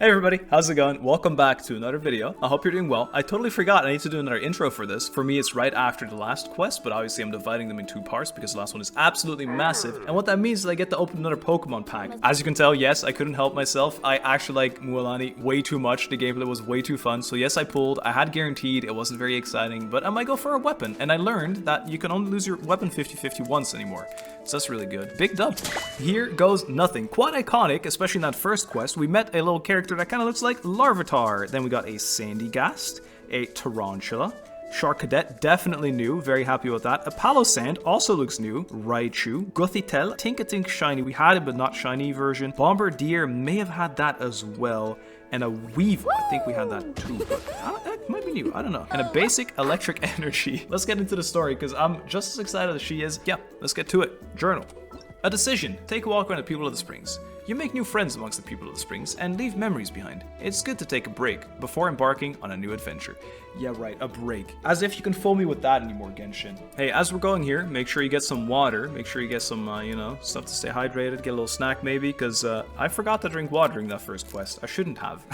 Hey everybody, how's it going? Welcome back to another video. I hope you're doing well. I totally forgot I need to do another intro for this. For me, it's right after the last quest, but obviously I'm dividing them in two parts because the last one is absolutely massive. And what that means is I get to open another Pokemon pack. As you can tell, yes, I couldn't help myself. I actually like Mualani way too much. The gameplay was way too fun. So yes, I pulled. I had guaranteed. It wasn't very exciting, but I might go for a weapon. And I learned that you can only lose your weapon 50-50 once anymore. So that's really good. Big dub. Here goes nothing. Quite iconic, especially in that first quest. We met a little character that kind of looks like Larvitar. Then we got a Sandygast, a Tarantula, Shark Cadet, definitely new, very happy with that. A Palosand also looks new. Raichu, Gothitelle, Tinkatink Shiny, we had it but not shiny version. Bombardier may have had that as well. And a Weavile, I think we had that too, but that might be new, I don't know. And a basic electric energy. Let's get into the story because I'm just as excited as she is. Yeah, let's get to it. Journal. A decision. Take a walk around the people of the Springs. You make new friends amongst the people of the Springs and leave memories behind. It's good to take a break before embarking on a new adventure. Yeah, right, a break. As if you can fool me with that anymore, Genshin. Hey, as we're going here, make sure you get some water. Make sure you get some, stuff to stay hydrated. Get a little snack maybe, because I forgot to drink water during that first quest. I shouldn't have.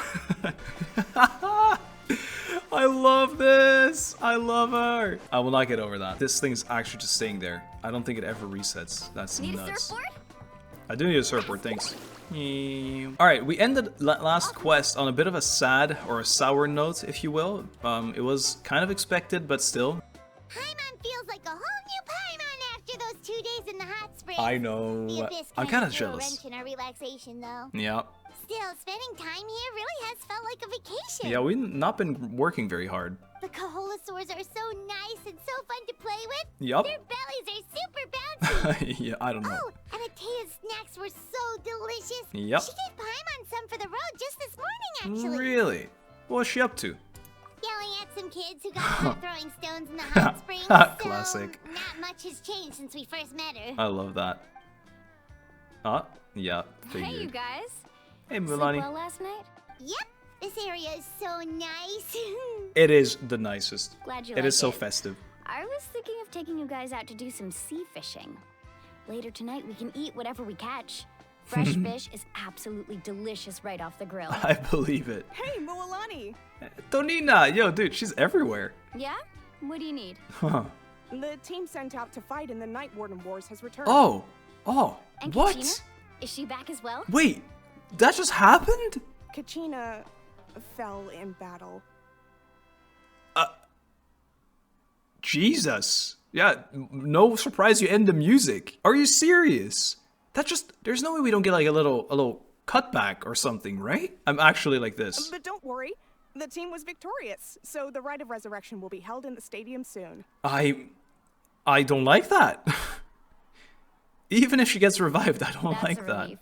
I love this! I love her! I will not get over that. This thing is actually just staying there. I don't think it ever resets. That's Need nuts. a surfboard? I do need a surfboard, thanks. Alright, we ended last quest on a bit of a sad or a sour note, if you will. It was kind of expected, but still. Paimon feels like a whole new Paimon after those 2 days in the hot springs. I know. The Abyss I'm kind of threw a jealous. wrench in our relaxation, though. Yeah. Still, spending time here really has felt like a vacation. Yeah, we've not been working very hard. The Kaholasaurs are so nice and so fun to play with. Yup. Their bellies are super bouncy. Yeah, I don't know. Oh, and Atea's snacks were so delicious. Yep. She gave Paimon some for the road just this morning, actually. Really? What's she up to? Yelling at some kids who got caught throwing stones in the hot springs. Classic. So, not much has changed since we first met her. I love that. Yeah, figured. Hey, you guys. Hey, Sleep Mualani. well last night? Yep, this area is so nice. It is the nicest. Glad you It like is so festive. I was thinking of taking you guys out to do some sea fishing. Later tonight, we can eat whatever we catch. Fresh fish is absolutely delicious right off the grill. I believe it. Hey, Mualani! Tonina! Yo, dude, she's everywhere. Yeah? What do you need? Huh. The team sent out to fight in the Night Warden Wars has returned. Oh, And what? Kachina? Is she back as well? Wait, that just happened? Kachina fell in battle. Jesus. Yeah, no surprise you end the music. Are you serious? There's no way we don't get like a little cutback or something, right? I'm actually like this. But don't worry, the team was victorious, so the rite of resurrection will be held in the stadium soon. I don't like that. Even if she gets revived, I don't That's like a that. relief.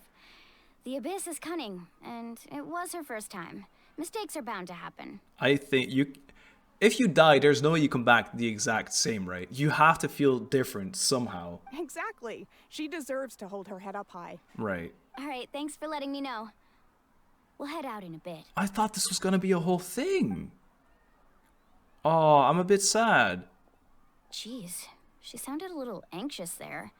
The Abyss is cunning, and it was her first time. Mistakes are bound to happen. I think if you die, there's no way you come back the exact same, right? You have to feel different somehow. Exactly. She deserves to hold her head up high. Right. All right, thanks for letting me know. We'll head out in a bit. I thought this was gonna be a whole thing. Oh, I'm a bit sad. Jeez, she sounded a little anxious there.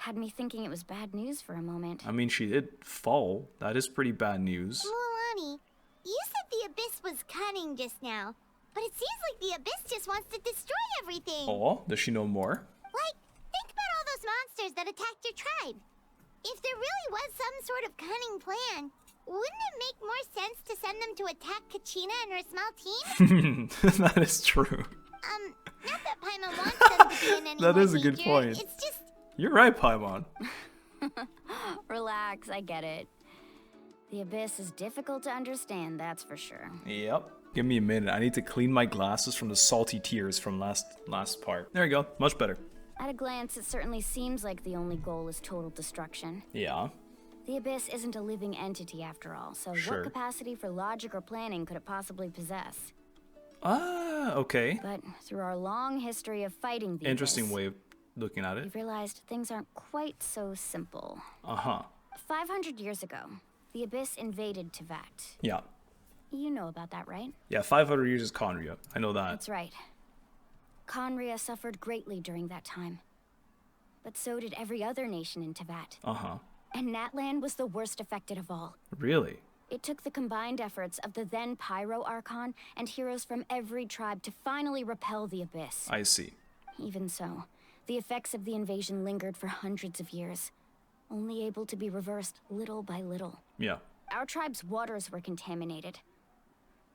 Had me thinking it was bad news for a moment. I mean, she did fall. That is pretty bad news. Mualani, you said the Abyss was cunning just now, but it seems like the Abyss just wants to destroy everything. Oh, does she know more? Like, think about all those monsters that attacked your tribe. If there really was some sort of cunning plan, wouldn't it make more sense to send them to attack Kachina and her small team? That is true. Not that Paimon wants them to be in any That more is a good danger. point. It's just... You're right, Paimon. Relax, I get it. The Abyss is difficult to understand, that's for sure. Yep. Give me a minute. I need to clean my glasses from the salty tears from last part. There you go. Much better. At a glance, it certainly seems like the only goal is total destruction. Yeah. The Abyss isn't a living entity after all, so Sure. what capacity for logic or planning could it possibly possess? Ah, okay. But through our long history of fighting the Interesting Abyss, way of looking at it. we've realized things aren't quite so simple. Uh-huh. 500 years ago, the Abyss invaded Teyvat. Yeah. You know about that, right? Yeah, 500 years is Conria. I know that. That's right. Conria suffered greatly during that time. But so did every other nation in Teyvat. Uh-huh. And Natlan was the worst affected of all. Really? It took the combined efforts of the then Pyro Archon and heroes from every tribe to finally repel the Abyss. I see. Even so, the effects of the invasion lingered for hundreds of years, only able to be reversed little by little. Yeah. Our tribe's waters were contaminated.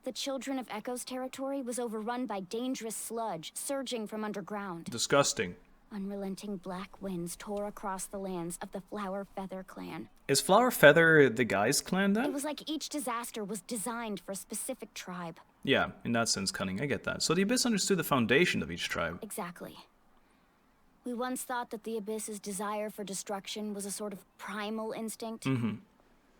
The Children of Echo's territory was overrun by dangerous sludge surging from underground. Disgusting. Unrelenting black winds tore across the lands of the Flower Feather clan. Is Flower Feather the guy's clan then? It was like each disaster was designed for a specific tribe. Yeah, in that sense, Cunning, I get that. So the Abyss understood the foundation of each tribe. Exactly. We once thought that the Abyss's desire for destruction was a sort of primal instinct.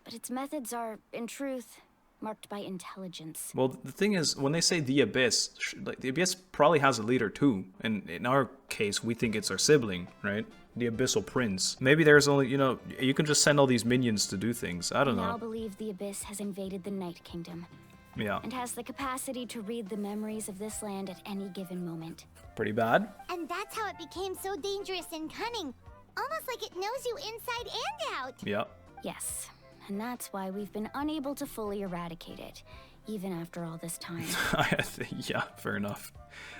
But its methods are, in truth, marked by intelligence. Well, the thing is, when they say the Abyss, like the Abyss probably has a leader too. And in our case, we think it's our sibling, right? The Abyssal Prince. Maybe there's only, you know, you can just send all these minions to do things. I don't We know. now believe the Abyss has invaded the Night Kingdom Yeah, and has the capacity to read the memories of this land at any given moment. pretty bad. And that's how it became so dangerous and cunning. Almost like it knows you inside and out. Yeah. Yes, and that's why we've been unable to fully eradicate it, even after all this time. Yeah, fair enough.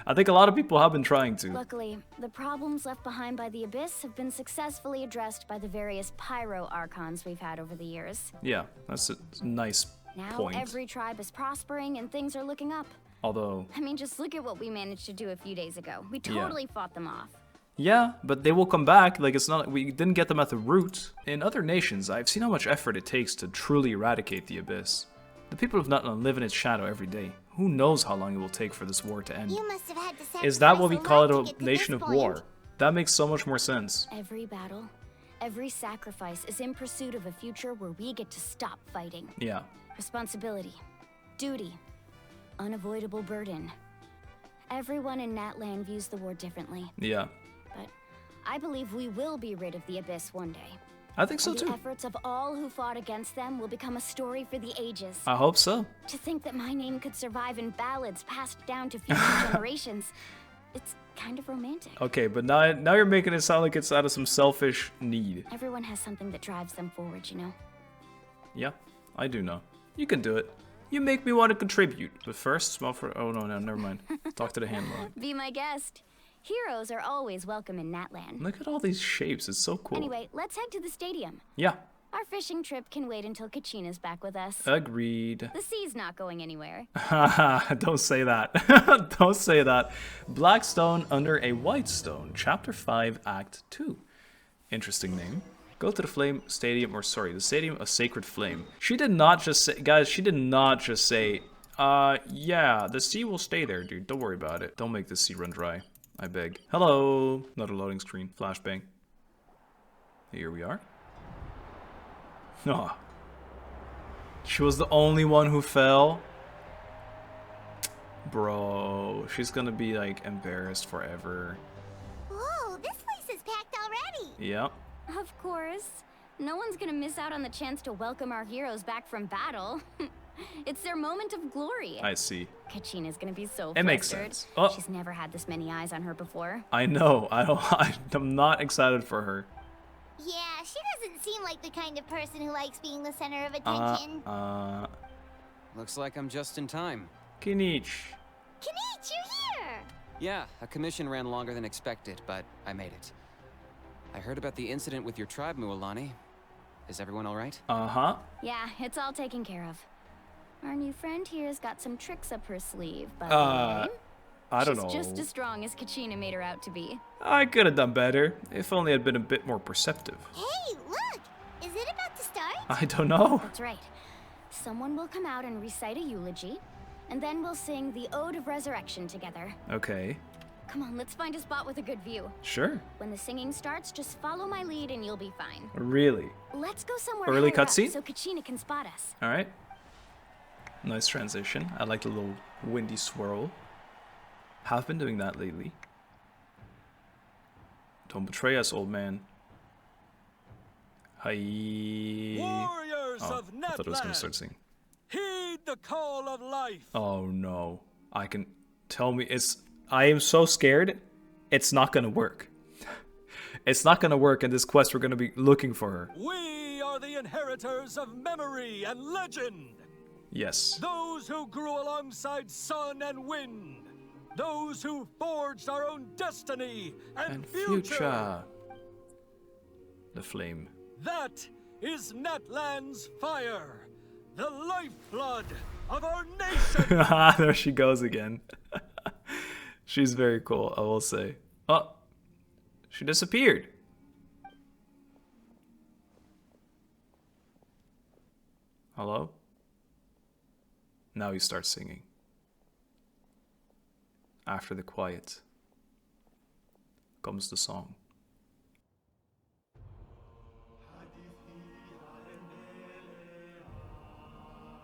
I think a lot of people have been trying to. Luckily, the problems left behind by the Abyss have been successfully addressed by the various Pyro Archons we've had over the years. Yeah, that's a nice Now point. every tribe is prospering and things are looking up. Although, I mean, just look at what we managed to do a few days ago. We totally fought them off. yeah, but they will come back. Like, it's not, we didn't get them at the root. In other nations, I've seen how much effort it takes to truly eradicate the Abyss. The people of Natlan live in its shadow every day. Who knows how long it will take for this war to end? You must have had to Is that what we sacrifice call lot to it, get a to nation this of point. war? That makes so much more sense. Every battle, every sacrifice is in pursuit of a future where we get to stop fighting. Yeah. Responsibility, duty, unavoidable burden. Everyone in Natlan views the war differently, Yeah. but I believe we will be rid of the Abyss one day. I think so And the too. efforts of all who fought against them will become a story for the ages. I hope so. To think that my name could survive in ballads passed down to future generations, it's kind of romantic. Okay, but now you're making it sound like it's out of some selfish need. Everyone has something that drives them forward, you know? Yeah, I do know. You can do it. You make me want to contribute. But first, smell for... Oh, no, never mind. Talk to the handler. Be my guest. Heroes are always welcome in Natlan. Look at all these shapes. It's so cool. Anyway, let's head to the stadium. Yeah, Our fishing trip can wait until Kachina's back with us. agreed. The sea's not going anywhere. Haha, don't say that. Don't say that. Black Stone Under a White Stone, Chapter 5, Act 2. Interesting name. Go to the Flame Stadium, or sorry, the Stadium of Sacred Flame. She did not just say, guys, she did not just say, yeah, the sea will stay there, dude. Don't worry about it. Don't make the sea run dry. I beg. Hello. Another loading screen. Flashbang. Here we are. Oh. She was the only one who fell. Bro, she's gonna be like embarrassed forever. Whoa, this place is packed already. Yep. Of course. No one's gonna miss out on the chance to welcome our heroes back from battle. It's their moment of glory. I see. Kachina's gonna be so It makes flustered. sense. Oh. She's never had this many eyes on her before. I know. I'm not excited for her. Yeah, she doesn't seem like the kind of person who likes being the center of attention. Looks like I'm just in time. Kinich. Kanich, you're here! Yeah, a commission ran longer than expected, but I made it. I heard about the incident with your tribe, Mualani. Is everyone all right? Uh-huh. Yeah, it's all taken care of. Our new friend here's got some tricks up her sleeve, by the way. I don't She's know. just as strong as Kachina made her out to be. I could have done better, if only I'd been a bit more perceptive. Hey, look! Is it about to start? I don't know. That's right. Someone will come out and recite a eulogy, and then we'll sing the Ode of Resurrection together. Okay. Come on, let's find a spot with a good view. Sure. When the singing starts, just follow my lead and you'll be fine. Really? Let's go somewhere Early higher up cutscene? so Kachina can spot us. Alright. Nice transition. I like the little windy swirl. Have been doing that lately. Don't betray us, old man. Hi. Warriors Oh, of I thought it was gonna Natlan, start singing. heed the call of life. Oh no. I can tell me I am so scared. It's not gonna work. It's not gonna work in this quest. We're gonna be looking for her. We are the inheritors of memory and legend. Yes. Those who grew alongside sun and wind. Those who forged our own destiny and future. The flame. That is Natlan's fire, the lifeblood of our nation. There she goes again. She's very cool, I will say. Oh, she disappeared. Hello? Now he starts singing. After the quiet comes the song.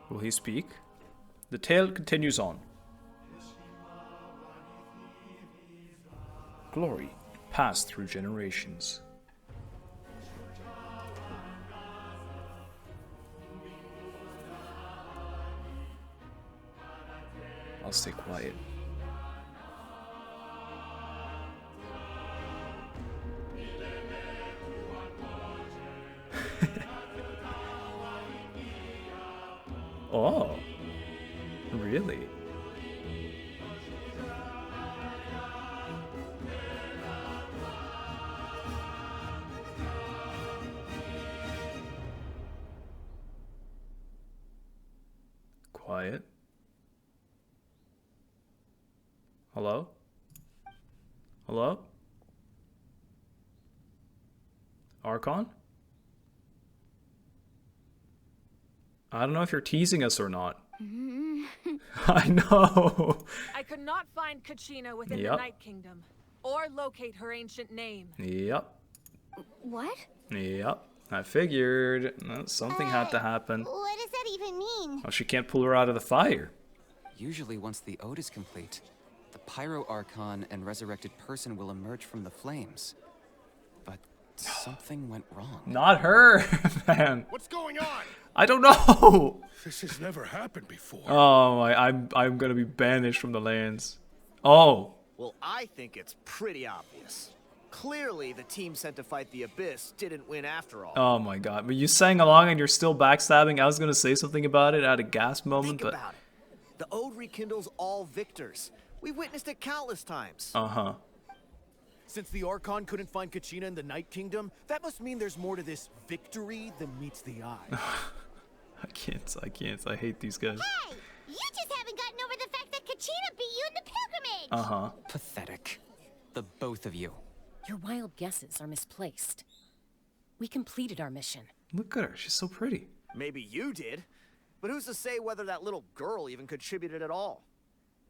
Will he speak? The tale continues on. Glory passed through generations. I'll stay quiet. Oh, really? Quiet. Hello? Hello? Archon? I don't know if you're teasing us or not. I know. I could not find Kachina within the Night Kingdom, or locate her ancient name. Yep. What? Yep. I figured something had to happen. What does that even mean? Oh, she can't pull her out of the fire. Usually once the ode is complete, the pyro archon and resurrected person will emerge from the flames. But something went wrong. Not her, man. What's going on? I don't know. This has never happened before. Oh my, I'm gonna be banished from the lands. Oh. Well, I think it's pretty obvious. Clearly, the team sent to fight the Abyss didn't win after all. Oh my god. But you sang along and you're still backstabbing. I was gonna say something about it at a gasp moment, Think but about it. The ode rekindles all victors. We witnessed it countless times. uh-huh. Since the Archon couldn't find Kachina in the Night Kingdom, that must mean there's more to this victory than meets the eye. I can't. I hate these guys. Hey! You just haven't gotten over the fact that Kachina beat you in the pilgrimage! Uh-huh. Pathetic. The both of you. Your wild guesses are misplaced. We completed our mission. Look at her. She's so pretty. Maybe you did. But who's to say whether that little girl even contributed at all?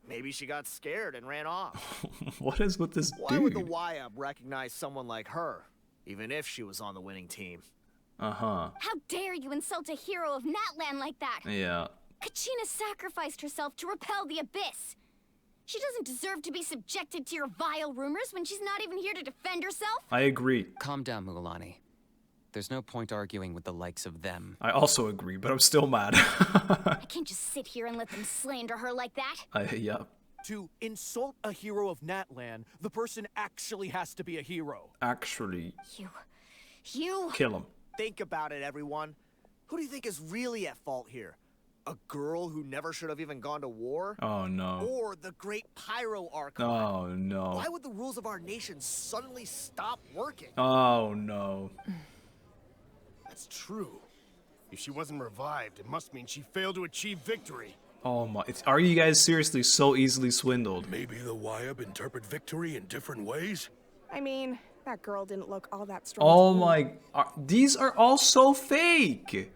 Maybe she got scared and ran off. What is with this Why dude? would the YUB recognize someone like her, even if she was on the winning team? Uh-huh. How dare you insult a hero of Natlan like that? Yeah. Kachina sacrificed herself to repel the Abyss. She doesn't deserve to be subjected to your vile rumors when she's not even here to defend herself. I agree. Calm down, Mualani. There's no point arguing with the likes of them. I also agree, but I'm still mad. I can't just sit here and let them slander her like that. Yeah. To insult a hero of Natlan, the person actually has to be a hero. Actually. You. Kill him. Think about it, everyone. Who do you think is really at fault here? A girl who never should have even gone to war? Oh no. Or the great Pyro Archon? Oh no. Why would the rules of our nation suddenly stop working? Oh no. That's true. If she wasn't revived, it must mean she failed to achieve victory. Oh my. Are you guys seriously so easily swindled? Maybe the YUB interpret victory in different ways? I mean, that girl didn't look all that strong. Oh my. These are all so fake.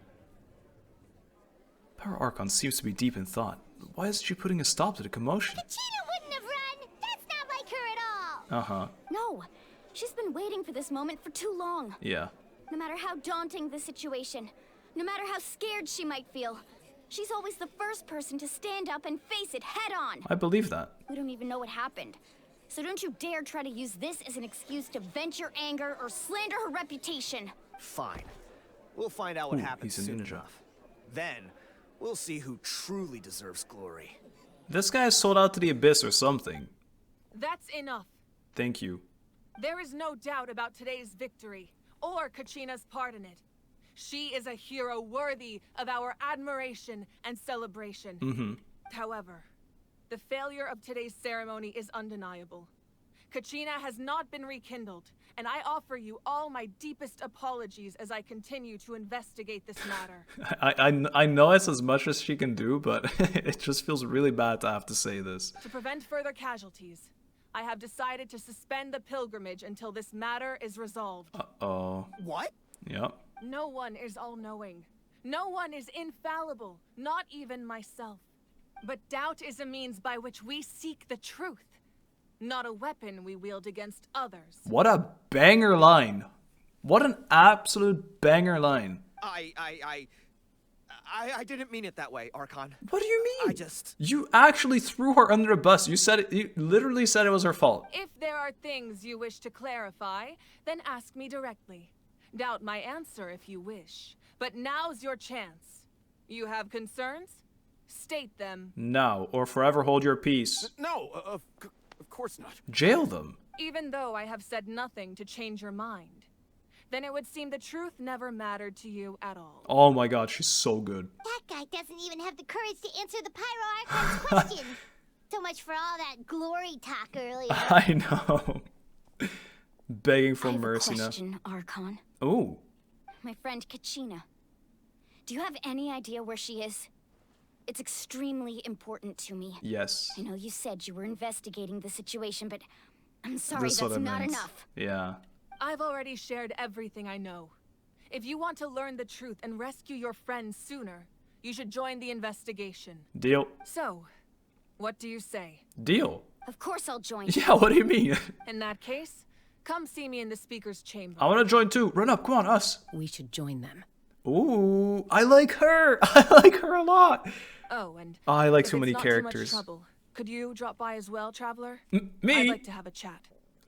Pyro Archon seems to be deep in thought. Why isn't she putting a stop to the commotion? Kachina wouldn't have run! That's not like her at all! Uh-huh. No. She's been waiting for this moment for too long. Yeah. No matter how daunting the situation, no matter how scared she might feel, she's always the first person to stand up and face it head on. I believe that. We don't even know what happened. So don't you dare try to use this as an excuse to vent your anger or slander her reputation. Fine. We'll find out what happens he's a soon ninja. enough. Then, we'll see who truly deserves glory. This guy sold out to the Abyss or something. That's enough. Thank you. There is no doubt about today's victory, or Kachina's part in it. She is a hero worthy of our admiration and celebration. However, the failure of today's ceremony is undeniable. Kachina has not been rekindled, and I offer you all my deepest apologies as I continue to investigate this matter. I know it's as much as she can do, but it just feels really bad to have to say this. To prevent further casualties, I have decided to suspend the pilgrimage until this matter is resolved. Uh-oh. What? Yep. No one is all-knowing. No one is infallible, not even myself. But doubt is a means by which we seek the truth, not a weapon we wield against others. What a banger line. What an absolute banger line. I didn't mean it that way, Archon. What do you mean? You actually threw her under a bus. You said it, you literally said it was her fault. If there are things you wish to clarify, then ask me directly. Doubt my answer if you wish. But now's your chance. You have concerns? State them. Now, or forever hold your peace. No, of course not. Jail them. Even though I have said nothing to change your mind, then it would seem the truth never mattered to you at all. Oh my god, she's so good. That guy doesn't even have the courage to answer the Pyro Archon's question. So much for all that glory talk earlier. I know. Begging for mercy now. I have a question, Archon. Ooh. My friend Kachina. Do you have any idea where she is? It's extremely important to me. Yes. I know you said you were investigating the situation, but I'm sorry, That's that's not enough. Yeah. I've already shared everything I know. If you want to learn the truth and rescue your friends sooner, you should join the investigation. Deal. So, what do you say? Deal. Of course I'll join. Yeah, what do you mean? In that case, come see me in the speaker's chamber. I want to join too. Run up, come on, us. We should join them. Ooh, I like her. I like her a lot. Oh, and I like if too many it's not characters. Too much trouble, could you drop by as well, traveler? Me? I'd like to have a chat.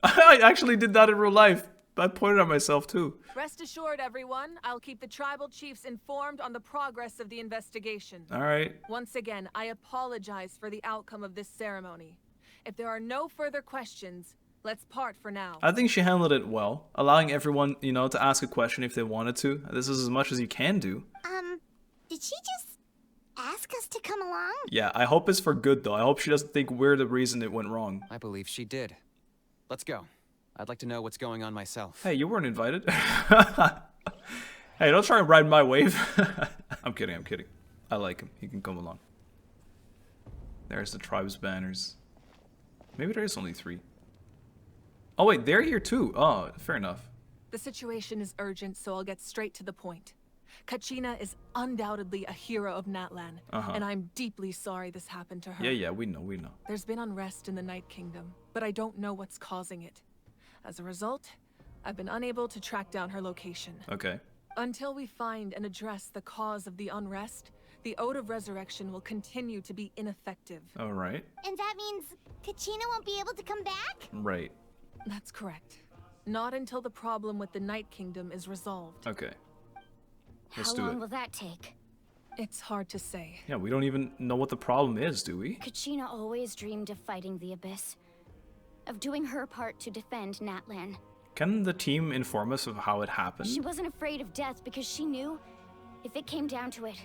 I actually did that in real life. I pointed at myself too. Rest assured, everyone, I'll keep the tribal chiefs informed on the progress of the investigation. All right. Once again, I apologize for the outcome of this ceremony. If there are no further questions, let's part for now. I think she handled it well, allowing everyone, you know, to ask a question if they wanted to. This is as much as you can do. Did she just ask us to come along? Yeah, I hope it's for good though. I hope she doesn't think we're the reason it went wrong. I believe she did. Let's go. I'd like to know what's going on myself. Hey, you weren't invited. Hey, don't try and ride my wave. I'm kidding, I'm kidding. I like him. He can come along. There's the tribe's banners. Maybe there is only 3. Oh wait, they're here too. Oh, fair enough. The situation is urgent, so I'll get straight to the point. Kachina is undoubtedly a hero of Natlan, and I'm deeply sorry this happened to her. Yeah, we know. There's been unrest in the Night Kingdom, but I don't know what's causing it. As a result, I've been unable to track down her location. Okay. Until we find and address the cause of the unrest, the Ode of Resurrection will continue to be ineffective. All right. And that means Kachina won't be able to come back? Right. That's correct. Not until the problem with the Night Kingdom is resolved. Okay. Let's How do long it. will that take? It's hard to say. Yeah, we don't even know what the problem is, do we? Kachina always dreamed of fighting the Abyss. Of doing her part to defend Natlan. Can the team inform us of how it happened? She wasn't afraid of death because she knew, if it came down to it,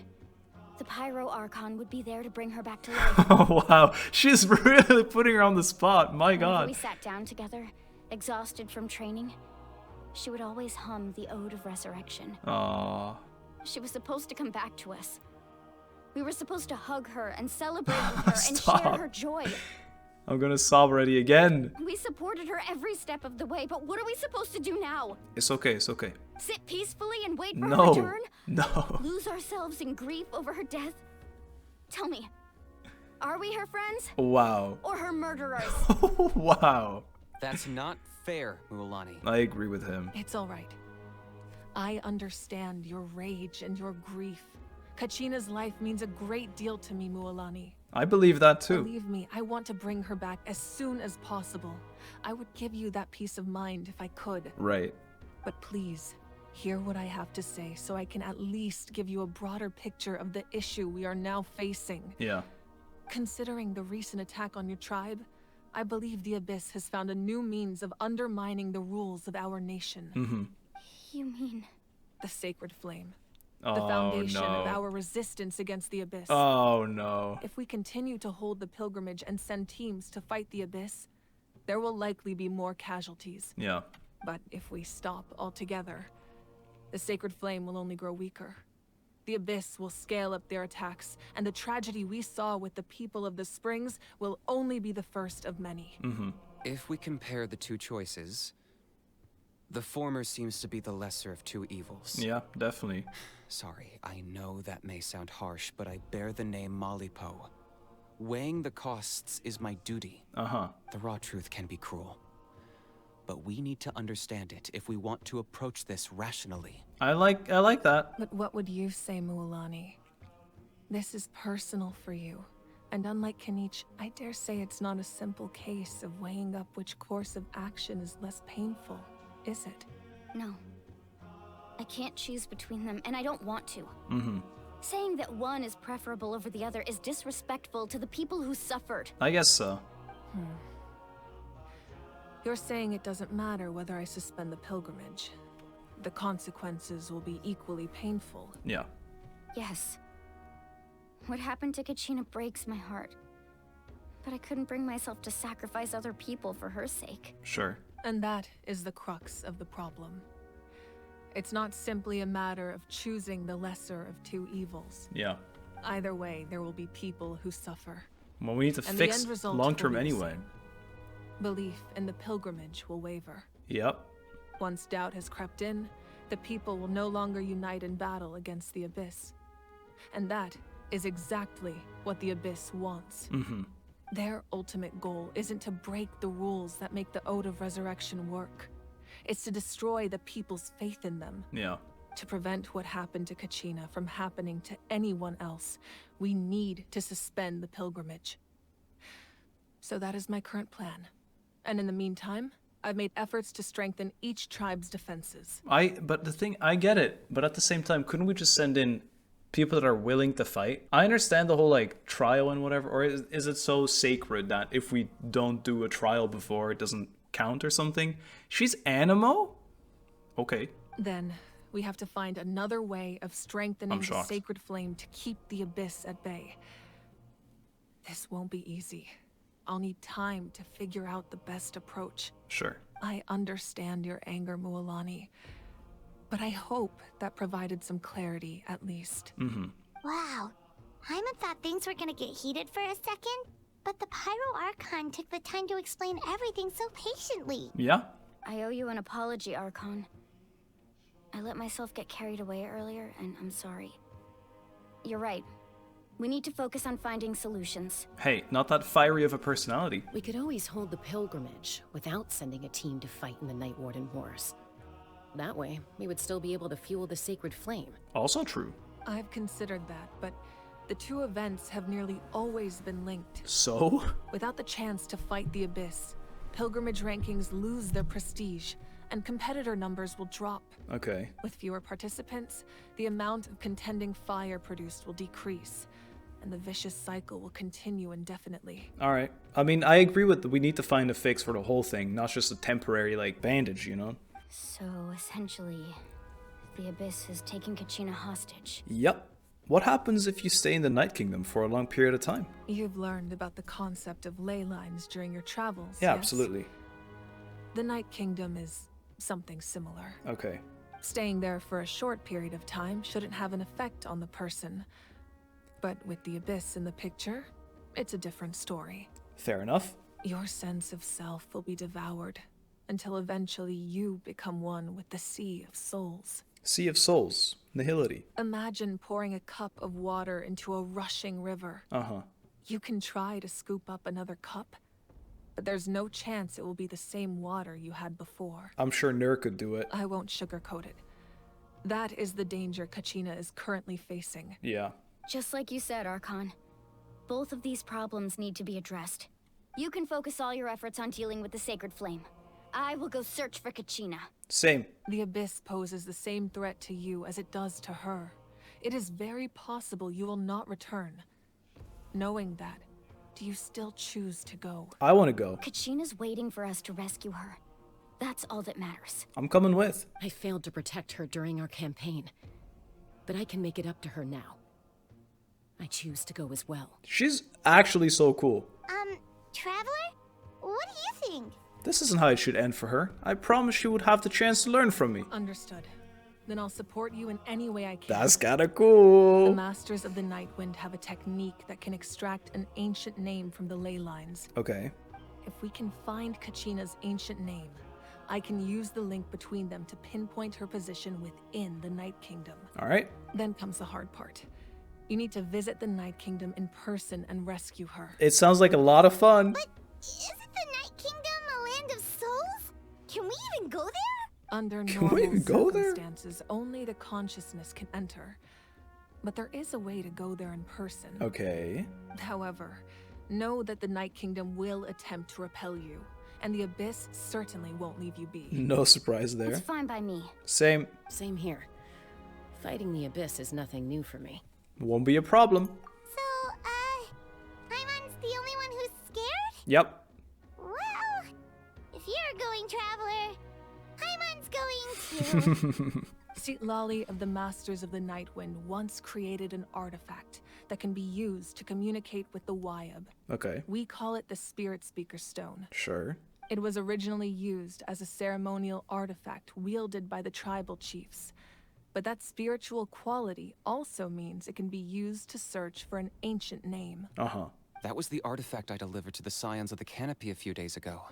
the Pyro Archon would be there to bring her back to life. Oh wow, she's really putting her on the spot. My Whenever god. we sat down together, exhausted from training, she would always hum the Ode of Resurrection. Aww. She was supposed to come back to us. We were supposed to hug her and celebrate with her and Stop. share her joy. I'm gonna sob already again. We supported her every step of the way, but what are we supposed to do now? It's okay, it's okay. Sit peacefully and wait for her No. return? No. Lose ourselves in grief over her death? Tell me, are we her friends? Wow. Or her murderers? Wow. That's not fair, Mualani. I agree with him. It's all right. I understand your rage and your grief. Kachina's life means a great deal to me, Mualani. I believe that too. Believe me, I want to bring her back as soon as possible. I would give you that peace of mind if I could. Right. But please, hear what I have to say so I can at least give you a broader picture of the issue we are now facing. Yeah. Considering the recent attack on your tribe, I believe the Abyss has found a new means of undermining the rules of our nation. You mean the sacred flame. Oh, The foundation of no. our resistance against the abyss. Oh, no. If we continue to hold the pilgrimage and send teams to fight the abyss, there will likely be more casualties. Yeah. But if we stop altogether, the sacred flame will only grow weaker. The abyss will scale up their attacks, and the tragedy we saw with the people of the springs will only be the first of many. If we compare the two choices, the former seems to be the lesser of two evils. Yeah, definitely. Sorry, I know that may sound harsh, but I bear the name Malipo. Weighing the costs is my duty. The raw truth can be cruel. But we need to understand it if we want to approach this rationally. I like that. But what would you say, Mualani? This is personal for you. And unlike Kanich, I dare say it's not a simple case of weighing up which course of action is less painful, is it? No. I can't choose between them, and I don't want to. Saying that one is preferable over the other is disrespectful to the people who suffered. I guess so. You're saying it doesn't matter whether I suspend the pilgrimage. The consequences will be equally painful. Yeah. Yes. What happened to Kachina breaks my heart. But I couldn't bring myself to sacrifice other people for her sake. Sure. And that is the crux of the problem. It's not simply a matter of choosing the lesser of two evils. Yeah. Either way, there will be people who suffer. Well, we need to And the fix end result long-term will be the anyway. same. Belief in the pilgrimage will waver. Yep. Once doubt has crept in, the people will no longer unite in battle against the abyss. And that is exactly what the abyss wants. Their ultimate goal isn't to break the rules that make the Ode of Resurrection work. It's to destroy the people's faith in them. Yeah. To prevent what happened to Kachina from happening to anyone else, we need to suspend the pilgrimage. So that is my current plan. And in the meantime, I've made efforts to strengthen each tribe's defenses. But the thing, I get it. But at the same time, couldn't we just send in people that are willing to fight? I understand the whole, like, trial and whatever. Or is it so sacred that if we don't do a trial before, it doesn't count or something? She's Animo? Okay. Then, we have to find another way of strengthening the shocked. sacred flame to keep the abyss at bay. This won't be easy. I'll need time to figure out the best approach. Sure. I understand your anger, Mualani, but I hope that provided some clarity, at least. Wow. Hyman thought things were gonna get heated for a second, but the Pyro Archon took the time to explain everything so patiently. Yeah. I owe you an apology, Archon. I let myself get carried away earlier, and I'm sorry. You're right. We need to focus on finding solutions. Hey, not that fiery of a personality. We could always hold the pilgrimage without sending a team to fight in the Night Warden Wars. That way, we would still be able to fuel the sacred flame. Also true. I've considered that, but the two events have nearly always been linked. So? Without the chance to fight the abyss, pilgrimage rankings lose their prestige, and competitor numbers will drop. Okay. With fewer participants, the amount of contending fire produced will decrease, and the vicious cycle will continue indefinitely. Alright. I mean, I agree with we need to find a fix for the whole thing, not just a temporary, like, bandage, you know? So, essentially, the abyss is taking Kachina hostage. Yep. What happens if you stay in the Night Kingdom for a long period of time? You've learned about the concept of ley lines during your travels, Yeah, yes? absolutely. The Night Kingdom is something similar. Okay. Staying there for a short period of time shouldn't have an effect on the person. But with the abyss in the picture, it's a different story. Fair enough. Your sense of self will be devoured, until eventually you become one with the Sea of Souls. Sea of Souls. Nihility. Imagine pouring a cup of water into a rushing river. You can try to scoop up another cup, but there's no chance it will be the same water you had before. I'm sure Nur could do it. I won't sugarcoat it. That is the danger Kachina is currently facing. Yeah. Just like you said, Archon. Both of these problems need to be addressed. You can focus all your efforts on dealing with the sacred flame. I will go search for Kachina. Same. The abyss poses the same threat to you as it does to her. It is very possible you will not return. Knowing that, do you still choose to go? I want to go. Kachina's waiting for us to rescue her. That's all that matters. I'm coming with. I failed to protect her during our campaign, but I can make it up to her now. I choose to go as well. She's actually so cool. Traveler? What do you think? This isn't how it should end for her. I promised she would have the chance to learn from me. Understood. Then I'll support you in any way I can. That's kinda cool. The Masters of the Nightwind have a technique that can extract an ancient name from the ley lines. Okay. If we can find Kachina's ancient name, I can use the link between them to pinpoint her position within the Night Kingdom. Alright. Then comes the hard part. You need to visit the Night Kingdom in person and rescue her. It sounds like a lot of fun. But isn't the Night Kingdom a land of souls? Can we even go there? Under Can we normal even go there? circumstances, only the consciousness can enter. But there is a way to go there in person. Okay. However, know that the Night Kingdom will attempt to repel you, and the Abyss certainly won't leave you be. No surprise there. It's fine by me. Same. Same here. Fighting the Abyss is nothing new for me. Won't be a problem. So, Paimon's the only one who's scared? Yep. Well, if you're going, Traveler, Paimon's going too. Lali of the Masters of the Nightwind once created an artifact that can be used to communicate with the Wyab. Okay. We call it the Spirit Speaker Stone. Sure. It was originally used as a ceremonial artifact wielded by the tribal chiefs. But that spiritual quality also means it can be used to search for an ancient name. Uh-huh. That was the artifact I delivered to the Scions of the Canopy a few days ago.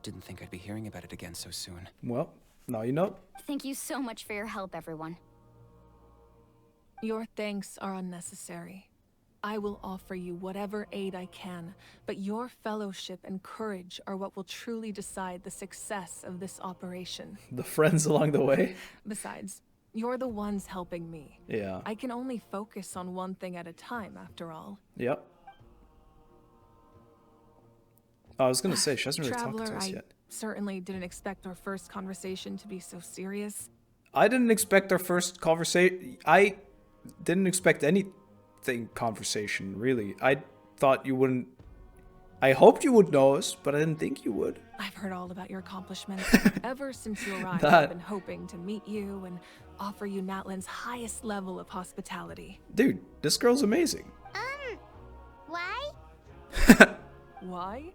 Didn't think I'd be hearing about it again so soon. Well, now you know. Thank you so much for your help, everyone. Your thanks are unnecessary. I will offer you whatever aid I can, but your fellowship and courage are what will truly decide the success of this operation. The friends along the way. Besides, you're the ones helping me. Yeah. I can only focus on one thing at a time, after all. Yep. Oh, I was gonna say, she hasn't really talked Traveler, to us I yet. certainly didn't expect our first conversation to be so serious. I didn't expect our first conversation. I didn't expect anything conversation, really. I thought you wouldn't. I hoped you would know us, but I didn't think you would. I've heard all about your accomplishments. Ever since you arrived, That- I've been hoping to meet you and offer you Natlan's highest level of hospitality. Dude, this girl's amazing. Why? Why?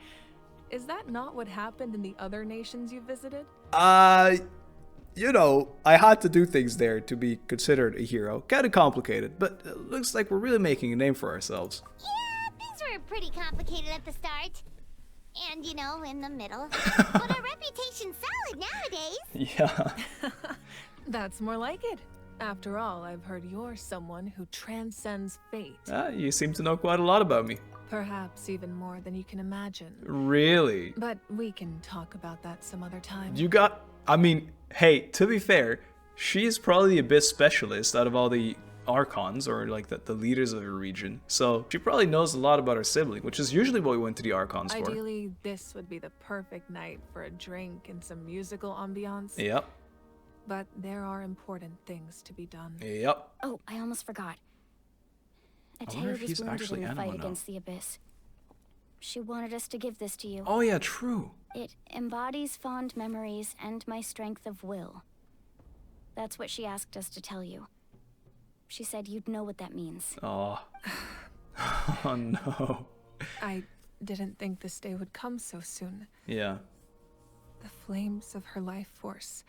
Is that not what happened in the other nations you visited? You know, I had to do things there to be considered a hero. Kinda complicated, but it looks like we're really making a name for ourselves. Yeah, things were pretty complicated at the start. And, you know, in the middle. But our reputation's solid nowadays. Yeah. That's more like it. After all, I've heard you're someone who transcends fate. You seem to know quite a lot about me. Perhaps even more than you can imagine. Really? But we can talk about that some other time. I mean, hey, to be fair, she is probably the Abyss specialist out of all the Archons, or like the leaders of her region. So she probably knows a lot about her sibling, which is usually what we went to the Archons for. Ideally, this would be the perfect night for a drink and some musical ambiance. Yep. But there are important things to be done. Yep. Oh, I almost forgot. I wonder if Ataya was he's wounded actually in the fight Anima now. against the Abyss. She wanted us to give this to you. Oh yeah, true. It embodies fond memories and my strength of will. That's what she asked us to tell you. She said you'd know what that means. Oh. Oh no. I didn't think this day would come so soon. Yeah. The flames of her life force.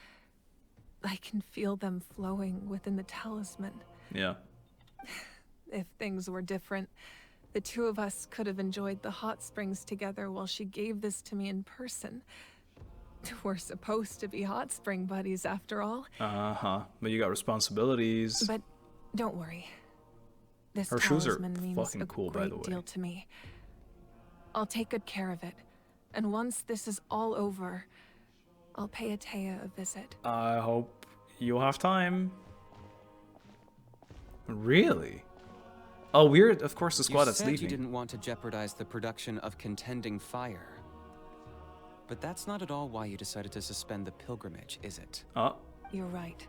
I can feel them flowing within the talisman. Yeah. If things were different, the two of us could have enjoyed the hot springs together while she gave this to me in person. We're supposed to be hot spring buddies after all. Uh-huh. But you got responsibilities. But don't worry. This Her shoes are talisman means fucking a cool, by great the way. deal to me. I'll take good care of it. And once this is all over, I'll pay Ataya a visit. I hope you'll have time. Really? Oh, we're, of course, the squad You that's said leaving. you didn't want to jeopardize the production of Contending Fire. But that's not at all why you decided to suspend the pilgrimage, is it? Oh. You're right.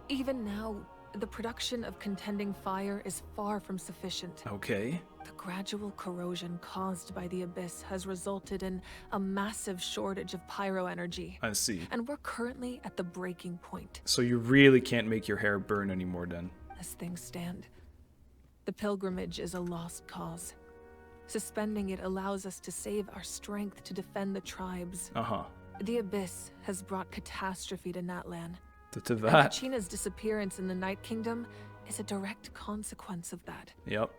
Even now, the production of Contending Fire is far from sufficient. Okay. The gradual corrosion caused by the abyss has resulted in a massive shortage of pyro energy. I see. And we're currently at the breaking point. So you really can't make your hair burn anymore then? As things stand, the pilgrimage is a lost cause. Suspending it allows us to save our strength to defend the tribes. The abyss has brought catastrophe to Natlan. To that. And Kachina's disappearance in the Night Kingdom is a direct consequence of that. Yep.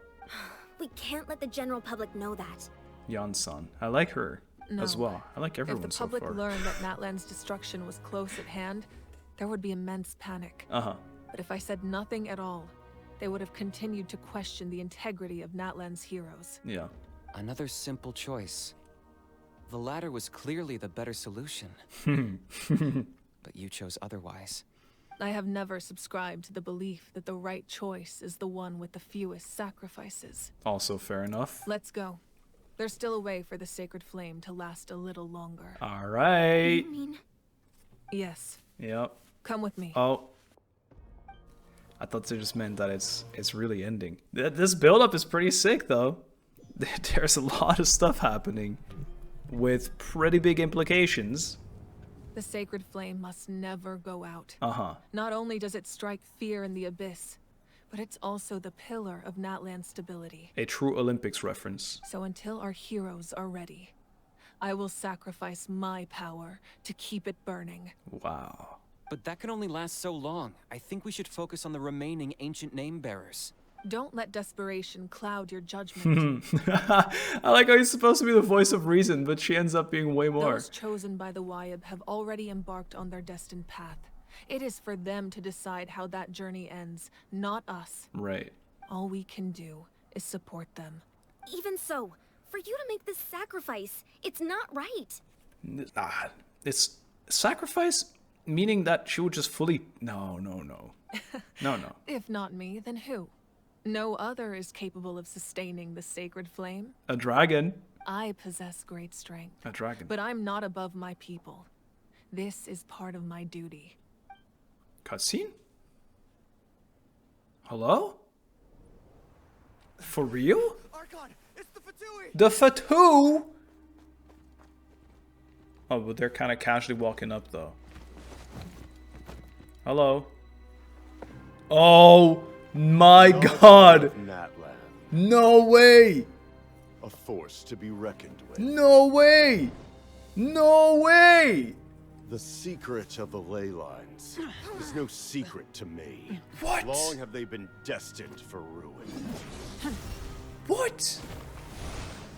We can't let the general public know that. Yan-san. I like her as well. I like everyone so far. If the public learned that Natlan's destruction was close at hand, there would be immense panic. But if I said nothing at all, they would have continued to question the integrity of Natlan's heroes. Yeah. Another simple choice. The latter was clearly the better solution. But you chose otherwise. I have never subscribed to the belief that the right choice is the one with the fewest sacrifices. Also fair enough. Let's go. There's still a way for the sacred flame to last a little longer. All right. You mean? Yes. Yep. Come with me. Oh. I thought they just meant that it's really ending. This build-up is pretty sick, though. There's a lot of stuff happening with pretty big implications. The sacred flame must never go out. Uh-huh. Not only does it strike fear in the abyss, but it's also the pillar of Natlan's stability. A true Olympics reference. So until our heroes are ready, I will sacrifice my power to keep it burning. Wow. But that can only last so long. I think we should focus on the remaining ancient name bearers. Don't let desperation cloud your judgment. I like how he's supposed to be the voice of reason, but she ends up being way more. Those chosen by the Wyeb have already embarked on their destined path. It is for them to decide how that journey ends, not us. Right. All we can do is support them. Even so, for you to make this sacrifice, it's not right. It's sacrifice, meaning that she would just fully... No. If not me, then who? No other is capable of sustaining the sacred flame. A dragon. I possess great strength. A dragon. But I'm not above my people. This is part of my duty. Cutscene? Hello? For real? Archon, it's the FATUI! The FATUI? Oh, but they're kind of casually walking up, though. Hello? Oh my god! Natlan. No way! A force to be reckoned with. No way! No way! The secret of the ley lines is no secret to me. What? Long have they been destined for ruin. What?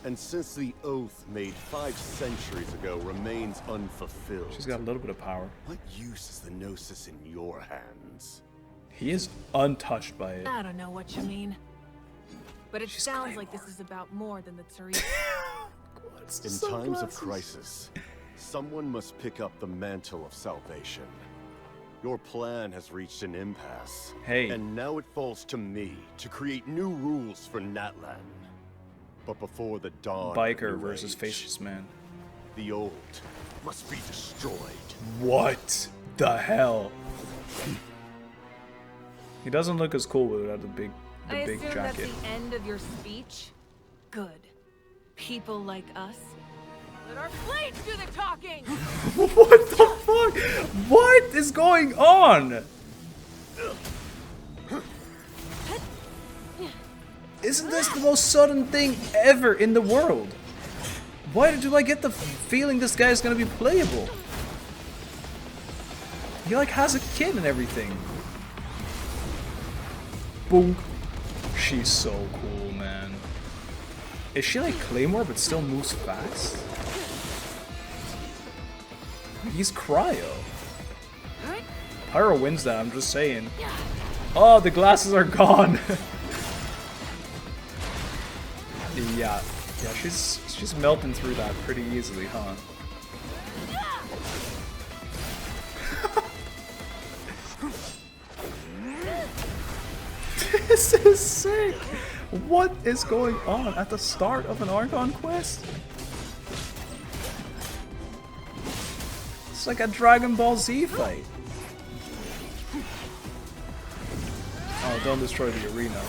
And since the oath made 5 centuries ago remains unfulfilled... She's got a little bit of power. What use is the Gnosis in your hands? He is untouched by it. I don't know what you mean. But it sounds like this is about more than the Tsuri. In times of crisis, someone must pick up the mantle of salvation. Your plan has reached an impasse. Hey. And now it falls to me to create new rules for Natlan. But before the dawn Biker of new versus age, Faceless Man. the old must be destroyed. What the hell? He doesn't look as cool without the big assume jacket. that's the end of your speech? Good. People like us. Let our blades do the talking! What the fuck? What is going on? Isn't this the most sudden thing ever in the world? Why do I get the feeling this guy is gonna be playable? He like has a kid and everything. Boom. She's so cool, man. Is she like Claymore but still moves fast? He's cryo. Pyro wins that, I'm just saying. Oh, the glasses are gone. Yeah, she's melting through that pretty easily, huh? This is sick! What is going on at the start of an Archon quest? It's like a Dragon Ball Z fight. Oh, don't destroy the arena.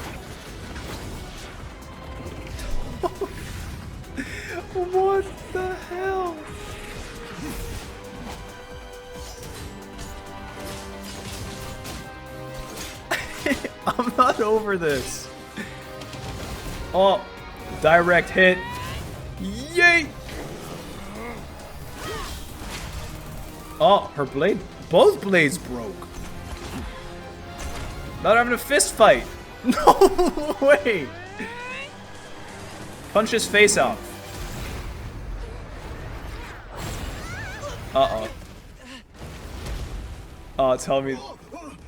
What the hell? I'm not over this. Oh, direct hit. Yay! Oh, her blade. Both blades broke. Now they're having a fist fight. No way. Punch his face out. Uh-oh. Oh, tell me.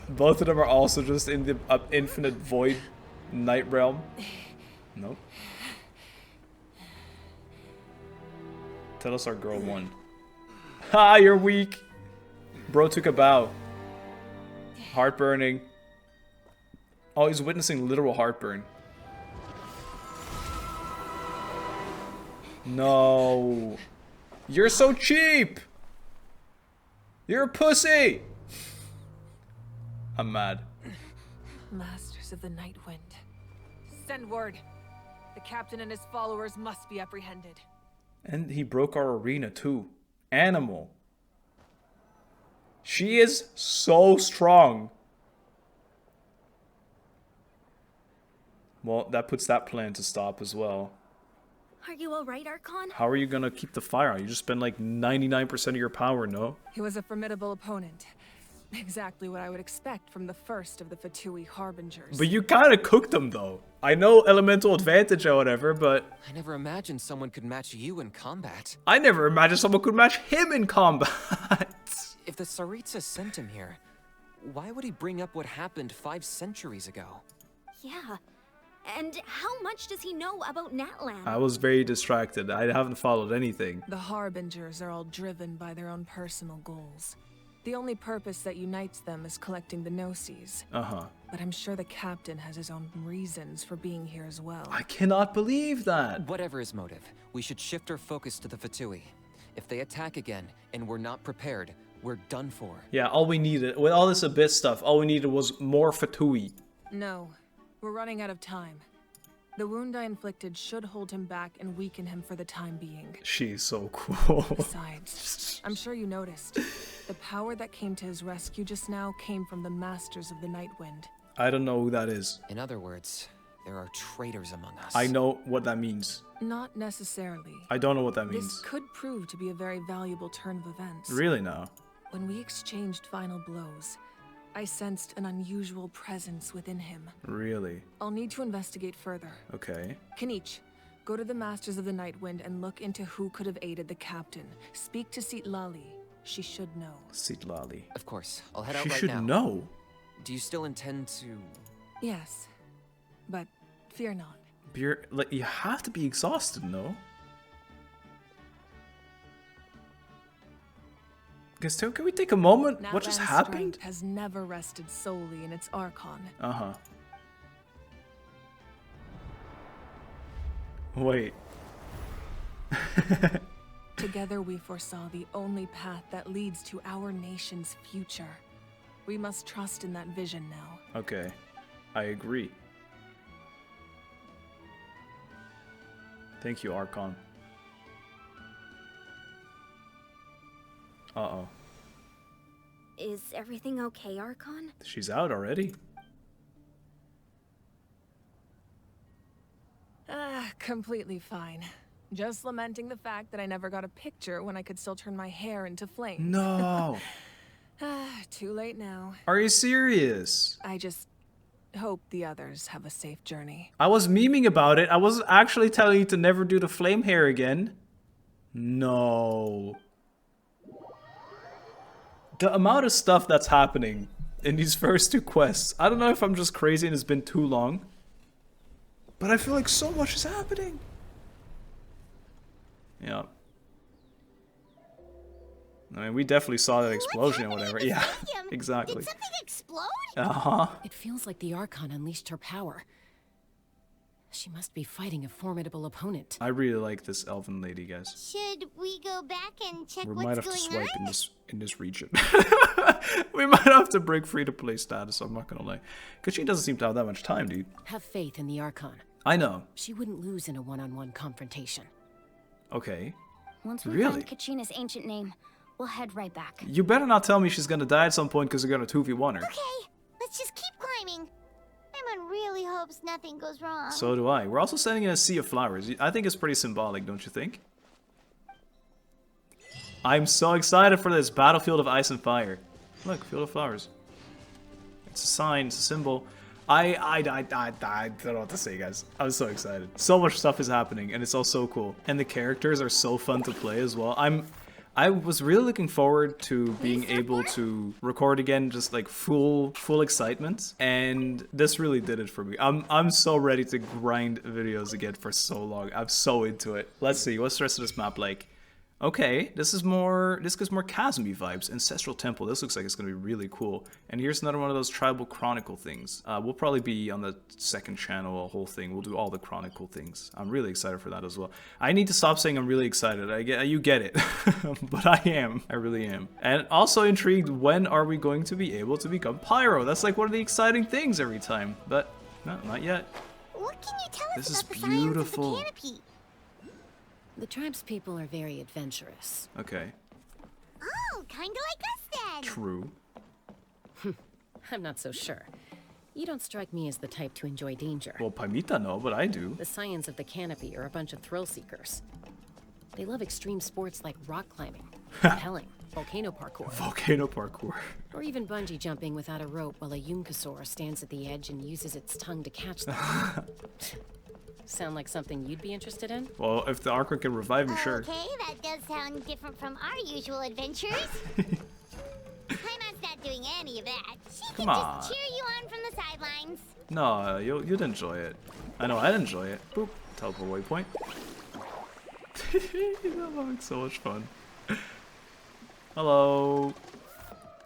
Both of them are also just in the infinite void night realm. Nope. Tell us our girl won. Ha, you're weak. Bro took a bow. Heartburning. Oh, he's witnessing literal heartburn. No. You're so cheap. You're a pussy. I'm mad. Masters of the Night Wind. Send word. The captain and his followers must be apprehended. And he broke our arena too. Animal. She is so strong. Well, that puts that plan to stop as well. Are you alright, Archon? How are you gonna keep the fire on? You just spend like 99% of your power, no? He was a formidable opponent. Exactly what I would expect from the first of the FATUI harbingers. But you kind of cooked them though. I know elemental advantage or whatever, but... I never imagined someone could match you in combat. I never imagined someone could match him in combat. If the Tsaritsa sent him here, why would he bring up what happened 5 centuries ago? Yeah. And how much does he know about Natlan? I was very distracted. I haven't followed anything. The harbingers are all driven by their own personal goals. The only purpose that unites them is collecting the Gnosis. Uh-huh. But I'm sure the captain has his own reasons for being here as well. I cannot believe that. Whatever his motive, we should shift our focus to the FATUI. If they attack again and we're not prepared, we're done for. Yeah, all we needed, with all this Abyss stuff, all we needed was more FATUI. No, we're running out of time. The wound I inflicted should hold him back and weaken him for the time being. She's so cool. Besides, I'm sure you noticed, the power that came to his rescue just now came from the Masters of the Night Wind. I don't know who that is. In other words, there are traitors among us. I know what that means. Not necessarily. I don't know what that means. This could prove to be a very valuable turn of events. Really now? When we exchanged final blows, I sensed an unusual presence within him. Really? I'll need to investigate further. Okay. Kanich, go to the Masters of the Night Wind and look into who could have aided the captain. Speak to Lali. She should know. Lali. Of course. I'll head out right now. She should know. Do you still intend to... Yes. But fear not. Like, you have to be exhausted, no? Guys, can we take a moment? What just happened? Strength has never rested solely in its Archon. Uh-huh. Wait. Together we foresaw the only path that leads to our nation's future. We must trust in that vision now. Okay. I agree. Thank you, Archon. Uh-oh. Is everything okay, Archon? She's out already? Completely fine. Just lamenting the fact that I never got a picture when I could still turn my hair into flames. No! Too late now. Are you serious? I just hope the others have a safe journey. I was memeing about it. I wasn't actually telling you to never do the flame hair again. No. The amount of stuff that's happening in these first 2 quests. I don't know if I'm just crazy and it's been too long. But I feel like so much is happening. Yeah. I mean, we definitely saw that explosion or whatever. Yeah, exactly. Did something explode? Uh-huh. It feels like the Archon unleashed her power. She must be fighting a formidable opponent. I really like this elven lady, guys. Should we go back and check We what's might have to going swipe on? in this region. We might have to break free to play status, I'm not gonna lie. Because she doesn't seem to have that much time, dude. Have faith in the Archon. I know. She wouldn't lose in a one-on-one confrontation. Okay. Once we Really? find Kachina's ancient name, we'll head right back. You better not tell me she's gonna die at some point because you're gonna 2v1 her. Okay, let's just keep climbing. Everyone really hopes nothing goes wrong. So do I. We're also sending in a sea of flowers. I think it's pretty symbolic, don't you think? I'm so excited for this battlefield of ice and fire. Look, field of flowers. It's a sign, it's a symbol. I don't know what to say, guys. I'm so excited. So much stuff is happening, and it's all so cool. And the characters are so fun to play as well. I was really looking forward to being able to record again, just like full excitement, and this really did it for me. I'm so ready to grind videos again for so long. I'm so into it. Let's see, what's the rest of this map like? Okay, this gives more chasm-y vibes. Ancestral Temple, this looks like it's gonna be really cool. And here's another one of those Tribal Chronicle things. We'll probably be on the second channel, a whole thing. We'll do all the Chronicle things. I'm really excited for that as well. I need to stop saying I'm really excited. You get it. But I am. I really am. And also intrigued, when are we going to be able to become Pyro? That's like one of the exciting things every time. But, no, not yet. What can you tell us This is about the science of the beautiful. canopy? The tribe's people are very adventurous. Okay. Oh, kinda like us then. True. I'm not so sure. You don't strike me as the type to enjoy danger. Well, Paimita no, but I do. The Scions of the Canopy are a bunch of thrill seekers. They love extreme sports like rock climbing, rappelling, volcano parkour. Volcano parkour. Or even bungee jumping without a rope while a Yunkasaur stands at the edge and uses its tongue to catch them. Sound like something you'd be interested in? Well, if the Archon can revive me, sure. Okay, that does sound different from our usual adventures. Paimon's not doing any of that. She can just cheer you on from the sidelines. No, you'd enjoy it. I know I'd enjoy it. Boop. Teleport waypoint. I'm having so much fun. Hello.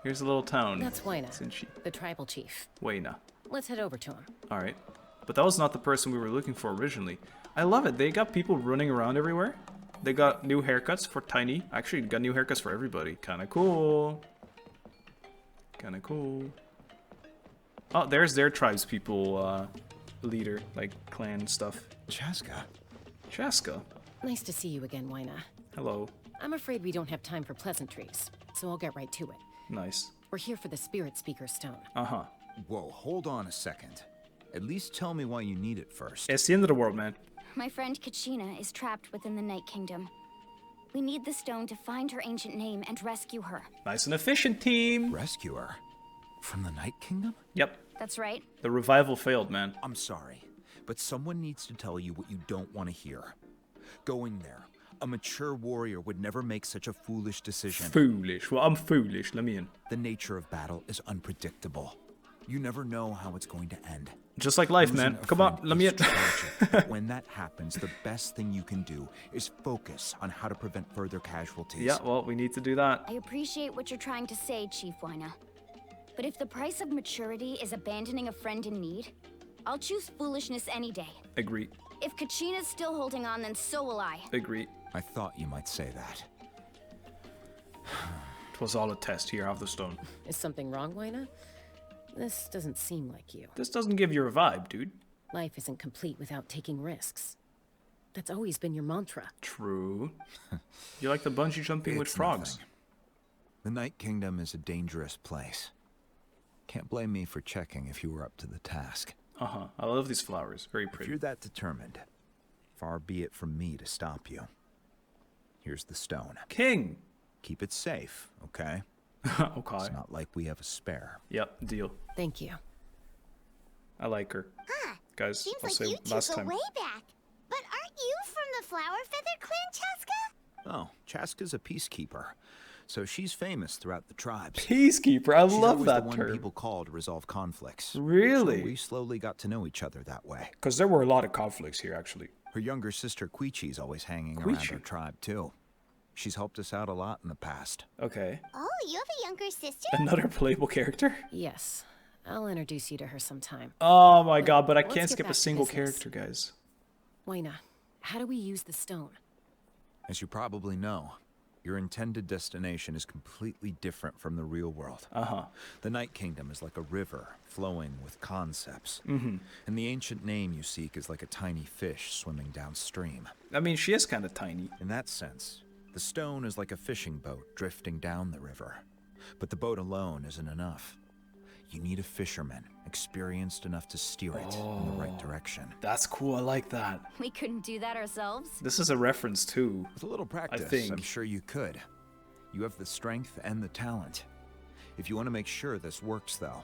Here's a little town. That's Waina, the tribal chief. Waina. Let's head over to him. Alright. But that was not the person we were looking for originally. I love it. They got people running around everywhere. They got new haircuts for Tiny. Actually, got new haircuts for everybody. Kinda cool. Kinda cool. Oh, there's their tribes people, leader, like clan stuff. Chasca. Chasca. Nice to see you again, Waina. Hello. I'm afraid we don't have time for pleasantries, so I'll get right to it. Nice. We're here for the Spirit Speaker Stone. Uh-huh. Whoa, hold on a second. At least tell me why you need it first. It's the end of the world, man. My friend Kachina is trapped within the Night Kingdom. We need the stone to find her ancient name and rescue her. Nice and efficient, team. Rescue her? From the Night Kingdom? Yep. That's right. The revival failed, man. I'm sorry, but someone needs to tell you what you don't want to hear. Going there. A mature warrior would never make such a foolish decision. Foolish? Well, I'm foolish. Let me in. The nature of battle is unpredictable. You never know how it's going to end. Just like life, man. Come on, let me in. But when that happens, the best thing you can do is focus on how to prevent further casualties. Yeah, well, we need to do that. I appreciate what you're trying to say, Chief Waina. But if the price of maturity is abandoning a friend in need, I'll choose foolishness any day. Agree. If Kachina's still holding on, then so will I. Agree. I thought you might say that. It was all a test. Here, have the stone. Is something wrong, Waina? This doesn't seem like you. This doesn't give you a vibe, dude. Life isn't complete without taking risks. That's always been your mantra. True. You like the bungee jumping with frogs. Nothing. The Night Kingdom is a dangerous place. Can't blame me for checking if you were up to the task. Uh-huh. I love these flowers. Very pretty. If you're that determined, far be it from me to stop you. Here's the stone. King! Keep it safe, okay? Okay. It's not like we have a spare. Yep, deal. Thank you. I like her. Huh. Guys, Seems I'll like say you two last go time. way back. But aren't you from the Flower Feather Clan, Chasca? Oh, Chasca's a peacekeeper, so she's famous throughout the tribes. Peacekeeper, I She's love always that the one term. people call to resolve conflicts. Really? So we slowly got to know each other that way. Because there were a lot of conflicts here, actually. Her younger sister Quichi's always hanging around her tribe too. She's helped us out a lot in the past. Okay. Oh, you have a younger sister? Another playable character? Yes. I'll introduce you to her sometime. Oh my god, but I let's can't get skip a back to single business. character, guys. Waina, how do we use the stone? As you probably know, Your intended destination is completely different from the real world. The Night Kingdom is like a river flowing with concepts. And the ancient name you seek is like a tiny fish swimming downstream. I mean, she is kind of tiny. In that sense, the stone is like a fishing boat drifting down the river. But the boat alone isn't enough. You need a fisherman experienced enough to steer it in the right direction. That's cool, I like that. We couldn't do that ourselves? This is a reference too. With a little practice, I think. I'm sure you could. You have the strength and the talent. If you want to make sure this works, though,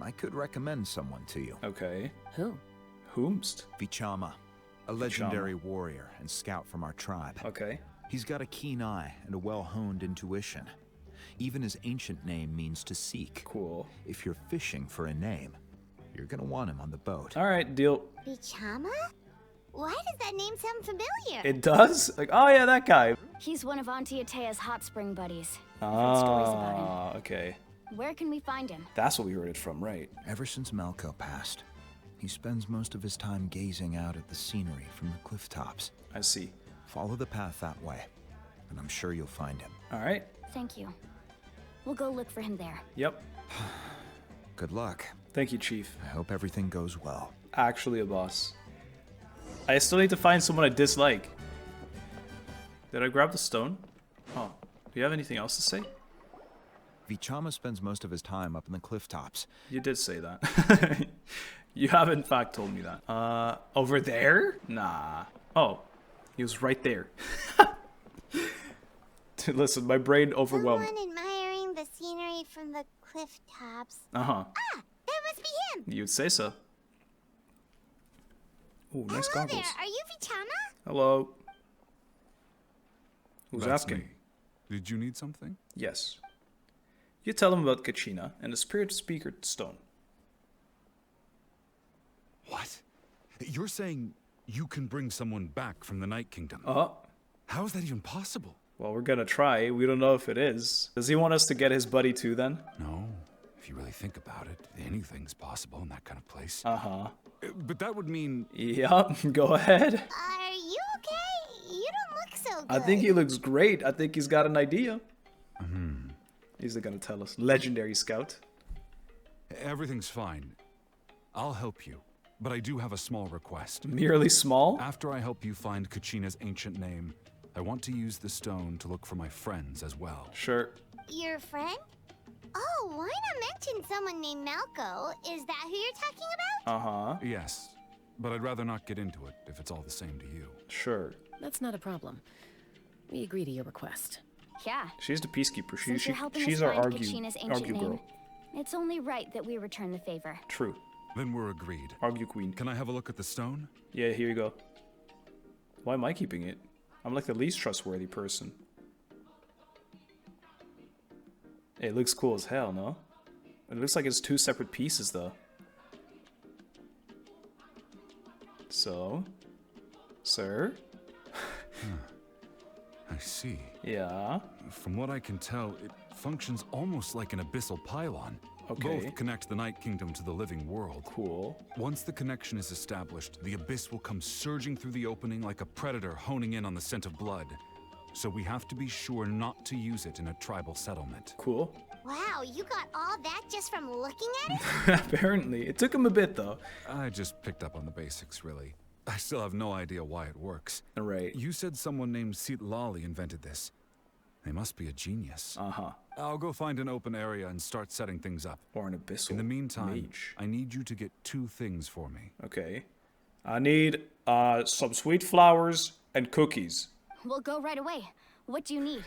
I could recommend someone to you. Okay. Who? Whomst? Vichama, a legendary warrior and scout from our tribe. Okay. He's got a keen eye and a well-honed intuition. Even his ancient name means to seek. Cool. If you're fishing for a name, you're gonna want him on the boat. All right, deal. Vichama? Why does that name sound familiar? It does? Like, oh yeah, that guy. He's one of Auntie Atea's hot spring buddies. I've heard stories about him. Okay. Where can we find him? That's what we heard it from, right? Ever since Malco passed, he spends most of his time gazing out at the scenery from the cliff tops. I see. Follow the path that way, and I'm sure you'll find him. All right. Thank you. We'll go look for him there. Yep. Good luck. Thank you, Chief. I hope everything goes well. Actually a boss. I still need to find someone I dislike. Did I grab the stone? Oh. Do you have anything else to say? Vichama spends most of his time up in the cliff tops. You did say that. You have in fact told me that. Over there? Nah. Oh. He was right there. Listen, my brain overwhelmed. Someone admiring the scenery from the cliff tops. Ah, that must be him. you'd say so. Ooh, nice Hello goggles. there. Are you Vichama? Hello. Who's That's asking? me. Did you need something? Yes. You tell him about Kachina and the Spirit Speaker Stone. What? You're saying you can bring someone back from the Night Kingdom? How is that even possible? Well, we're gonna try. We don't know if it is. Does he want us to get his buddy too, then? No. If you really think about it, anything's possible in that kind of place. But that would mean... Yep, go ahead. Are you okay? You don't look so good. I think he looks great. I think he's got an idea. He's gonna tell us. Legendary scout. Everything's fine. I'll help you. But I do have a small request. Merely small? After I help you find Kachina's ancient name, I want to use the stone to look for my friends as well. Sure. Your friend? Oh, why not mention someone named Malco? Is that who you're talking about? Yes, but I'd rather not get into it if it's all the same to you. Sure. That's not a problem. We agree to your request. Yeah. She's the peacekeeper. Since you're helping She's us our find Kachina's ancient argue name, girl. it's only right that we return the favor. True. Then we're agreed. Argue queen. Can I have a look at the stone? Yeah, here you go. Why am I keeping it? I'm like the least trustworthy person. It looks cool as hell, no? It looks like it's two separate pieces, though. So, sir? I see. Yeah. From what I can tell, it functions almost like an abyssal pylon. Okay. Both connect the Night Kingdom to the living world. Cool. Once the connection is established, the abyss will come surging through the opening like a predator honing in on the scent of blood. So we have to be sure not to use it in a tribal settlement. Cool. Wow, you got all that just from looking at it? Apparently. It took him a bit, though. I just picked up on the basics, really. I still have no idea why it works. Right. You said someone named Lali invented this. They must be a genius. I'll go find an open area and start setting things up. Or an abyssal In the meantime, mage. I need you to get 2 things for me. Okay. I need some sweet flowers and cookies. We'll go right away. What do you need?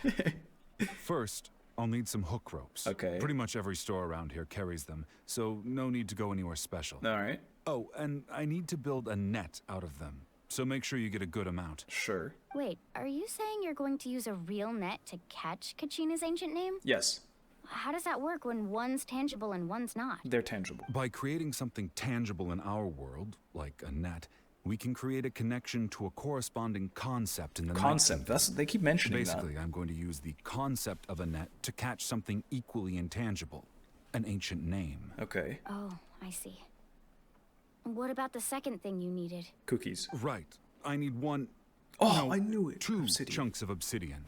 First, I'll need some hook ropes. Okay. Pretty much every store around here carries them, so no need to go anywhere special. Alright. Oh, and I need to build a net out of them, so make sure you get a good amount. Sure. Wait, are you saying you're going to use a real net to catch Kachina's ancient name? Yes. How does that work when one's tangible and one's not? They're tangible. By creating something tangible in our world, like a net, we can create a connection to a corresponding concept in the Concept. That's they keep mentioning Basically, I'm going to use the concept of a net to catch something equally intangible, an ancient name. Okay. Oh, I see. What about the second thing you needed? Cookies. Right. I need one... Oh, no, I knew it. 2 Obsidian. chunks of obsidian.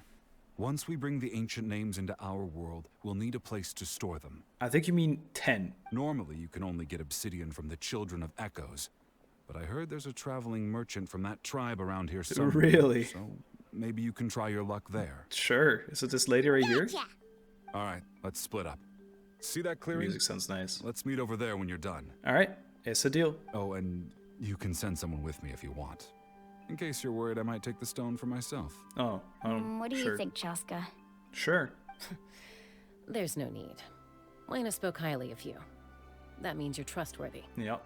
Once we bring the ancient names into our world, we'll need a place to store them. I think you mean 10. Normally, you can only get obsidian from the Children of Echoes. But I heard there's a traveling merchant from that tribe around here somewhere. Really? So maybe you can try your luck there. Sure. Is it this lady right here? All right, let's split up. See that clearing? Music sounds nice. Let's meet over there when you're done. All right. It's a deal. Oh, and you can send someone with me if you want. In case you're worried I might take the stone for myself. Oh, what do you think, Chasca? Sure. There's no need. Lena spoke highly of you. That means you're trustworthy. Yep.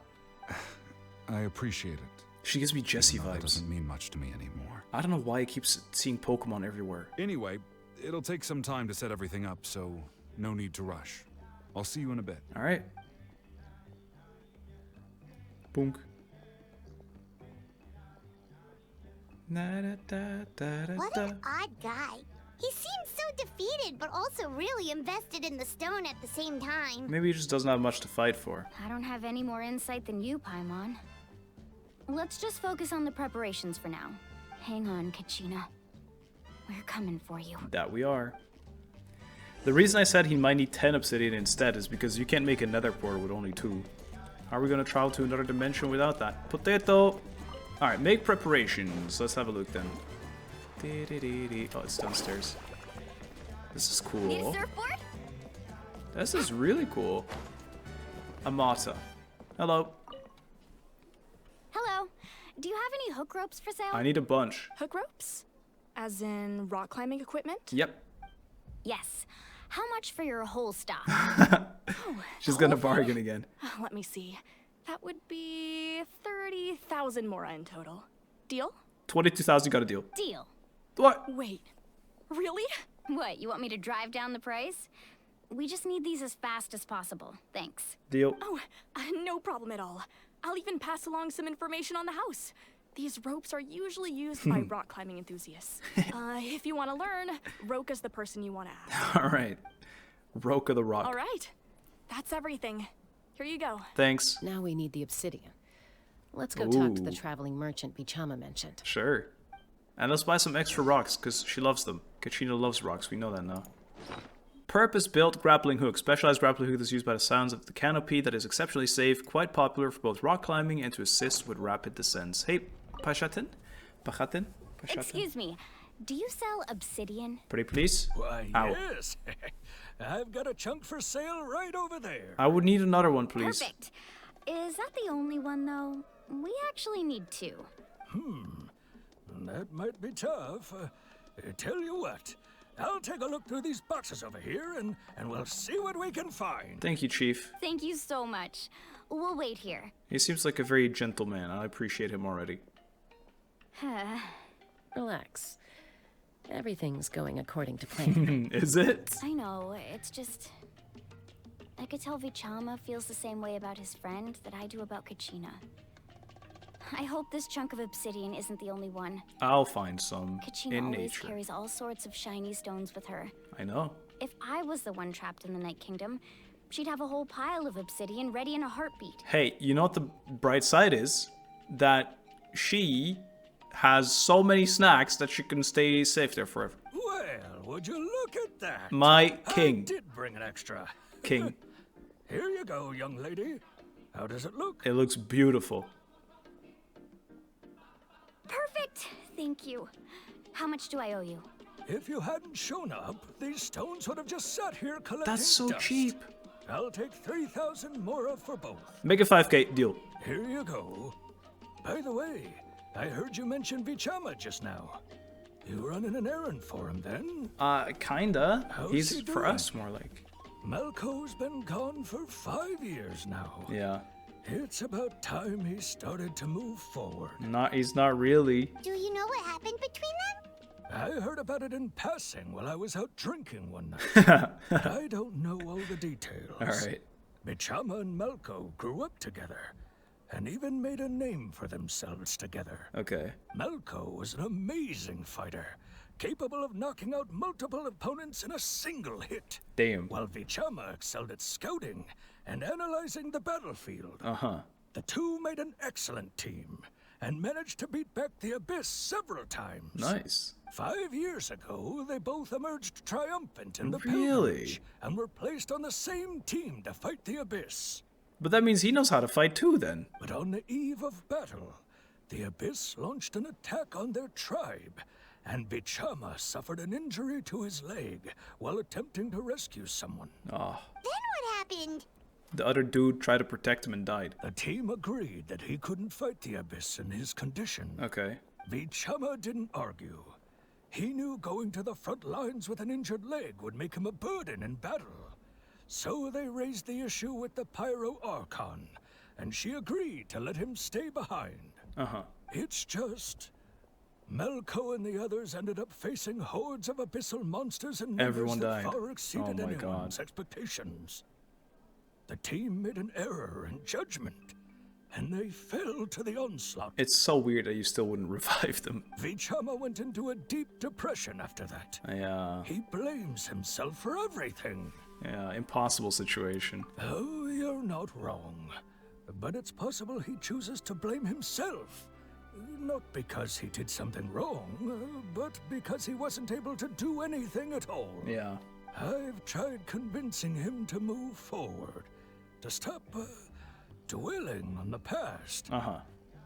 I appreciate it. She gives me Jessie vibes. That doesn't mean much to me anymore. I don't know why I keep seeing Pokemon everywhere. Anyway, it'll take some time to set everything up, so no need to rush. I'll see you in a bit. All right. Boonk. What an odd guy. He seems so defeated, but also really invested in the stone at the same time. Maybe he just doesn't have much to fight for. I don't have any more insight than you, Paimon. Let's just focus on the preparations for now. Hang on, Kachina. We're coming for you. That we are. The reason I said he might need 10 obsidian instead is because you can't make a nether portal with only 2. How are we going to travel to another dimension without that? Potato! Alright, make preparations. Let's have a look then. Oh, it's downstairs. This is cool. Need a surfboard? This is really cool. Amata. Hello. Hello. Do you have any hook ropes for sale? I need a bunch. Hook ropes? As in rock climbing equipment? Yep. Yes. How much for your whole stock? She's gonna bargain again. Let me see. That would be 30,000 mora in total. Deal? 22,000, got a deal. Deal. What? Wait. Really? What, you want me to drive down the price? We just need these as fast as possible. Thanks. Deal. Oh, no problem at all. I'll even pass along some information on the house. These ropes are usually used by rock climbing enthusiasts. If you want to learn, Roka's the person you want to ask. All right. Roka the Rock. All right. That's everything. Here you go. Thanks. Now we need the obsidian. Let's go talk to the traveling merchant Vichama mentioned. Sure. And let's buy some extra rocks, because she loves them. Kachina loves rocks, we know that now. Purpose-built grappling hook. Specialized grappling hook that's used by the sounds of the canopy that is exceptionally safe, quite popular for both rock climbing and to assist with rapid descents. Hey, Pashatin? Pachatin? Excuse me. Do you sell obsidian? Pretty please? Why, Ow. yes. I've got a chunk for sale right over there. I would need another one, please. Perfect. Is that the only one, though? We actually need 2. That might be tough. Tell you what, I'll take a look through these boxes over here, and we'll see what we can find. Thank you, Chief. Thank you so much. We'll wait here. He seems like a very gentle man. I appreciate him already. Relax. Everything's going according to plan. Is it? I know, it's just... I could tell Vichama feels the same way about his friend that I do about Kachina. I hope this chunk of obsidian isn't the only one. I'll find some Kachina in always nature. carries all sorts of shiny stones with her. I know. If I was the one trapped in the Night Kingdom, she'd have a whole pile of obsidian ready in a heartbeat. Hey, you know what the bright side is? That she has so many snacks that she can stay safe there forever. Well, would you look at that? My king. I did bring an extra. King. Here you go, young lady. How does it look? It looks beautiful. Perfect! Thank you. How much do I owe you? If you hadn't shown up, these stones would have just sat here collecting That's so dust. cheap. I'll take 3,000 mora for both. Make it 5k, deal. Here you go. By the way, I heard you mention Vichama just now. You running an errand for him then? Kinda. How's He's he for doing? us, more like. Malco's been gone for 5 years now. Yeah. It's about time he started to move forward. He's not really. Do you know what happened between them? I heard about it in passing while I was out drinking one night. But I don't know all the details. Alright. Vichama and Malco grew up together and even made a name for themselves together. Okay. Malco was an amazing fighter, capable of knocking out multiple opponents in a single hit. Damn. While Vichama excelled at scouting and analyzing the battlefield. Uh-huh. The two made an excellent team, and managed to beat back the Abyss several times. Nice. 5 years ago, they both emerged triumphant in the Really? pilgrimage and were placed on the same team to fight the Abyss. But that means he knows how to fight too, then. But on the eve of battle, the Abyss launched an attack on their tribe, and Vichama suffered an injury to his leg while attempting to rescue someone. Ah. Then what happened? The other dude tried to protect him and died. The team agreed that he couldn't fight the Abyss in his condition. Okay. Vichama didn't argue. He knew going to the front lines with an injured leg would make him a burden in battle. So they raised the issue with the Pyro Archon, and she agreed to let him stay behind. Uh-huh. It's just... Melko and the others ended up facing hordes of abyssal monsters and Everyone numbers that died. far exceeded Oh my anyone's God. expectations. The team made an error in judgment, and they fell to the onslaught. It's so weird that you still wouldn't revive them. Vichama went into a deep depression after that. Yeah. He blames himself for everything. Yeah, impossible situation. Oh, you're not wrong. But it's possible he chooses to blame himself. Not because he did something wrong, but because he wasn't able to do anything at all. Yeah. I've tried convincing him to move forward, to stop dwelling on the past. Uh-huh.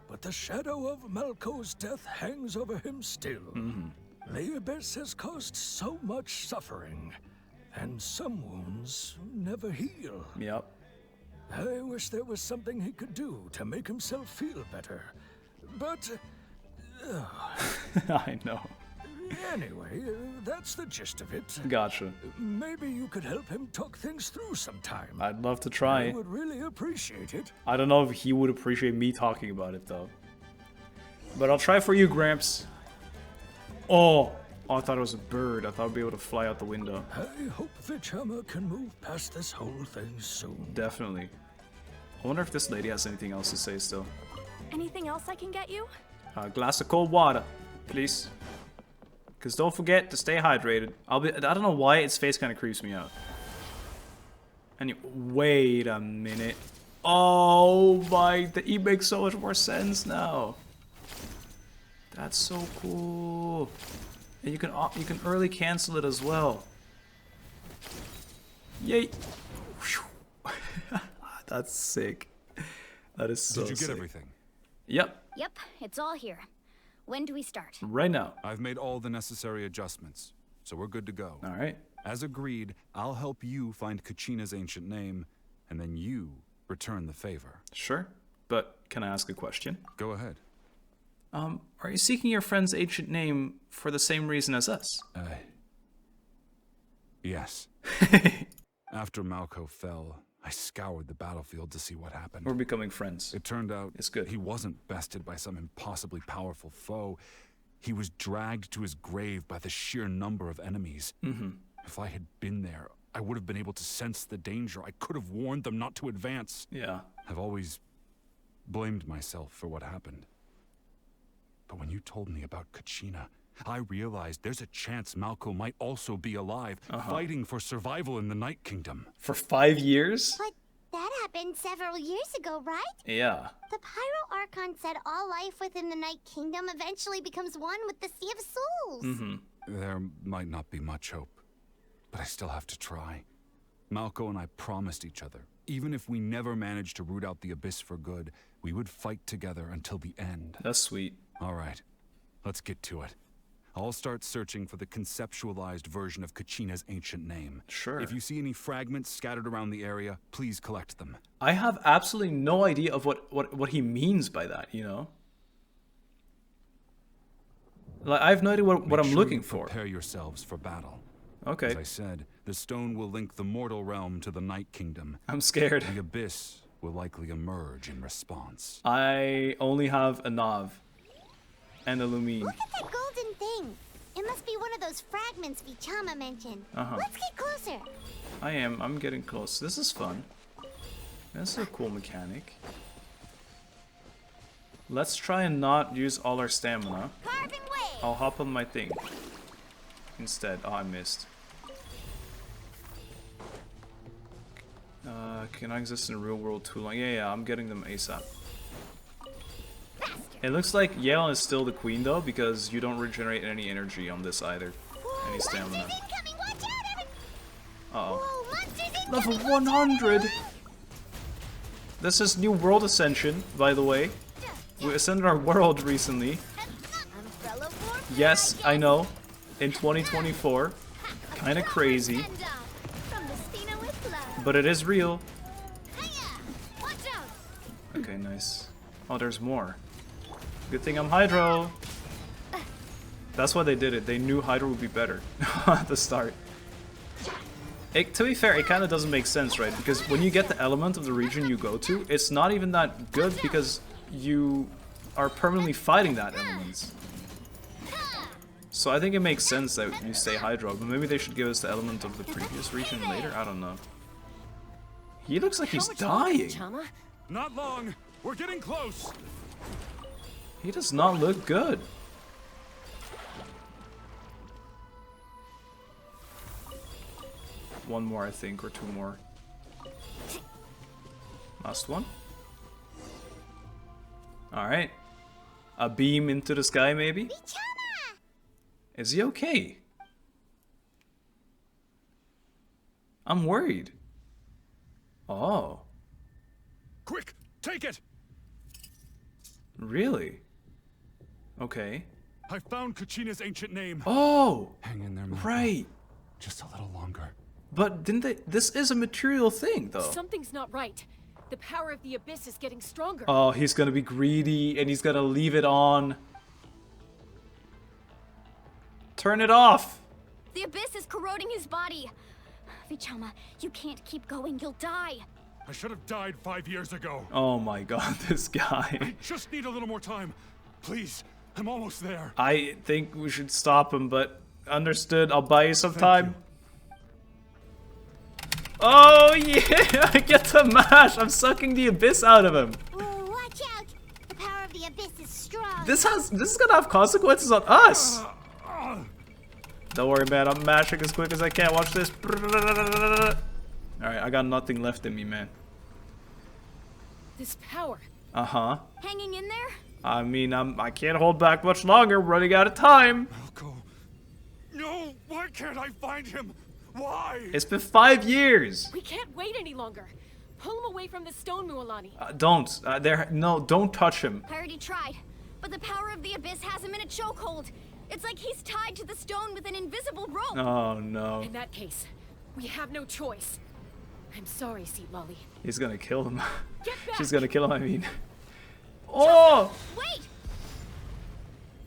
But the shadow of Melko's death hangs over him still. The Abyss has caused so much suffering, and some wounds never heal. Yep. I wish there was something he could do to make himself feel better. But... I know. Anyway, that's the gist of it. Gotcha. Maybe you could help him talk things through sometime. I'd love to try. I would really appreciate it. I don't know if he would appreciate me talking about it, though. But I'll try for you, Gramps. Oh, I thought it was a bird. I thought I'd be able to fly out the window. I hope Vichama can move past this whole thing soon. Definitely. I wonder if this lady has anything else to say still. Anything else I can get you? A glass of cold water, please. Because don't forget to stay hydrated. I don't know why its face kind of creeps me out. Wait a minute. Oh my, he makes so much more sense now. That's so cool. And you can early cancel it as well. Yay. That's sick. That is so sick. Did you get everything? Yep. Yep, it's all here. When do we start? Right now. I've made all the necessary adjustments, so we're good to go. All right. As agreed, I'll help you find Kachina's ancient name, and then you return the favor. Sure, but can I ask a question? Go ahead. Are you seeking your friend's ancient name for the same reason as us? Yes. After Malco fell, I scoured the battlefield to see what happened. We're becoming friends. It turned out it's good. He wasn't bested by some impossibly powerful foe. He was dragged to his grave by the sheer number of enemies. If I had been there, I would have been able to sense the danger. I could have warned them not to advance. Yeah. I've always blamed myself for what happened. But when you told me about Kachina, I realized there's a chance Malco might also be alive, fighting for survival in the Night Kingdom. For 5 years? But that happened several years ago, right? Yeah. The Pyro Archon said all life within the Night Kingdom eventually becomes one with the Sea of Souls. There might not be much hope, but I still have to try. Malco and I promised each other, even if we never managed to root out the Abyss for good, we would fight together until the end. That's sweet. All right, let's get to it. I'll start searching for the conceptualized version of Kachina's ancient name. Sure. If you see any fragments scattered around the area, please collect them. I have absolutely no idea of what he means by that, you know? Like, I have no idea what I'm looking for. Prepare yourselves for battle. Okay. As I said, the stone will link the mortal realm to the Night Kingdom. I'm scared. The Abyss will likely emerge in response. I only have a Nav. And a Lumine. Look at that golden thing. It must be one of those fragments Vichama mentioned. Let's get closer. I'm getting close. This is fun. This is a cool mechanic. Let's try and not use all our stamina. I'll hop on my thing instead. Oh, I missed. Can I exist in the real world too long? Yeah, I'm getting them ASAP. Faster. It looks like Yelan is still the queen though, because you don't regenerate any energy on this either. Any stamina. Uh-oh. Level 100! This is new world ascension, by the way. We ascended our world recently. Yes, I know. In 2024. Kinda crazy. But it is real. Okay, nice. Oh, there's more. Good thing I'm Hydro. That's why they did it. They knew Hydro would be better at the start. To be fair, it kind of doesn't make sense, right? Because when you get the element of the region you go to, it's not even that good because you are permanently fighting that element. So I think it makes sense that you stay Hydro, but maybe they should give us the element of the previous region later? I don't know. He looks like he's dying. Not long. We're getting close. He does not look good. One more, I think, or two more. Last one. Alright. A beam into the sky, maybe? Vichama! Is he okay? I'm worried. Oh. Quick, take it! Really? Okay. I found Kachina's ancient name. Oh! Hang in there, Mako. Right. Just a little longer. But didn't they? This is a material thing, though. Something's not right. The power of the abyss is getting stronger. Oh, he's gonna be greedy and he's gonna leave it on. Turn it off. The abyss is corroding his body. Vichama, you can't keep going. You'll die. I should have died 5 years ago. Oh my god, this guy. Just need a little more time. Please, I'm almost there. I think we should stop him, but understood. I'll buy you some time. Oh yeah, I get to mash. I'm sucking the abyss out of him. Whoa, watch out! The power of the abyss is strong. This is gonna have consequences on us. Don't worry, man. I'm mashing as quick as I can. Watch this. Alright, I got nothing left in me, man. This power. Uh-huh. Hanging in there? I mean, I can't hold back much longer. We're running out of time. Mako. No, why can't I find him? Why? It's been 5 years. We can't wait any longer. Pull him away from the stone, Mualani. Don't. No, don't touch him. I already tried, but the power of the abyss has him in a chokehold. It's like he's tied to the stone with an invisible rope. Oh no. In that case, we have no choice. I'm sorry, Seat Lolly. He's gonna kill him. Get back. She's gonna kill him, I mean. Oh! Wait!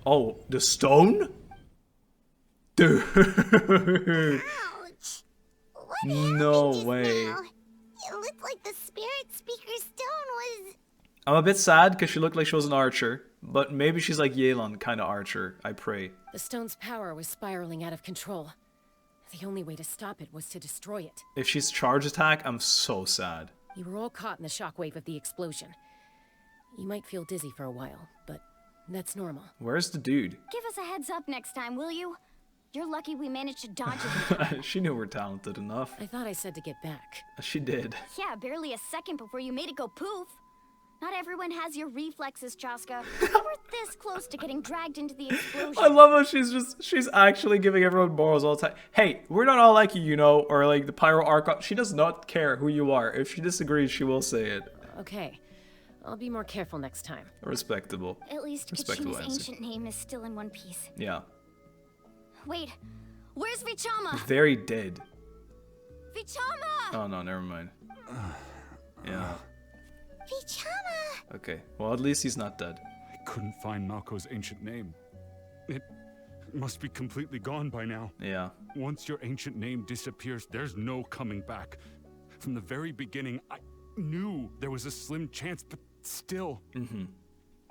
Oh, the stone? Dude. Ouch! What No happened way. just now? It looked like the spirit speaker stone was... I'm a bit sad because she looked like she was an archer, but maybe she's like Yelan kind of archer, I pray. The stone's power was spiraling out of control. The only way to stop it was to destroy it. If she's charge attack, I'm so sad. You were all caught in the shockwave of the explosion. You might feel dizzy for a while, but that's normal. Where's the dude? Give us a heads up next time, will you? You're lucky we managed to dodge it. She knew we're talented enough. I thought I said to get back. She did. Yeah, barely a second before you made it go poof. Not everyone has your reflexes, Chasca. We were this close to getting dragged into the explosion. I love how she's actually giving everyone morals all the time. Hey, we're not all like you know, or like the Pyro Archon. She does not care who you are. If she disagrees, she will say it. Okay. I'll be more careful next time. Respectable. At least Respectable Kachina's answer. ancient name is still in one piece. Yeah. Wait, where's Vichama? Very dead. Vichama! Oh no, never mind. Yeah. Vichama! Okay. Well, at least he's not dead. I couldn't find Mako's ancient name. It must be completely gone by now. Yeah. Once your ancient name disappears, there's no coming back. From the very beginning, I knew there was a slim chance, but still. Mm-hmm.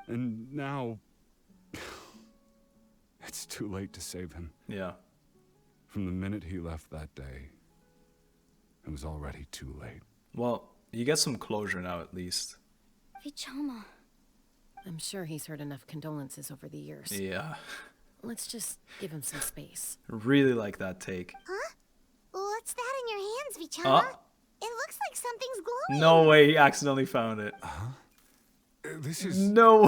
And now... it's too late to save him. Yeah. From the minute he left that day, it was already too late. Well, you get some closure now at least. Vichama. I'm sure he's heard enough condolences over the years. Yeah. Let's just give him some space. Really like that take. Huh? What's that in your hands, Vichama? It looks like something's glowing. No way he accidentally found it. This is... No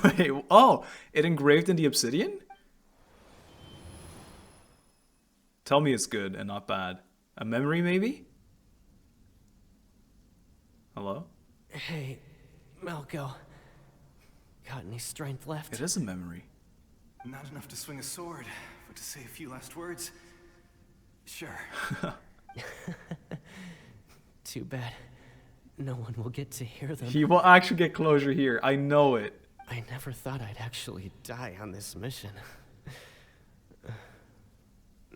way. Oh, it engraved in the obsidian? Tell me it's good and not bad. A memory, maybe? Hello? Hey, Malco. Got any strength left? It is a memory. Not enough to swing a sword, but to say a few last words. Sure. Too bad. No one will get to hear them. He will actually get closure here. I know it. I never thought I'd actually die on this mission.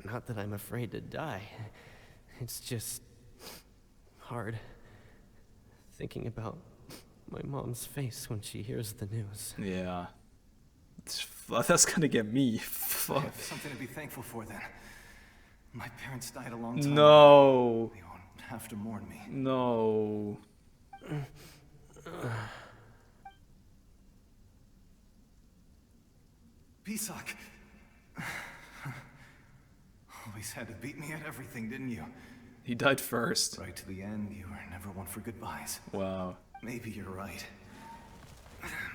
Not that I'm afraid to die. It's just hard thinking about my mom's face when she hears the news. Yeah. That's gonna get me. I Fuck. have something to be thankful for then. My parents died a long time ago. No. They won't have to mourn me. No. Pisak. Always had to beat me at everything, didn't you? He died first. Right to the end, you were never one for goodbyes. Wow. Maybe you're right.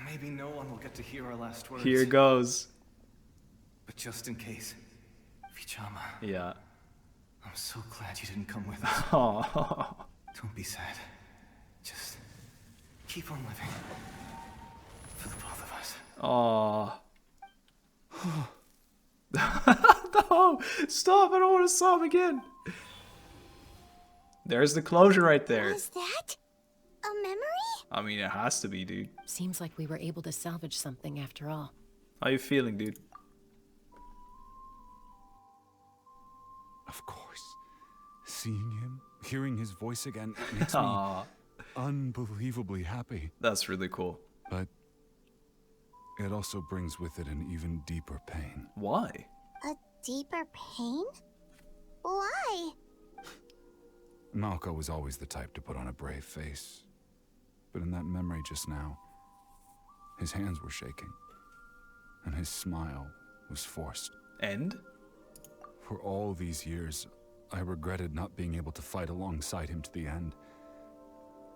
Maybe no one will get to hear our last words. Here goes. But just in case, Vichama. Yeah. I'm so glad you didn't come with us. Oh. Don't be sad. Just keep on living. For the both of us. Oh. No! Stop! I don't want to sob again. There's the closure right there. Was that a memory? I mean, it has to be, dude. Seems like we were able to salvage something after all. How you feeling, dude? Of course. Seeing him, hearing his voice again, makes me unbelievably happy. That's really cool. But it also brings with it an even deeper pain. Why? A deeper pain? Why? Malco was always the type to put on a brave face. But in that memory just now, his hands were shaking, and his smile was forced. And? For all these years, I regretted not being able to fight alongside him to the end.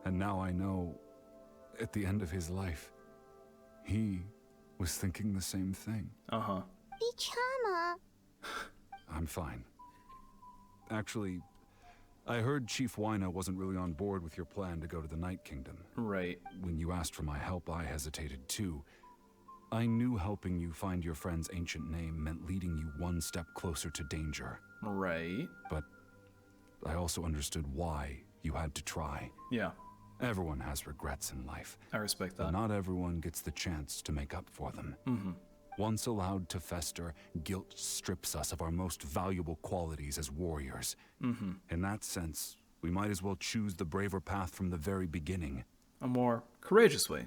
And now I know, at the end of his life, he was thinking the same thing. Uh-huh. Vichama. I'm fine. Actually, I heard Chief Wina wasn't really on board with your plan to go to the Night Kingdom. Right. When you asked for my help, I hesitated too. I knew helping you find your friend's ancient name meant leading you one step closer to danger. Right. But I also understood why you had to try. Yeah. Everyone has regrets in life. I respect that. But not everyone gets the chance to make up for them. Mm-hmm. Once allowed to fester, guilt strips us of our most valuable qualities as warriors. Mm-hmm. In that sense, we might as well choose the braver path from the very beginning. A more courageous way.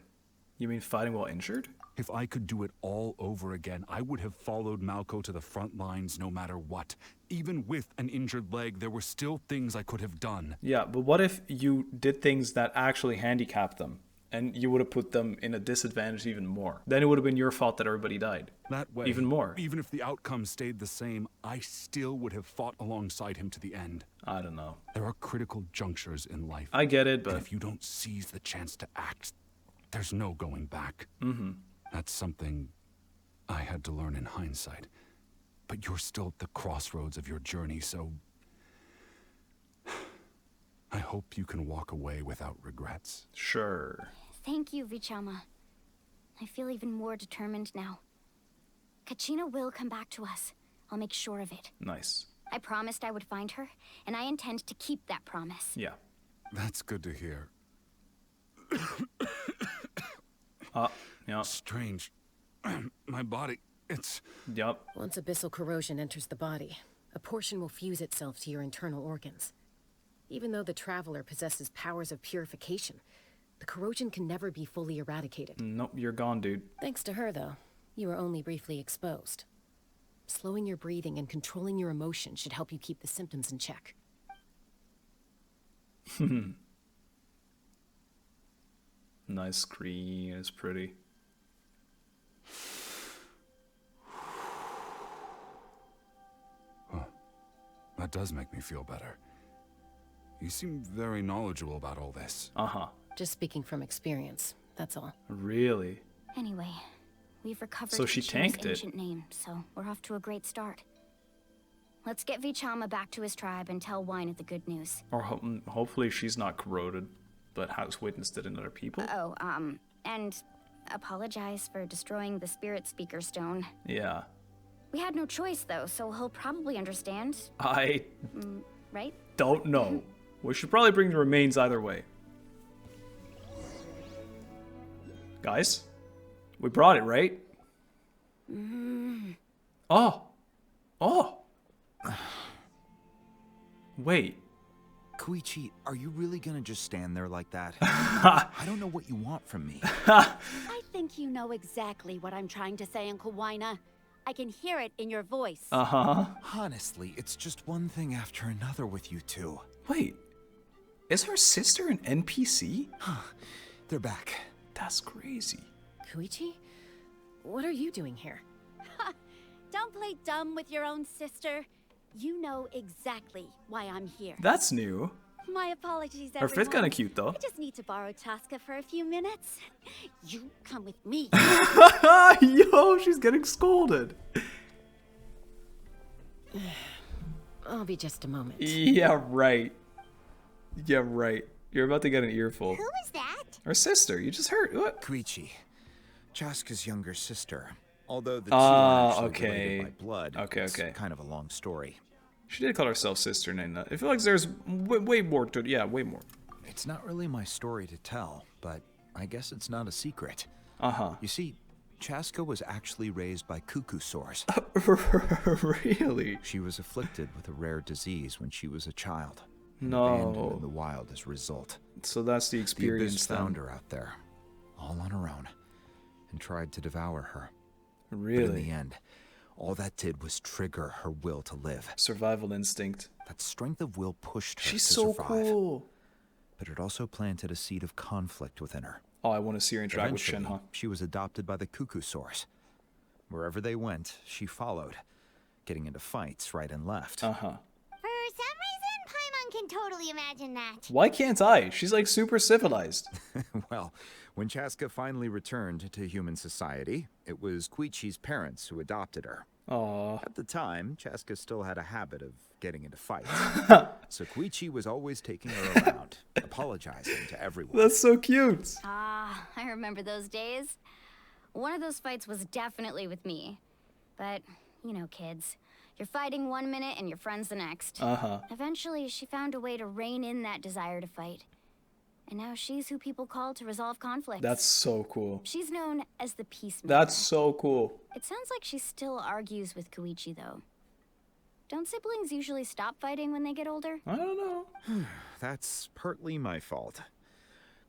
You mean fighting while injured? If I could do it all over again, I would have followed Malco to the front lines no matter what. Even with an injured leg, there were still things I could have done. Yeah, but what if you did things that actually handicapped them? And you would have put them in a disadvantage even more. Then it would have been your fault that everybody died. That way, even more. Even if the outcome stayed the same, I still would have fought alongside him to the end. I don't know. There are critical junctures in life. I get it, but... And if you don't seize the chance to act, there's no going back. Mm-hmm. That's something I had to learn in hindsight. But you're still at the crossroads of your journey, so... I hope you can walk away without regrets. Sure. Thank you, Vichama. I feel even more determined now. Kachina will come back to us. I'll make sure of it. Nice. I promised I would find her, and I intend to keep that promise. Yeah. That's good to hear. Yeah. Strange. My body, it's... Yep. Once abyssal corrosion enters the body, a portion will fuse itself to your internal organs. Even though the Traveler possesses powers of purification, the corrosion can never be fully eradicated. Nope, you're gone, dude. Thanks to her, though, you were only briefly exposed. Slowing your breathing and controlling your emotions should help you keep the symptoms in check. Nice screen, it's pretty. Huh. That does make me feel better. You seem very knowledgeable about all this. Uh-huh. Just speaking from experience. that's all. Really? Anyway, we've recovered So she Kachina's tanked it. ancient name, so we're off to a great start. Let's get Vichama back to his tribe and tell Wyneth the good news. Or hopefully she's not corroded, but has witnessed it in other people. Oh, and apologize for destroying the spirit speaker stone. Yeah. We had no choice though, so he'll probably understand. I Right? don't know. We should probably bring the remains either way. Guys, we brought it, right? Oh. Oh. Wait. Koichi, are you really gonna just stand there like that? I don't know what you want from me. I think you know exactly what I'm trying to say, Uncle Wyna. I can hear it in your voice. Honestly, it's just one thing after another with you two. Wait. Is her sister an NPC? They're back. That's crazy. Koichi? What are you doing here? Don't play dumb with your own sister. You know exactly why I'm here. That's new. My apologies, Her everyone. fifth kind of cute, though. I just need to borrow Chasca for a few minutes. You come with me. Yo, she's getting scolded. I'll be just a moment. Yeah, right. Yeah, right. You're about to get an earful. Who is that? Her sister. You just heard. What? Koichi, Chasca's younger sister. Although the two are actually okay. related by blood. Okay, it's okay. kind of a long story. She did call herself Sister Nina. I feel like there's way more to it. Yeah, way more. It's not really my story to tell, but I guess it's not a secret. You see, Chasca was actually raised by cuckoo sores. Really? She was afflicted with a rare disease when she was a child. No. Abandoned in the wild as a result. So that's the experience. The Abyss found her out there, all on her own, and tried to devour her. Really? But in the end, all that did was trigger her will to live. Survival instinct. That strength of will pushed her She's to so survive. cool. But it also planted a seed of conflict within her. Oh, I want to see her interact with Shin, huh? She was adopted by the cuckoo source. Wherever they went, she followed, getting into fights right and left. For some reason, Paimon can totally imagine that. Why can't I? She's like super civilized. Well, when Chasca finally returned to human society, it was Koichi's parents who adopted her. Aww. At the time, Chasca still had a habit of getting into fights. So Koichi was always taking her around, apologizing to everyone. That's so cute. I remember those days. One of those fights was definitely with me. But, you know, kids. You're fighting one minute and your friend's the next. Eventually, she found a way to rein in that desire to fight. And now she's who people call to resolve conflicts. That's so cool. She's known as the peacemaker. That's so cool. It sounds like she still argues with Koichi, though. Don't siblings usually stop fighting when they get older? I don't know. That's partly my fault.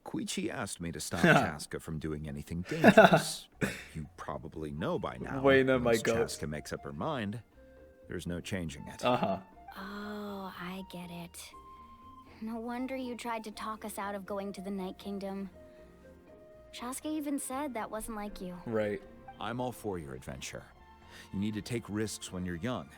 Koichi asked me to stop Chasca from doing anything dangerous. But you probably know by now. Once Chasca makes up her mind, there's no changing it. Oh, I get it. No wonder you tried to talk us out of going to the Night Kingdom. Chasca even said that wasn't like you. Right. I'm all for your adventure. You need to take risks when you're young.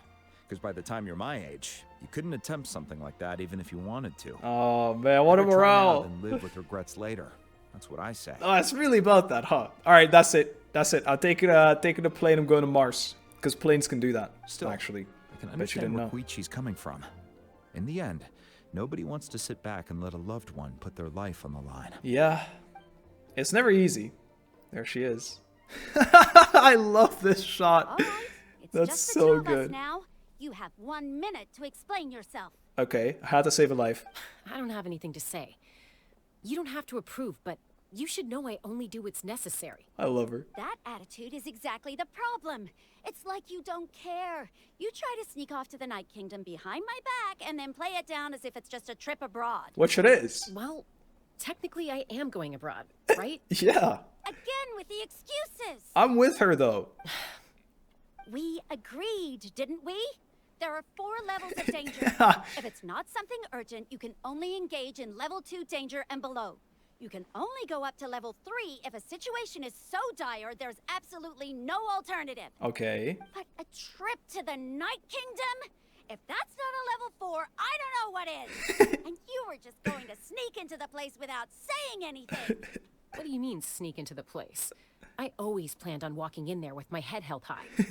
Because by the time you're my age, you couldn't attempt something like that even if you wanted to. Oh, man, what a morale. And live with regrets later. That's what I say. Oh, it's really about that, huh? All right, that's it. That's it. I'll take it a plane. I'm going to Mars. Because planes can do that, Still, actually. I can I bet you understand didn't where know. Koichi's coming from. In the end, nobody wants to sit back and let a loved one put their life on the line. Yeah. It's never easy. There she is. I love this shot. All right. It's That's just the so two of us good. now. You have 1 minute to explain yourself. Okay, how to save a life. I don't have anything to say. You don't have to approve, but you should know I only do what's necessary. I love her. That attitude is exactly the problem. It's like you don't care. You try to sneak off to the Night Kingdom behind my back and then play it down as if it's just a trip abroad. Which it is. Well, technically I am going abroad, right? Yeah. Again with the excuses. I'm with her, though. We agreed, didn't we? There are 4 levels of danger. If it's not something urgent, you can only engage in level 2 danger and below. You can only go up to level 3 if a situation is so dire there's absolutely no alternative. Okay. But a trip to the Night Kingdom? If that's not a level 4, I don't know what is. And you were just going to sneak into the place without saying anything. What do you mean, sneak into the place? I always planned on walking in there with my head held high. You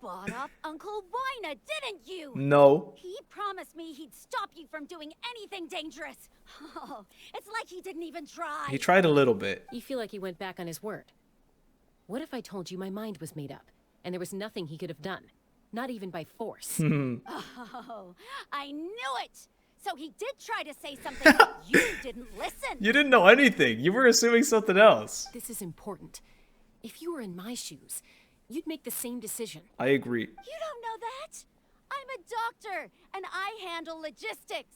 bought off Uncle Wina, didn't you? No. He promised me he'd stop you from doing anything dangerous. Oh, it's like he didn't even try. He tried a little bit. You feel like he went back on his word. What if I told you my mind was made up, and there was nothing he could have done? Not even by force. Oh, I knew it! So he did try to say something, but you didn't listen. You didn't know anything. You were assuming something else. This is important. If you were in my shoes, you'd make the same decision. I agree. You don't know that? I'm a doctor, and I handle logistics.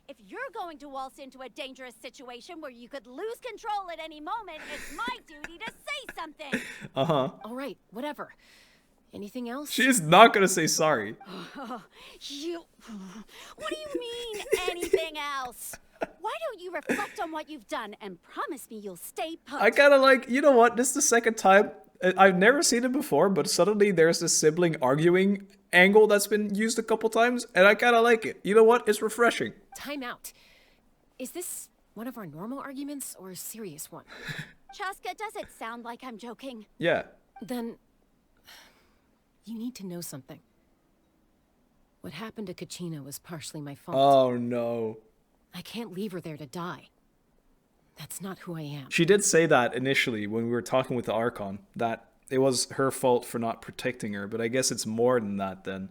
If you're going to waltz into a dangerous situation where you could lose control at any moment, it's my duty to say something. Uh-huh. All right, whatever. Anything else? She is not gonna say sorry. You... What do you mean, anything else? Why don't you reflect on what you've done and promise me you'll stay put? I kinda like, you know what, this is the second time. I've never seen it before, but suddenly there's this sibling arguing angle that's been used a couple times, and I kinda like it. You know what, it's refreshing. Time out. Is this one of our normal arguments or a serious one? Chasca, does it sound like I'm joking? Yeah. Then... you need to know something. What happened to Kachina was partially my fault. Oh no. I can't leave her there to die. That's not who I am. She did say that initially when we were talking with the Archon, that it was her fault for not protecting her, but I guess it's more than that then.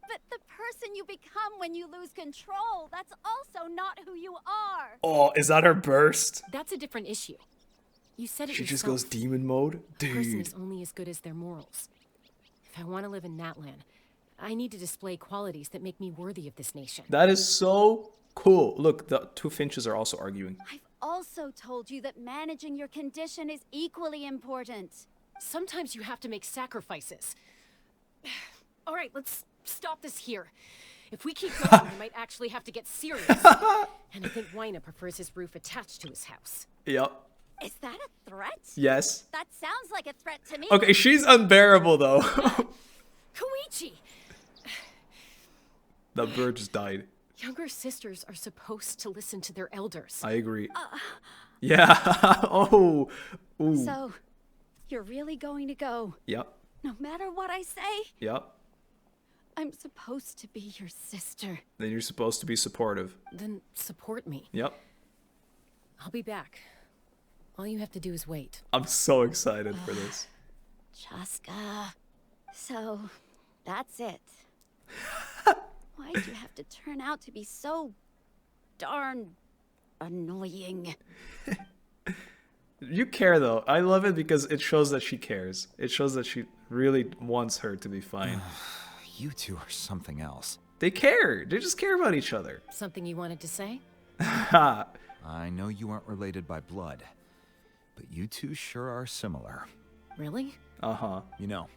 But the person you become when you lose control, that's also not who you are. Oh, is that her burst? That's a different issue. You said it She just yourself. goes demon mode? A person Dude. is only as good as their morals. If I want to live in Natlan, I need to display qualities that make me worthy of this nation. That is so cool. Look, the two finches are also arguing. I've also told you that managing your condition is equally important. Sometimes you have to make sacrifices. All right, let's stop this here. If we keep going, we might actually have to get serious. And I think Wina prefers his roof attached to his house. Yep. Is that a threat? Yes. That sounds like a threat to me. Okay, she's unbearable though. Koichi! The bird just died. Younger sisters are supposed to listen to their elders. I agree. Yeah. Oh. Ooh. So, you're really going to go? Yep. No matter what I say? Yep. I'm supposed to be your sister. Then you're supposed to be supportive. Then support me. Yep. I'll be back. All you have to do is wait. I'm so excited for this. Chasca. So, that's it. Why'd you have to turn out to be so darn annoying? You care though. I love it because it shows that she cares. It shows that she really wants her to be fine. You two are something else. They care. They just care about each other. Something you wanted to say? I know you aren't related by blood, but you two sure are similar. Really? Uh-huh. You know,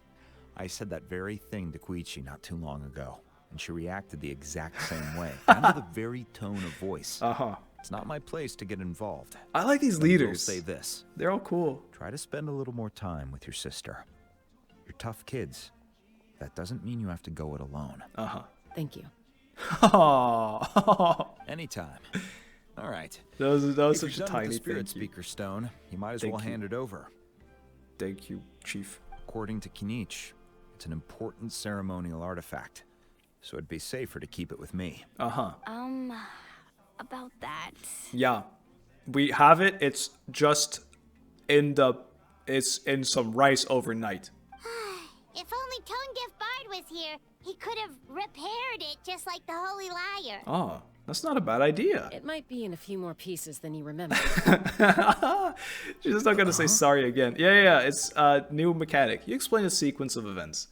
I said that very thing to Koichi not too long ago, and she reacted the exact same way. Down to the very tone of voice. Uh-huh. It's not my place to get involved. I like these But I will leaders. say this. They're all cool. Try to spend a little more time with your sister. You're tough kids. That doesn't mean you have to go it alone. Uh-huh. Thank you. Anytime. All right. That was If such you're a done with tiny the spirit thank you. speaker stone, you might as Thank well you. hand it over. Thank you, Chief. According to Kinich, it's an important ceremonial artifact, so it'd be safer to keep it with me. Uh-huh. About that. Yeah. We have it. It's just it's in some rice overnight. If only Tone-Deaf Bard was here, he could have repaired it just like the Holy Liar. Oh, that's not a bad idea. It might be in a few more pieces than you remember. She's just not gonna say sorry again. Yeah. It's a new mechanic. You explain the sequence of events.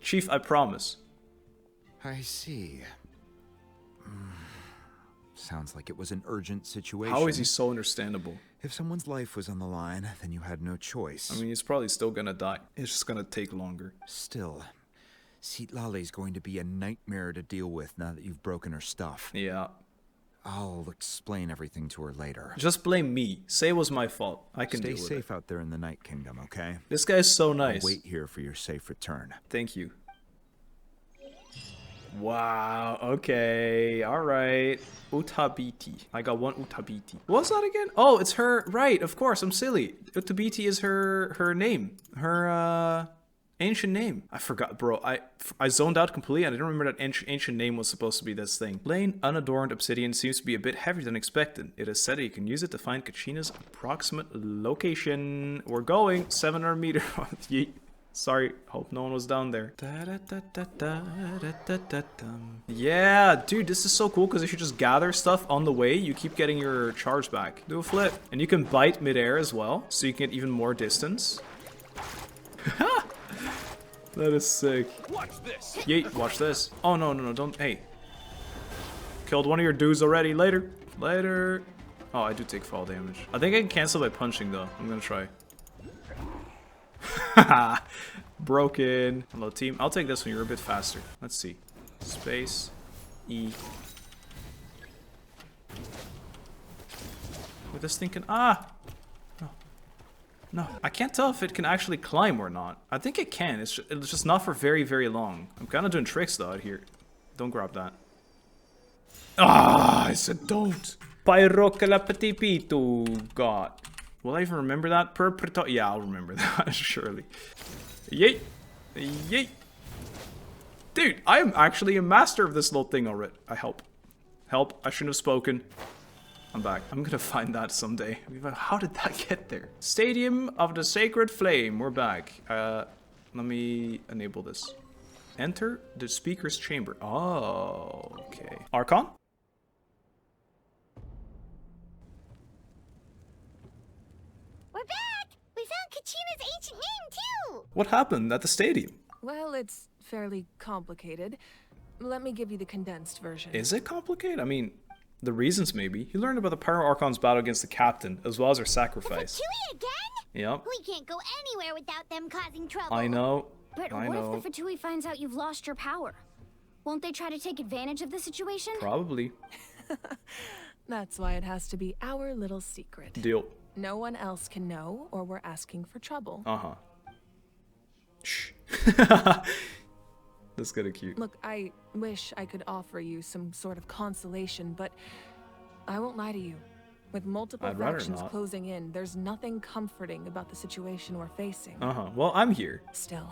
Chief, I promise. I see. Sounds like it was an urgent situation. How is he so understandable? If someone's life was on the line, then you had no choice. I mean, he's probably still gonna die. It's just gonna take longer. Still, Citlali's going to be a nightmare to deal with now that you've broken her stuff. Yeah. I'll explain everything to her later. Just blame me. Say it was my fault. I can Stay deal with safe it. out there in the Night Kingdom, okay? This guy's so nice. I'll wait here for your safe return. Thank you. Wow, okay, alright. Utabiti. I got one Utabiti. What's that again? Oh, it's her, right, of course, I'm silly. Utabiti is her name. Her, ancient name. I forgot, bro. I zoned out completely. I didn't remember that ancient name was supposed to be this thing. Plain, unadorned obsidian seems to be a bit heavier than expected. It is said that you can use it to find Kachina's approximate location. We're going 700 meters. Yeet. Sorry, hope no one was down there. Yeah, dude, this is so cool because if you just gather stuff on the way, you keep getting your charge back. Do a flip. And you can bite midair as well, so you can get even more distance. That is sick. Watch this. Yeet, watch this. Oh, no, don't. Hey. Killed one of your dudes already. Later. Oh, I do take fall damage. I think I can cancel by punching, though. I'm gonna try. Haha. Broken. Hello, team. I'll take this one. You're a bit faster. Let's see. Space. E. With this thing can... Ah! No, I can't tell if it can actually climb or not. I think it can. It's just not for very, very long. I'm kind of doing tricks though out here. Don't grab that. Ah, I said don't. Pyro calapatipito. God. Will I even remember that? Yeah, I'll remember that, surely. Yeet. Yeet. Dude, I am actually a master of this little thing already. Help. I shouldn't have spoken. I'm back. I'm gonna find that someday. How did that get there? Stadium of the Sacred Flame. We're back. Let me enable this. Enter the speaker's chamber. Oh, okay. Archon? We're back! We found Kachina's ancient name, too! What happened at the stadium? Well, it's fairly complicated. Let me give you the condensed version. Is it complicated? I mean... The reasons, maybe. You learned about the Pyro Archon's battle against the captain, as well as her sacrifice. FATUI again? Yep. We can't go anywhere without them causing trouble. I know. But what if the FATUI finds out you've lost your power? Won't they try to take advantage of the situation? Probably. That's why it has to be our little secret. Deal. No one else can know, or we're asking for trouble. Uh-huh. Shh. That's kind of cute. Look, I wish I could offer you some sort of consolation, but I won't lie to you. With multiple factions closing in, there's nothing comforting about the situation we're facing. Uh-huh. Well, I'm here. Still,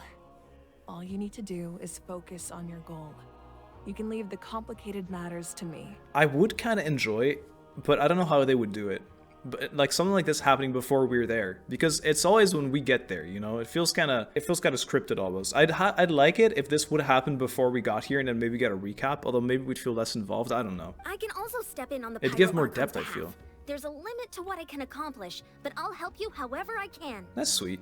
all you need to do is focus on your goal. You can leave the complicated matters to me. I would kind of enjoy it, but I don't know how they would do it. But like something like this happening before we're there, because it's always when we get there, you know. It feels kind of scripted almost. I'd like it if this would happen before we got here and then maybe get a recap. Although maybe we'd feel less involved. I don't know. I can also step in on the. It'd give more depth, I feel. There's a limit to what I can accomplish, but I'll help you however I can. That's sweet.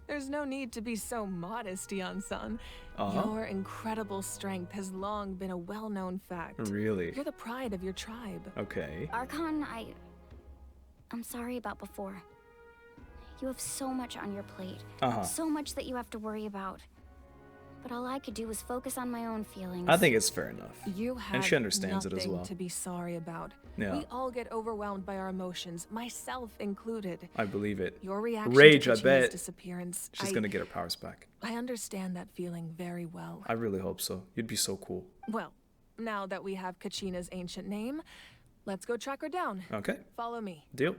There's no need to be so modest, Yan-san. Your incredible strength has long been a well-known fact. Really? You're the pride of your tribe. Okay. Archon, I'm sorry about before. You have so much on your plate. So much that you have to worry about. But all I could do was focus on my own feelings. I think it's fair enough. You have and she understands it as well. nothing to be sorry about. Yeah. We all get overwhelmed by our emotions, myself included. I believe it. Your reaction Rage, to I bet. Disappearance. She's gonna get her powers back. I understand that feeling very well. I really hope so. You'd be so cool. Well, now that we have Kachina's ancient name, let's go track her down. Okay. Follow me. Deal.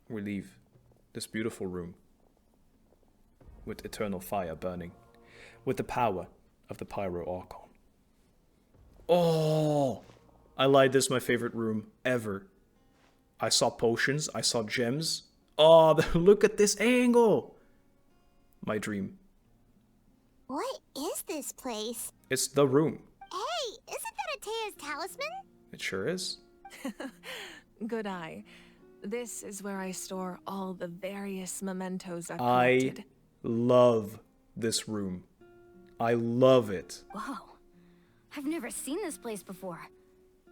We leave this beautiful room with eternal fire burning, with the power of the Pyro Archon. Oh, I lied. This is my favorite room ever. I saw potions. I saw gems. Oh, look at this angle. My dream. What is this place? It's the room. Hey, isn't that Atea's talisman? It sure is. Good eye. This is where I store all the various mementos I've collected. I love this room. I love it. Whoa. I've never seen this place before.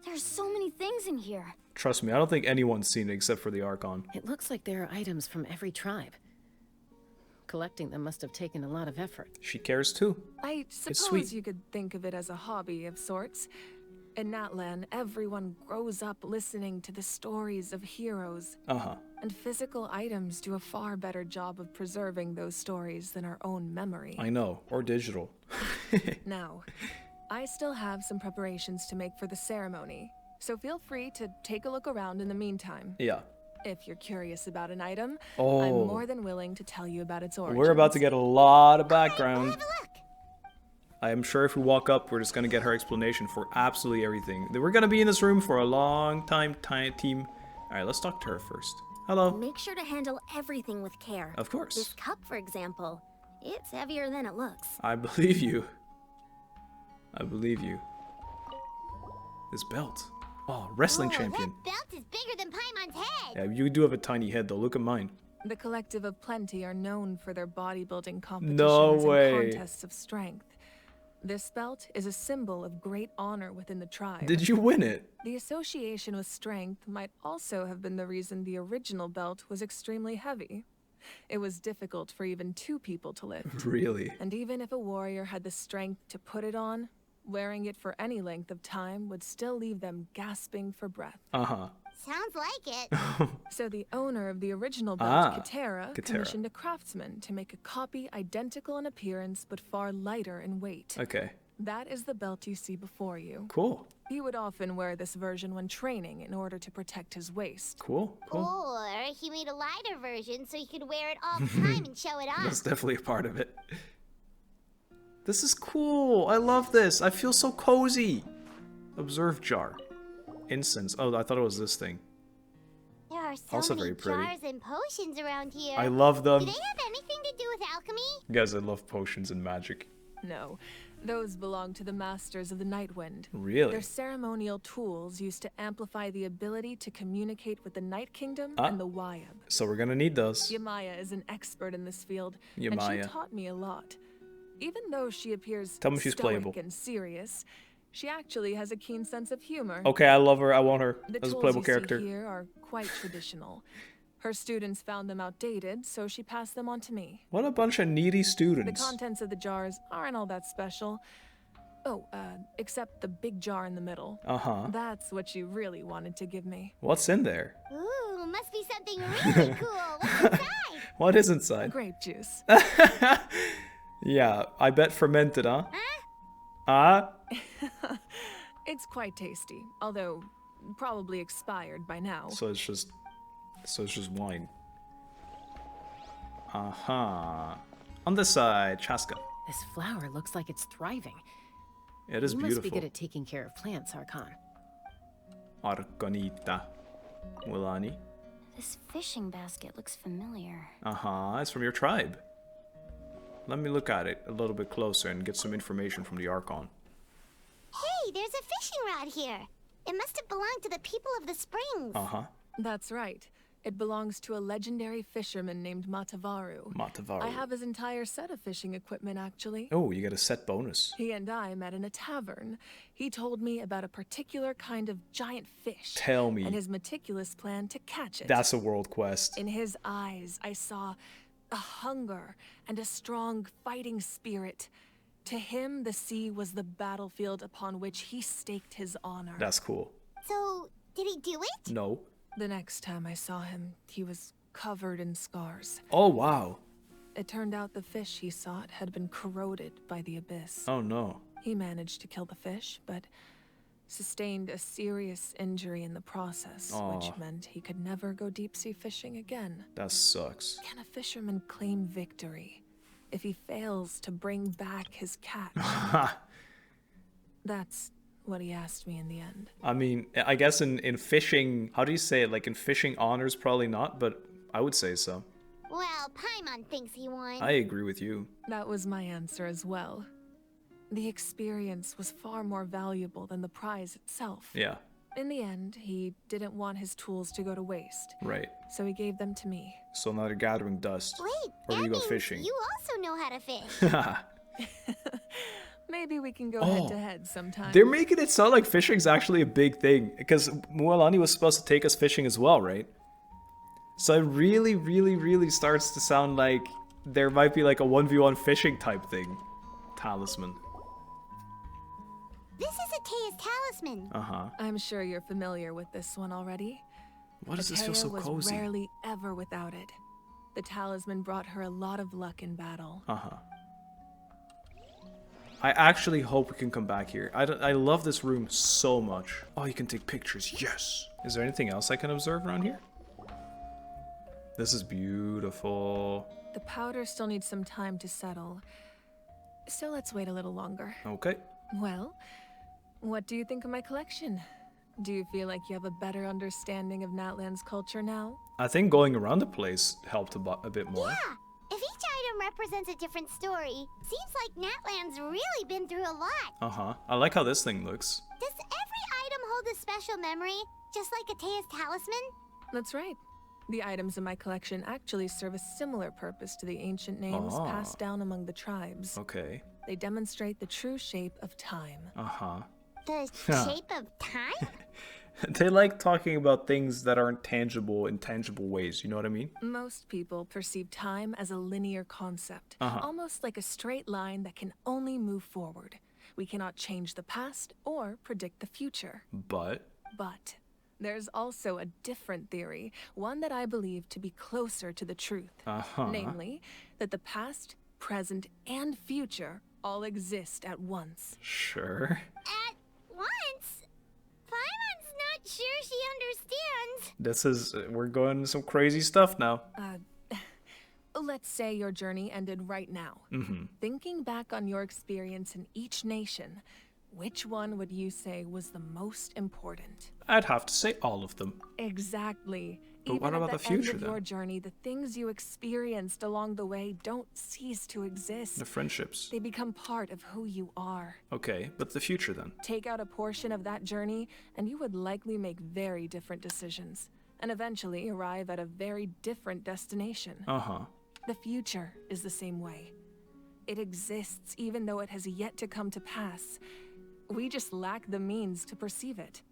There's so many things in here. Trust me, I don't think anyone's seen it except for the Archon. It looks like there are items from every tribe. Collecting them must have taken a lot of effort. She cares too. I suppose you could think of it as a hobby of sorts. In Natlan, everyone grows up listening to the stories of heroes. And physical items do a far better job of preserving those stories than our own memory. I know, or digital. Now, I still have some preparations to make for the ceremony, so feel free to take a look around in the meantime. Yeah. If you're curious about an item, Oh. I'm more than willing to tell you about its origins. We're about to get a lot of background. I am sure if we walk up, we're just going to get her explanation for absolutely everything. We're going to be in this room for a long time, team. Alright, let's talk to her first. Hello. Make sure to handle everything with care. Of course. This cup, for example, it's heavier than it looks. I believe you. I believe you. This belt. Oh, wrestling champion. That belt is bigger than Paimon's head. Yeah, you do have a tiny head though. Look at mine. The Collective of Plenty are known for their bodybuilding competitions No way. and contests of strength. This belt is a symbol of great honor within the tribe. Did you win it? The association with strength might also have been the reason the original belt was extremely heavy. It was difficult for even 2 people to lift. Really? And even if a warrior had the strength to put it on, wearing it for any length of time would still leave them gasping for breath. Uh-huh. Sounds like it. So the owner of the original belt, Katera. commissioned a craftsman to make a copy identical in appearance but far lighter in weight. Okay. That is the belt you see before you. Cool. He would often wear this version when training in order to protect his waist. Cool. Or he made a lighter version so he could wear it all the time and show it off. That's definitely a part of it. This is cool. I love this. I feel so cozy. Observe jar. Incense. Oh, I thought it was this thing. There are so Also many very pretty. jars and potions around here. I love them. Do they have anything to do with alchemy? Guys, I love potions and magic. No, those belong to the masters of the Nightwind. Really? They're ceremonial tools used to amplify the ability to communicate with the Night Kingdom and the Wyab. So we're gonna need those. Yamaya is an expert in this field, and Yamaya. she taught me a lot. Even though she appears Tell me she's stoic playable. and serious, she actually has a keen sense of humor. Okay, I love her. I want her The as a tools playable you character. see here are quite traditional. Her students found them outdated, so she passed them on to me. What a bunch of needy The students. contents of the jars aren't all that special. Oh, except the big jar in the middle. Uh-huh. That's what you really wanted to give me. What's in there? Ooh, must be something really cool. What's inside? What is inside? Grape juice. Yeah, I bet fermented, huh? Ah? It's quite tasty, although probably expired by now. So it's just wine. Uh-huh. On this side, Chasca. This flower looks like it's thriving. It is you beautiful. must be good at taking care of plants, Archon. Arconita. Mualani. This fishing basket looks familiar. Uh-huh, it's from your tribe. Let me look at it a little bit closer and get some information from the Archon. Hey, there's a fishing rod here. It must have belonged to the people of the springs. Uh-huh. That's right. It belongs to a legendary fisherman named Matavaru. Matavaru. I have his entire set of fishing equipment, actually. Oh, you get a set bonus. He and I met in a tavern. He told me about a particular kind of giant fish. Tell me. And his meticulous plan to catch it. That's a world quest. In his eyes, I saw a hunger and a strong fighting spirit. To him, the sea was the battlefield upon which he staked his honor. That's cool. So, did he do it? No. The next time I saw him, he was covered in scars. Oh, wow. It turned out the fish he sought had been corroded by the abyss. Oh, no. He managed to kill the fish, but sustained a serious injury in the process, which Aw. meant he could never go deep-sea fishing again. That sucks. Can a fisherman claim victory if he fails to bring back his catch? That's what he asked me in the end. I mean, I guess in fishing, how do you say it? Like in fishing honors, probably not, but I would say so. Well, Paimon thinks he won. I agree with you. That was my answer as well. The experience was far more valuable than the prize itself. Yeah, In the end, he didn't want his tools to go to waste, right. so he gave them to me. So now you're gathering dust. Wait, or that you go means fishing. you also know how to fish. Maybe we can go Oh. head-to-head sometime. They're making it sound like fishing's actually a big thing, because Mualani was supposed to take us fishing as well, right? So it really, really, really starts to sound like there might be like a 1v1 fishing type thing. Talisman. This is a Tea's talisman. Uh-huh. I'm sure you're familiar with this one already. Why does this feel so was cozy? Rarely ever without it. The talisman brought her a lot of luck in battle. I actually hope we can come back here. I love this room so much. Oh, you can take pictures. Yes. Is there anything else I can observe around here? This is beautiful. The powder still needs some time to settle. So let's wait a little longer. Okay. Well, what do you think of my collection? Do you feel like you have a better understanding of Natlan's culture now? I think going around the place helped a bit more. Yeah! If each item represents a different story, seems like Natlan's really been through a lot. I like how this thing looks. Does every item hold a special memory, just like Atea's talisman? That's right. The items in my collection actually serve a similar purpose to the ancient names passed down among the tribes. Okay. They demonstrate the true shape of time. The shape of time? They like talking about things that aren't tangible in tangible ways, you know what I mean? Most people perceive time as a linear concept, almost like a straight line that can only move forward. We cannot change the past or predict the future. But there's also a different theory, one that I believe to be closer to the truth. Namely, that the past, present, and future all exist at once. Sure. At once? Paimon's not sure she understands. This is, we're going into some crazy stuff now. Let's say your journey ended right now. Thinking back on your experience in each nation, which one would you say was the most important? I'd have to say all of them. Exactly. But Even what about at the future, end of then? your journey, the things you experienced along the way don't cease to exist. The friendships. They become part of who you are. Okay, but the future then? Take out a portion of that journey, and you would likely make very different decisions, and eventually arrive at a very different destination. The future is the same way. It exists even though it has yet to come to pass. We just lack the means to perceive it.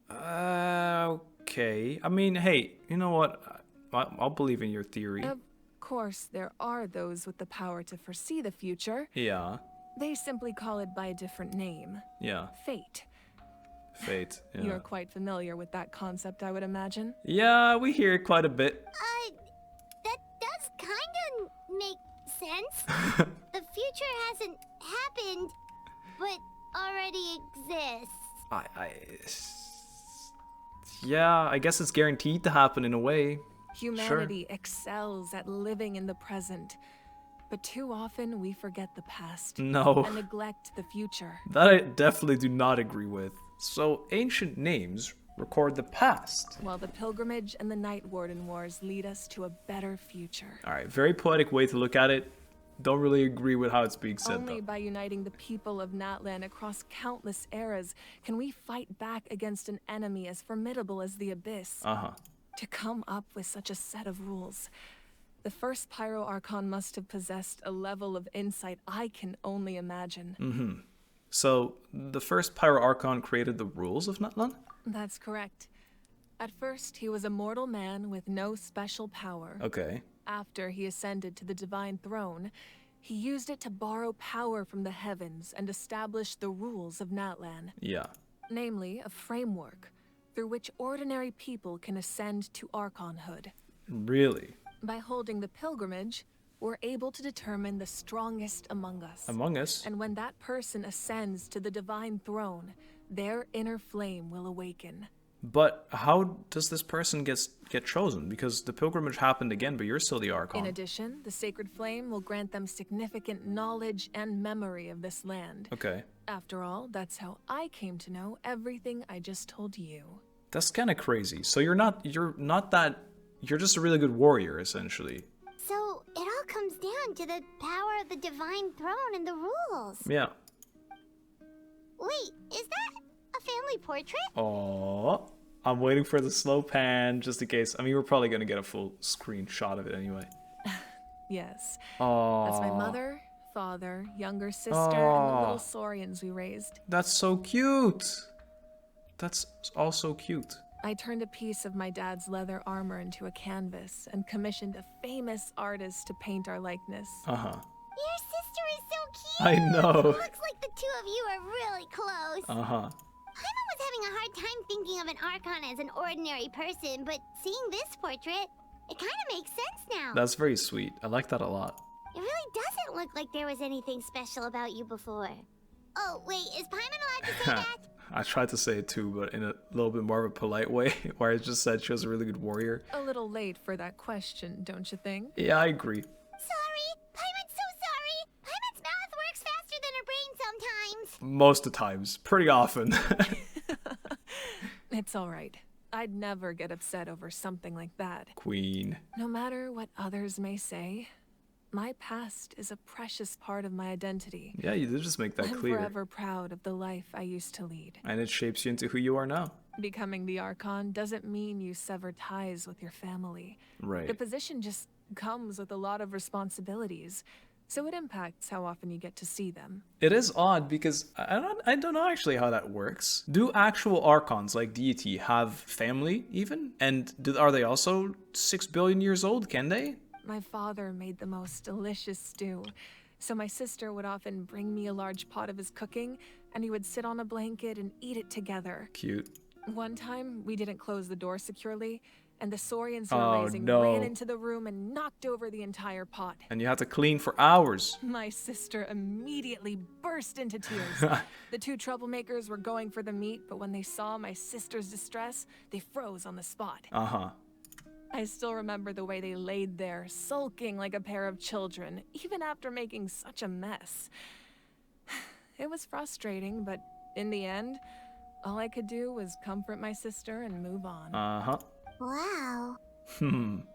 Okay. I mean, hey, you know what? I'll believe in your theory. Of course, there are those with the power to foresee the future. Yeah. They simply call it by a different name. Yeah. Fate. Fate, yeah. You're quite familiar with that concept, I would imagine. Yeah, we hear it quite a bit. That does kinda make sense. The future hasn't happened, but already exists. Yeah, I guess it's guaranteed to happen in a way. Humanity excels at living in the present, but too often we forget the past and neglect the future. That I definitely do not agree with. So, ancient names record the past, while the pilgrimage and the Night Warden Wars lead us to a better future. Alright, very poetic way to look at it. Don't really agree with how it's being said, Only though. by uniting the people of Natlan across countless eras can we fight back against an enemy as formidable as the Abyss. To come up with such a set of rules, the first Pyro Archon must have possessed a level of insight I can only imagine. So, the first Pyro Archon created the rules of Natlan? That's correct. At first, he was a mortal man with no special power. Okay. After he ascended to the divine throne, he used it to borrow power from the heavens and establish the rules of Natlan. Yeah. Namely, a framework through which ordinary people can ascend to Archonhood. Really? By holding the pilgrimage, we're able to determine the strongest among us. Among us? And when that person ascends to the divine throne, their inner flame will awaken. But how does this person get chosen? Because the pilgrimage happened again, but you're still the Archon. In addition, the sacred flame will grant them significant knowledge and memory of this land. Okay. After all, that's how I came to know everything I just told you. That's kind of crazy. So you're not that, you're just a really good warrior, essentially. So it all comes down to the power of the divine throne and the rules. Yeah. Wait, is that a family portrait? Oh, I'm waiting for the slow pan just in case. I mean, we're probably gonna get a full screenshot of it anyway. Yes. Oh. That's my mother, father, younger sister, and the little Saurians we raised. That's so cute. That's all so cute. I turned a piece of my dad's leather armor into a canvas and commissioned a famous artist to paint our likeness. Your sister is so cute. I know. Looks like the two of you are really close. Paimon was having a hard time thinking of an Archon as an ordinary person, but seeing this portrait, it kind of makes sense now. That's very sweet. I like that a lot. It really doesn't look like there was anything special about you before. Oh, wait, is Paimon allowed to say that? I tried to say it too, but in a little bit more of a polite way, where I just said she was a really good warrior. A little late for that question, don't you think? Yeah, I agree. Sorry, Paimon's so sorry. Paimon's mouth works faster than her brain sometimes. Most of the times. Pretty often. It's alright. I'd never get upset over something like that. Queen. No matter what others may say, my past is a precious part of my identity. Yeah, you did just make that clear. I'm forever proud of the life I used to lead. And it shapes you into who you are now. Becoming the Archon doesn't mean you sever ties with your family. Right. The position just comes with a lot of responsibilities, so it impacts how often you get to see them. It is odd because I don't know actually how that works. Do actual Archons like deity have family even? And are they also 6 billion years old? Can they? My father made the most delicious stew, so my sister would often bring me a large pot of his cooking, and he would sit on a blanket and eat it together. Cute. One time, we didn't close the door securely, and the Saurians we were raising ran into the room and knocked over the entire pot. And you had to clean for hours. My sister immediately burst into tears. The two troublemakers were going for the meat, but when they saw my sister's distress, they froze on the spot. Uh-huh. I still remember the way they laid there, sulking like a pair of children, even after making such a mess. It was frustrating, but in the end, all I could do was comfort my sister and move on. Uh-huh. Wow.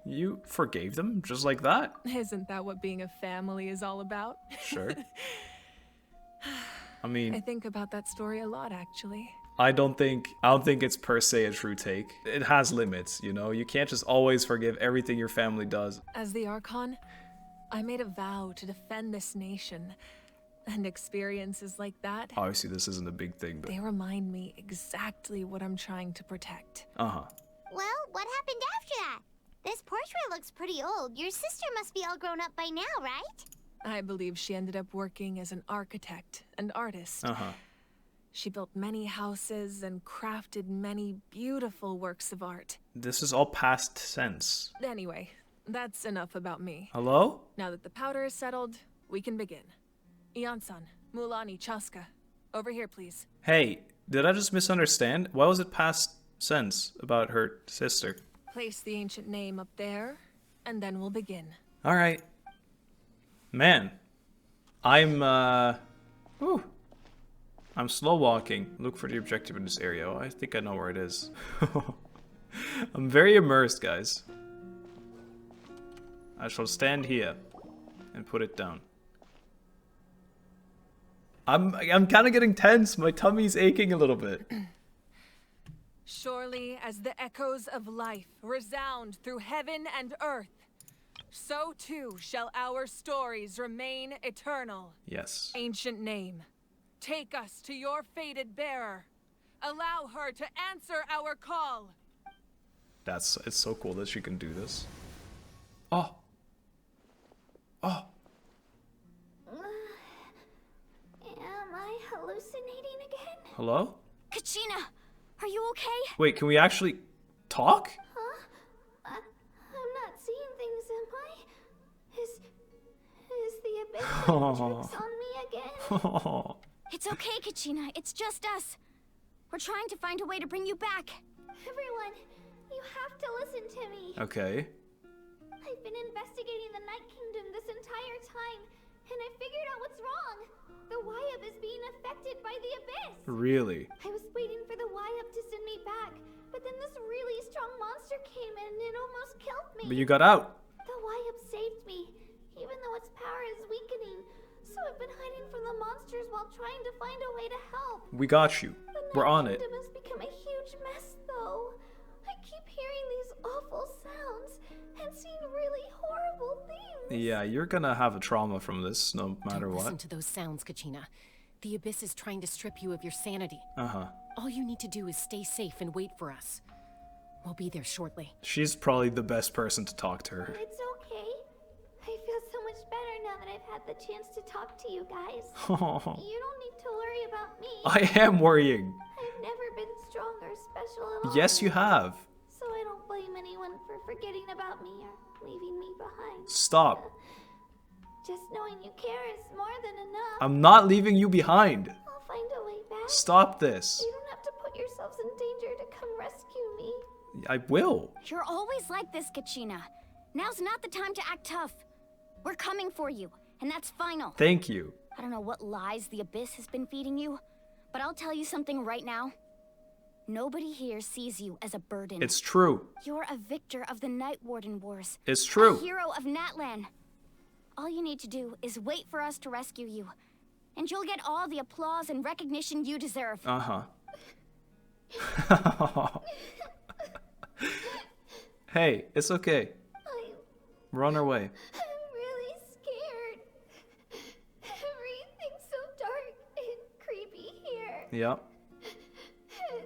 You forgave them just like that? Isn't that what being a family is all about? Sure. I mean, I think about that story a lot, actually. I don't think it's per se a true take. It has limits, you know? You can't just always forgive everything your family does. As the Archon, I made a vow to defend this nation. And experiences like that, Obviously, this isn't a big thing, but... they remind me exactly what I'm trying to protect. Uh-huh. Well, what happened after that? This portrait looks pretty old. Your sister must be all grown up by now, right? I believe she ended up working as an architect and artist. Uh-huh. She built many houses and crafted many beautiful works of art. This is all past tense. Anyway, that's enough about me. Hello? Now that the powder is settled, we can begin. Ian-san, Mualani, Chasca, over here, please. Hey, did I just misunderstand? Why was it past tense about her sister? Place the ancient name up there, and then we'll begin. Alright. Man. I'm slow walking. Look for the objective in this area. Oh, I think I know where it is. I'm very immersed, guys. I shall stand here and put it down. I'm kind of getting tense. My tummy's aching a little bit. Surely as the echoes of life resound through heaven and earth, so too shall our stories remain eternal. Yes. Ancient name, take us to your fated bearer. Allow her to answer our call. It's so cool that she can do this. Oh. Oh. Am I hallucinating again? Hello? Kachina, are you okay? Wait, can we actually talk? Huh? I'm not seeing things, am I? Is the abyss playing tricks on me again? It's okay, Kachina. It's just us. We're trying to find a way to bring you back. Everyone, you have to listen to me. Okay. I've been investigating the Night Kingdom this entire time, and I figured out what's wrong. The Wyab is being affected by the abyss. Really? I was waiting for the Wyab to send me back, but then this really strong monster came in and it almost killed me. But you got out. The Wyab saved me, even though its power is weakening. So I've been hiding from the monsters while trying to find a way to help. We got you. We're on it. The Night Kingdom has become a huge mess, though. I keep hearing these awful sounds and seeing really horrible things. Yeah, you're gonna have a trauma from this, no matter Don't what. listen to those sounds, Kachina. The Abyss is trying to strip you of your sanity. Uh-huh. All you need to do is stay safe and wait for us. We'll be there shortly. She's probably the best person to talk to her. It's okay. I feel so much better now that I've had the chance to talk to you guys. Oh. You don't need to worry about me. I am worrying. I've never been strong or special at all. Yes, you have. So I don't blame anyone for forgetting about me or leaving me behind. Stop. Just knowing you care is more than enough. I'm not leaving you behind. I'll find a way back. Stop this. You don't have to put yourselves in danger to come rescue me. I will. You're always like this, Kachina. Now's not the time to act tough. We're coming for you, and that's final. Thank you. I don't know what lies the Abyss has been feeding you, but I'll tell you something right now. Nobody here sees you as a burden. It's true. You're a victor of the Night Warden Wars. It's true. A hero of Natlan. All you need to do is wait for us to rescue you, and you'll get all the applause and recognition you deserve. Uh-huh. Hey, it's okay. We're on our way. I'm really scared. Everything's so dark and creepy here. Yep. And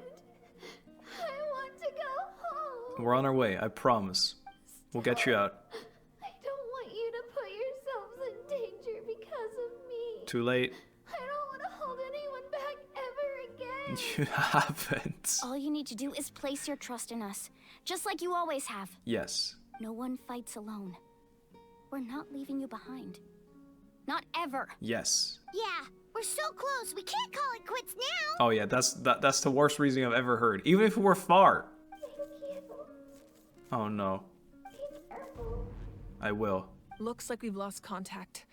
I want to go home. We're on our way, I promise. We'll get you out. I don't want you to put yourselves in danger because of me. Too late. I don't want to hold anyone back ever again. You haven't. All you need to do is place your trust in us, just like you always have. Yes. No one fights alone. We're not leaving you behind. Not ever. Yes. Yeah, we're so close. We can't call it quits now. Oh yeah, that's the worst reasoning I've ever heard. Even if we're far. Oh no. I will. Looks like we've lost contact.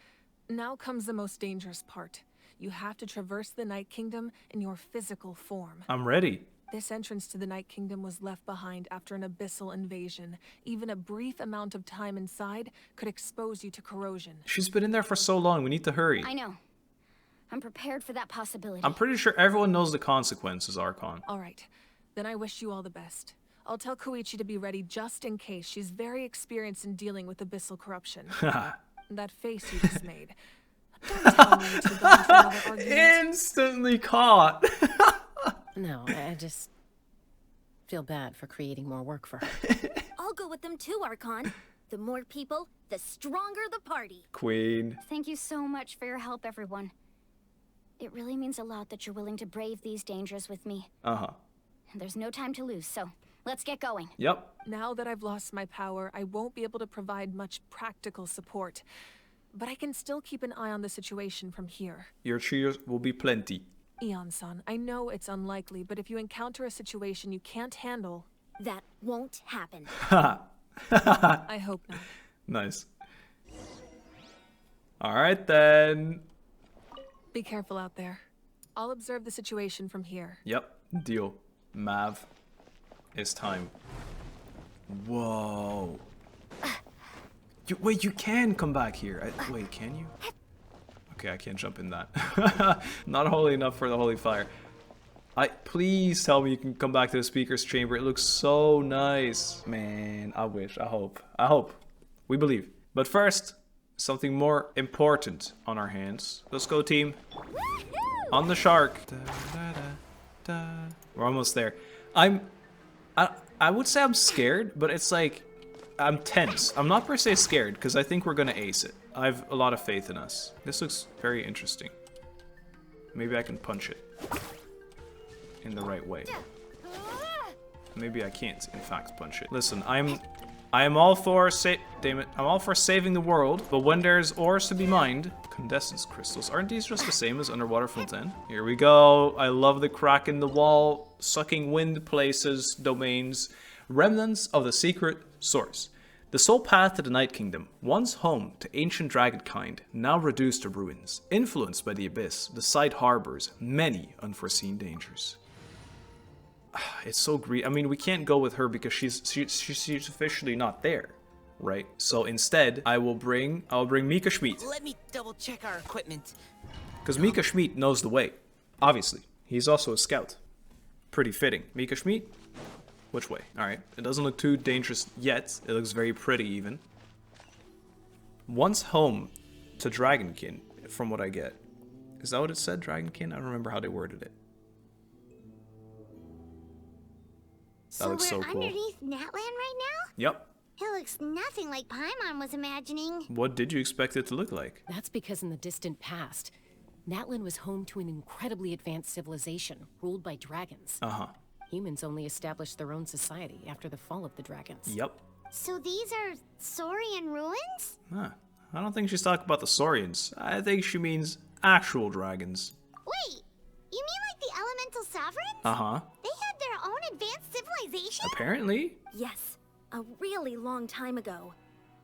Now comes the most dangerous part. You have to traverse the Night Kingdom in your physical form. I'm ready. This entrance to the Night Kingdom was left behind after an abyssal invasion. Even a brief amount of time inside could expose you to corrosion. She's been in there for so long, we need to hurry. I know. I'm prepared for that possibility. I'm pretty sure everyone knows the consequences, Archon. All right, then I wish you all the best. I'll tell Koichi to be ready just in case. She's very experienced in dealing with abyssal corruption. That face you just made. Don't tell me to go into another argument. Instantly caught. No, I just feel bad for creating more work for her. I'll go with them too, Archon. The more people, the stronger the party. Queen. Thank you so much for your help, everyone. It really means a lot that you're willing to brave these dangers with me. Uh-huh. There's no time to lose, so let's get going. Yep. Now that I've lost my power, I won't be able to provide much practical support. But I can still keep an eye on the situation from here. Your cheers will be plenty. Eon-san, I know it's unlikely, but if you encounter a situation you can't handle... That won't happen. I hope not. Nice. Alright then. Be careful out there. I'll observe the situation from here. Yep, deal. Mav, it's time. Whoa. Wait, you can come back here. Wait, can you? Okay, I can't jump in that. Not holy enough for the holy fire. Please tell me you can come back to the speaker's chamber. It looks so nice. Man, I wish. I hope. I hope. We believe. But first, something more important on our hands. Let's go, team. On the shark. We're almost there. I would say I'm scared, but it's like I'm tense. I'm not per se scared because I think we're gonna ace it. I have a lot of faith in us. This looks very interesting. Maybe I can punch it in the right way. Maybe I can't, in fact, punch it. Listen, I am all for I'm all for saving the world, but when there's ores to be mined, condensance crystals, aren't these just the same as underwater Fontaine? Here we go. I love the crack in the wall, sucking wind places, domains, remnants of the secret source. The sole path to the Night Kingdom, once home to ancient dragonkind, now reduced to ruins. Influenced by the Abyss, the site harbors many unforeseen dangers. It's so greedy. I mean, we can't go with her because she's officially not there, right? So instead, I'll bring Mika Schmidt. Let me double check our equipment. Because Mika Schmidt knows the way. Obviously, he's also a scout. Pretty fitting. Mika Schmidt. Which way? Alright. It doesn't look too dangerous yet. It looks very pretty even. Once home to Dragonkin, from what I get. Is that what it said, Dragonkin? I don't remember how they worded it. That looks so cool. Underneath Natlan right now? Yep. It looks nothing like Paimon was imagining. What did you expect it to look like? That's because in the distant past, Natlan was home to an incredibly advanced civilization ruled by dragons. Humans only established their own society after the fall of the dragons. Yep. So these are Saurian ruins? Huh. I don't think she's talking about the Saurians. I think she means actual dragons. Wait, you mean like the elemental sovereigns? They had their own advanced civilization? Apparently. Yes, a really long time ago.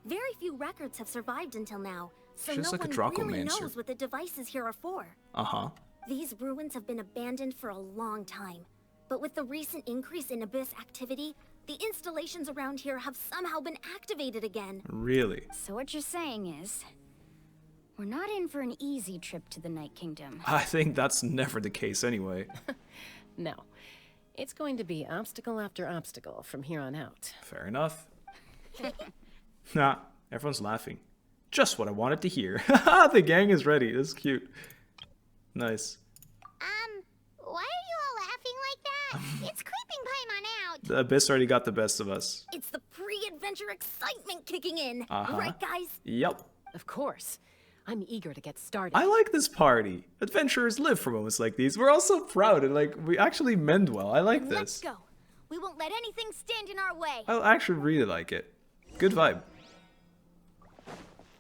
Very few records have survived until now, so She's no like a one really Dracomancer. knows what the devices here are for. These ruins have been abandoned for a long time, but with the recent increase in Abyss activity, the installations around here have somehow been activated again. Really? So what you're saying is, we're not in for an easy trip to the Night Kingdom. I think that's never the case anyway. No. It's going to be obstacle after obstacle from here on out. Fair enough. Nah, everyone's laughing. Just what I wanted to hear. The gang is ready. This is cute. Nice. Why are you all laughing like that? It's creeping Paimon out. The Abyss already got the best of us. It's the pre-adventure excitement kicking in. Uh-huh. Right, guys? Yep. Of course. I'm eager to get started. I like this party. Adventurers live for moments like these. We're all so proud and like we actually mend well. I like this. Let's go. We won't let anything stand in our way. I actually really like it. Good vibe.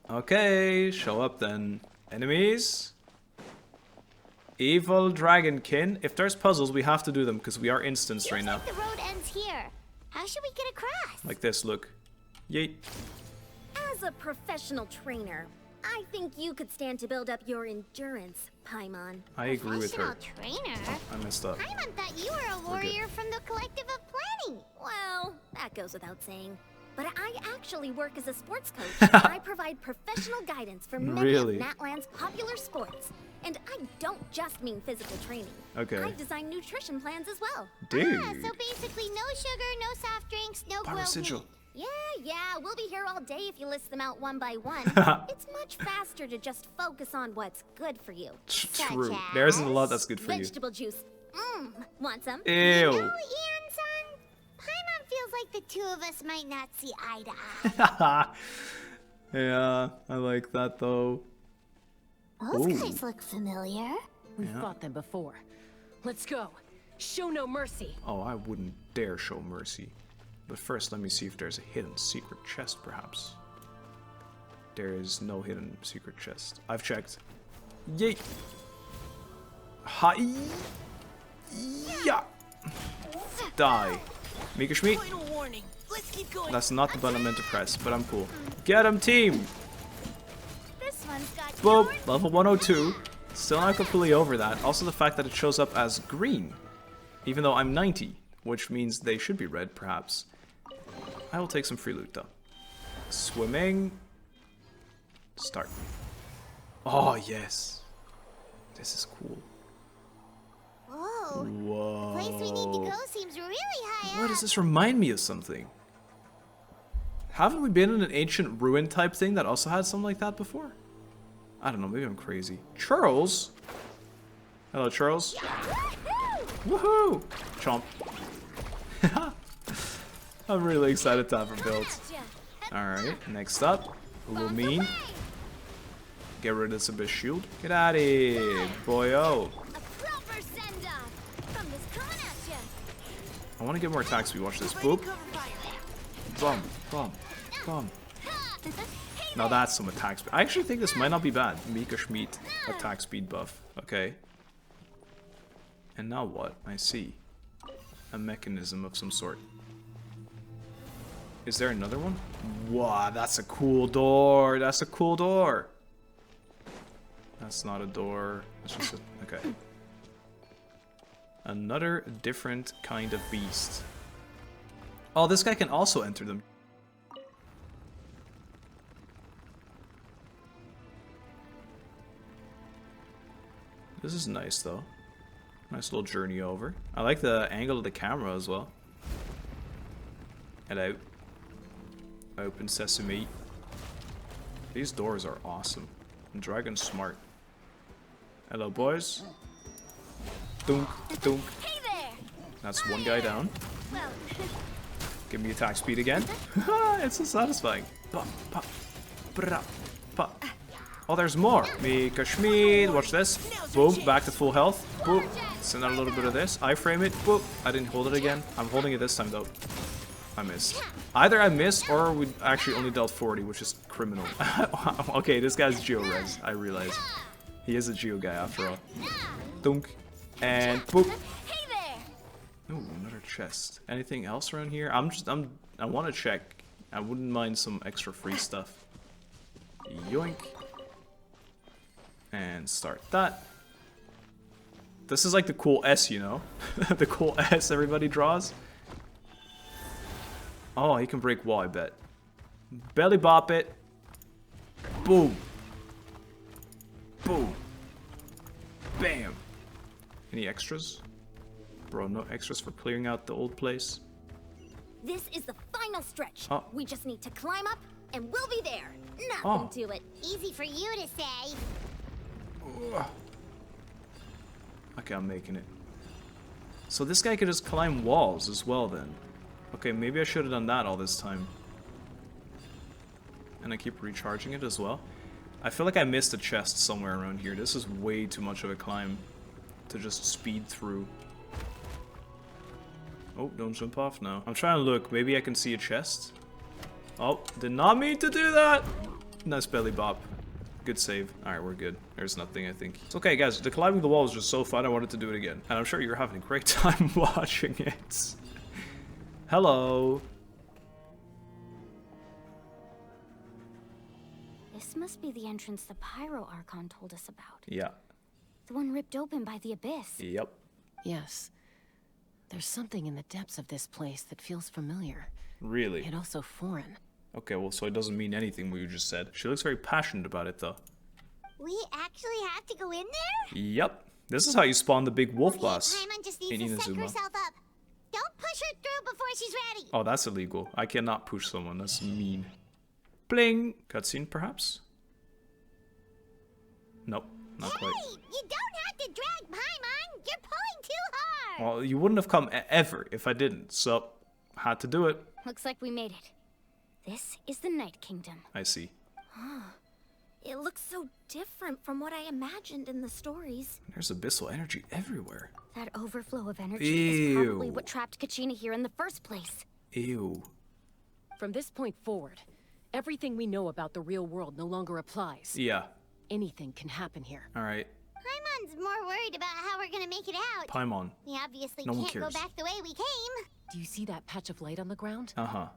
Okay, show up then. Enemies. Evil dragonkin. If there's puzzles, we have to do them because we are instanced right now. The road ends here. How should we get across? Like this, look. Yeet. As a professional trainer, I think you could stand to build up your endurance, Paimon. I agree with her. Trainer? I messed up. Paimon thought you were a warrior from the Collective of Planning. Well, that goes without saying. But I actually work as a sports coach. I provide professional guidance for many Really? of Natlan's popular sports. And I don't just mean physical training. Okay. I design nutrition plans as well. Dude. So basically no sugar, no soft drinks, no grilled Parasitial. meat. Yeah, we'll be here all day if you list them out one by one. It's much faster to just focus on what's good for you. True. There isn't a lot that's good for you. Vegetable juice. Want some? Ew. Ian-san, Paimon feels like the two of us might not see eye to eye. Yeah, I like that though. Those Ooh. guys look familiar. We've Yeah. fought them before. Let's go. Show no mercy. Oh, I wouldn't dare show mercy. But first, let me see if there's a hidden secret chest, perhaps. There is no hidden secret chest. I've checked. Yay! Hi! Yeah! Die. Mika Schmeat. Final warning. Let's keep going. That's not the button I meant to press, but I'm cool. Get him, team! This one's got Boop! Level 102. Still not completely over that. Also the fact that it shows up as green. Even though I'm 90. Which means they should be red, perhaps. I will take some free loot, though. Swimming. Start. Oh, yes. This is cool. Whoa. Whoa. The place we need to go seems really high Why up. does this remind me of something? Haven't we been in an ancient ruin type thing that also had something like that before? I don't know, maybe I'm crazy. Charles? Hello, Charles. Woohoo! Chomp. I'm really excited to have her built. Alright, next up. Who will mean? Get rid of this Abyss shield. Get out of here, boyo. Proper send off from this coming at ya. I want to get more attack speed. Watch this. Boop. Bum, bum, bum. Now that's some attack speed. I actually think this might not be bad. Mika Schmeat attack speed buff. Okay. And now what? I see. A mechanism of some sort. Is there another one? Wow, that's a cool door. That's a cool door. That's not a door. That's just a... Okay. Another different kind of beast. Oh, this guy can also enter them. This is nice, though. Nice little journey over. I like the angle of the camera as well. Hello. Open sesame. These doors are awesome. Dragon's smart. Hello, boys. Dunk, dunk. Hey there. That's one guy down. Well, Give me attack speed again. It's so satisfying. Pop, pop, brah, pop. Oh, there's more. Mika Schmid. Watch this. Boom. Back to full health. Boom. Send out a little bit of this. I frame it. Boom. I didn't hold it again. I'm holding it this time, though. I missed. Either I missed or we actually only dealt 40, which is criminal. Okay, this guy's Geo-Res. I realize. He is a Geo guy after all. Dunk. And boop. Ooh, another chest. Anything else around here? I want to check. I wouldn't mind some extra free stuff. Yoink. And start that. This is like the cool S, you know? The cool S everybody draws. Oh, he can break wall, I bet. Belly bop it. Boom. Boom. Bam. Any extras? Bro, no extras for clearing out the old place. This is the final stretch. Oh. We just need to climb up and we'll be there. Nothing Oh. to it. Easy for you to say. Okay, I'm making it. So this guy could just climb walls as well then. Okay, maybe I should have done that all this time. And I keep recharging it as well. I feel like I missed a chest somewhere around here. This is way too much of a climb to just speed through. Oh, don't jump off now. I'm trying to look. Maybe I can see a chest. Oh, did not mean to do that. Nice belly bop. Good save. Alright, we're good. There's nothing, I think. It's okay, guys. The climbing the wall was just so fun. I wanted to do it again. And I'm sure you're having a great time watching it. Hello. This must be the entrance the Pyro Archon told us about. Yeah. The one ripped open by the abyss. Yep. Yes. There's something in the depths of this place that feels familiar. Really? And also foreign. Okay, well, so it doesn't mean anything what you just said. She looks very passionate about it, though. We actually have to go in there? Yep. This is how you spawn the big wolf Okay, boss. Paimon just in needs to set Inazuma. herself up. Don't push her through before she's ready. Oh, that's illegal. I cannot push someone. That's mean. Bling! Cutscene, perhaps? Nope, not quite. Hey, you don't have to drag Paimon. You're pulling too hard. Well, you wouldn't have come ever if I didn't, so had to do it. Looks like we made it. This is the Night Kingdom. I see. It looks so different from what I imagined in the stories. There's abyssal energy everywhere. That overflow of energy is probably Ew. what trapped Kachina here in the first place. Ew. From this point forward, everything we know about the real world no longer applies. Yeah. Anything can happen here. Alright. Paimon's more worried about how we're gonna make it out. Paimon. We obviously No one can't go cares. back the way we came. Do you see that patch of light on the ground? Uh-huh.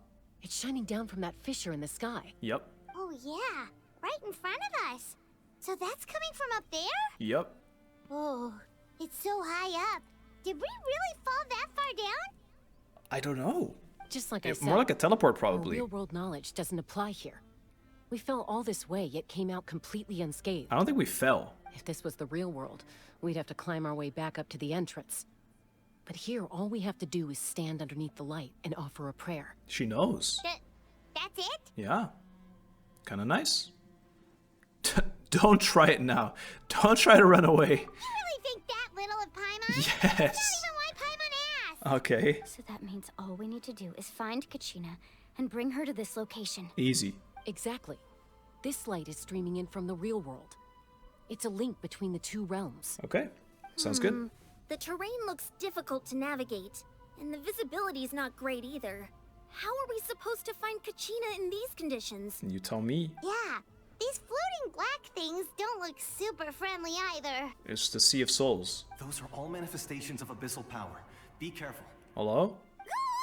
It's shining down from that fissure in the sky. Yep. Oh yeah, right in front of us. So that's coming from up there? Yep. Oh, it's so high up. Did we really fall that far down? I don't know. Just like I said, More like a teleport, our probably. real-world knowledge doesn't apply here. We fell all this way, yet came out completely unscathed. I don't think we fell. If this was the real world, we'd have to climb our way back up to the entrance. But here, all we have to do is stand underneath the light and offer a prayer. She knows. That's it? Yeah. Kinda nice. Don't try it now. Don't try to run away. You really think that little of Paimon? Yes. That's not even why Paimon asked. Okay. So that means all we need to do is find Kachina and bring her to this location. Easy. Exactly. This light is streaming in from the real world. It's a link between the two realms. Okay. Sounds good. The terrain looks difficult to navigate, and the visibility is not great either. How are we supposed to find Kachina in these conditions? You tell me. Yeah, these floating black things don't look super friendly either. It's the Sea of Souls. Those are all manifestations of abyssal power. Be careful. Hello?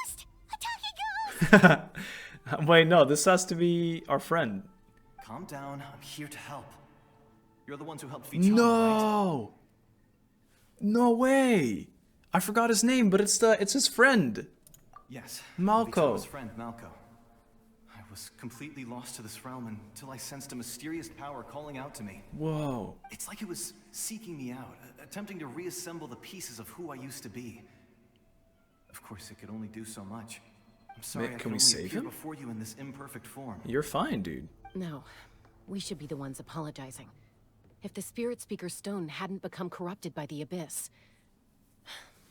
Ghost! A talking ghost! Wait, no, this has to be our friend. Calm down. I'm here to help. You're the ones who helped Vichama, right? No! No way! I forgot his name, but it's his friend. Yes. Malco. Vichama's friend, Malco. I was completely lost to this realm until I sensed a mysterious power calling out to me. Whoa. It's like it was seeking me out, attempting to reassemble the pieces of who I used to be. Of course, it could only do so much. I'm sorry I Can could we only save appear him? before you in this imperfect form. You're fine, dude. No, we should be the ones apologizing. If the Spirit Speaker Stone hadn't become corrupted by the Abyss,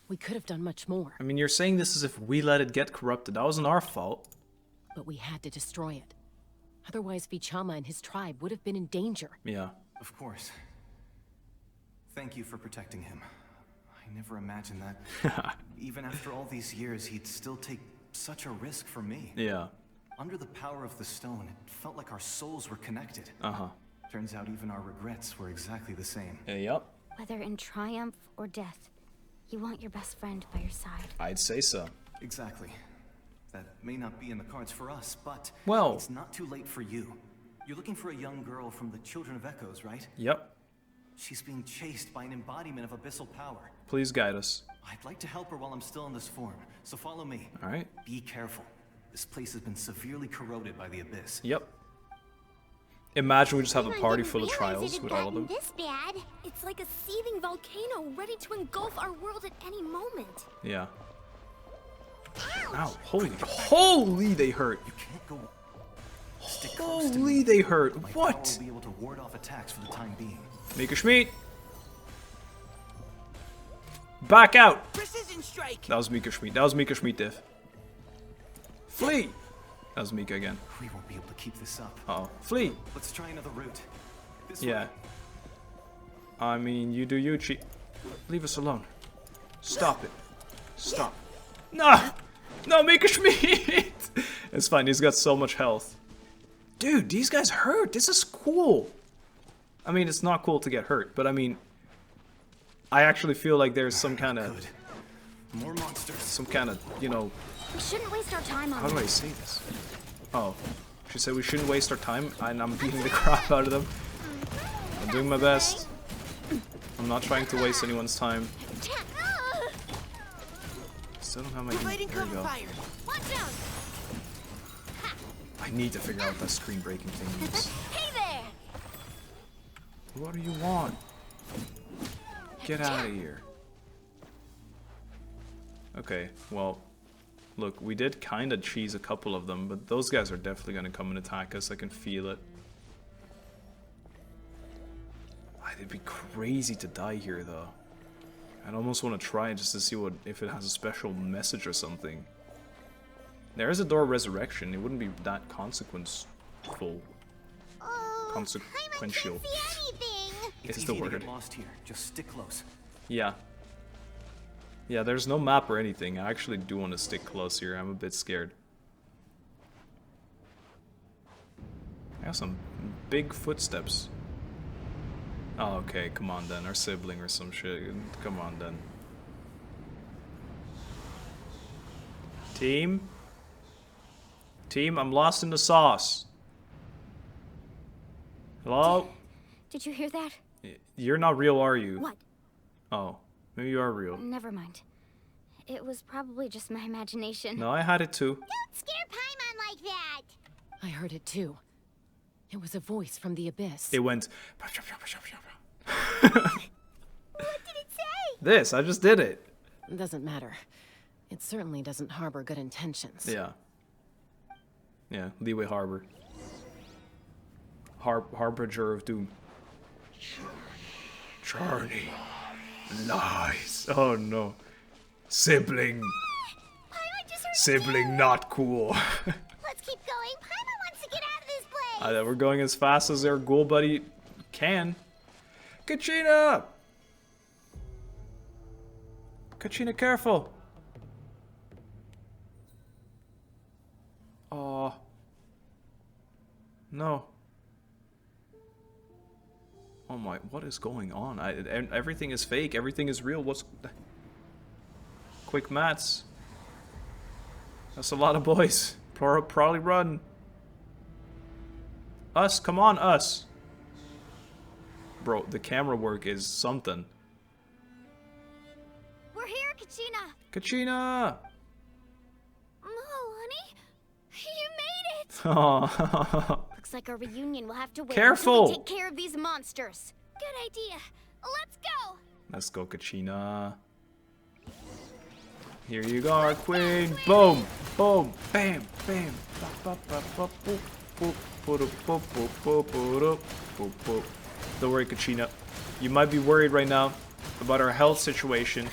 we could have done much more. I mean, you're saying this as if we let it get corrupted. That wasn't our fault. But we had to destroy it. Otherwise, Vichama and his tribe would have been in danger. Yeah. Of course. Thank you for protecting him. I never imagined that. Even after all these years, he'd still take such a risk for me. Yeah. Under the power of the stone, it felt like our souls were connected. Uh-huh. Turns out even our regrets were exactly the same. Yep. Whether in triumph or death, you want your best friend by your side. I'd say so. Exactly. That may not be in the cards for us, but well, it's not too late for you. You're looking for a young girl from the Children of Echoes, right? Yep. She's being chased by an embodiment of abyssal power. Please guide us. I'd like to help her while I'm still in this form, so follow me. All right. Be careful. This place has been severely corroded by the abyss. Yep. Imagine we just have a party full of trials with all of them. This bad. It's like a seething volcano ready to engulf our world at any moment. Yeah. Ow, holy, they hurt. You can't go. Holy, they hurt. What? Will be able to ward off attacks for the time being. Mika Schmidt. Back out. Precision strike. That was Mika Schmidt. That was Mika Schmidt, Div. Flee. That was Mika again. We won't be able to keep this up. Uh-oh. Flee. Let's try another route. This yeah. way. I mean, you do you, Chi. Leave us alone. Stop it. Stop. No! No, Mika Schmidt! It's fine, he's got so much health. Dude, these guys hurt. This is cool. I mean, it's not cool to get hurt, but I mean, I actually feel like there's some kind of... More monsters. Some kind of, you know... We shouldn't waste our time on How do I say this? Oh. She said we shouldn't waste our time, and I'm beating the crap out of them. I'm doing my best. I'm not trying to waste anyone's time. Still don't have my... There we go. I need to figure out what that screen breaking thing is. Hey there! What do you want? Get out of here. Okay, well, look, we did kind of cheese a couple of them, but those guys are definitely going to come and attack us. I can feel it. It'd be crazy to die here, though. I'd almost want to try it just to see what if it has a special message or something. There is a door of resurrection. It wouldn't be that consequential. Consequential. It's the easy word. To get lost here. Just stick close. Yeah. Yeah, there's no map or anything. I actually do want to stick close here. I'm a bit scared. I have some big footsteps. Oh, okay, come on then. Our sibling or some shit. Come on then. Team? Team, I'm lost in the sauce. Hello? Did you hear that? You're not real, are you? What? Oh, maybe you are real. Never mind. It was probably just my imagination. No, I had it too. Don't scare Paimon like that! I heard it too. It was a voice from the abyss. It went... What did it say? This, I just did it. Doesn't matter. It certainly doesn't harbor good intentions. Yeah. Yeah, Leeway Harbor. Harbinger of Doom. Charlie. Lies. Oh no. Sibling. Sibling not cool. Let's keep going. Paimon wants to get out of this place. We're going as fast as our ghoul buddy can. Kachina! Kachina, careful! Oh. No. Oh my, what is going on? Everything is fake, everything is real. What's... Quick mats. That's a lot of boys. Probably run. Us, come on, us. Bro, the camera work is something. We're here, Kachina! Kachina! Mualani? You made it! Oh. Looks like our reunion will have to wait Careful! until we take care of these monsters. Good idea. Let's go! Let's go, Kachina. Here you go, our queen. Boom! Boom! Bam! Bam! Don't worry, Kachina. You might be worried right now about our health situation.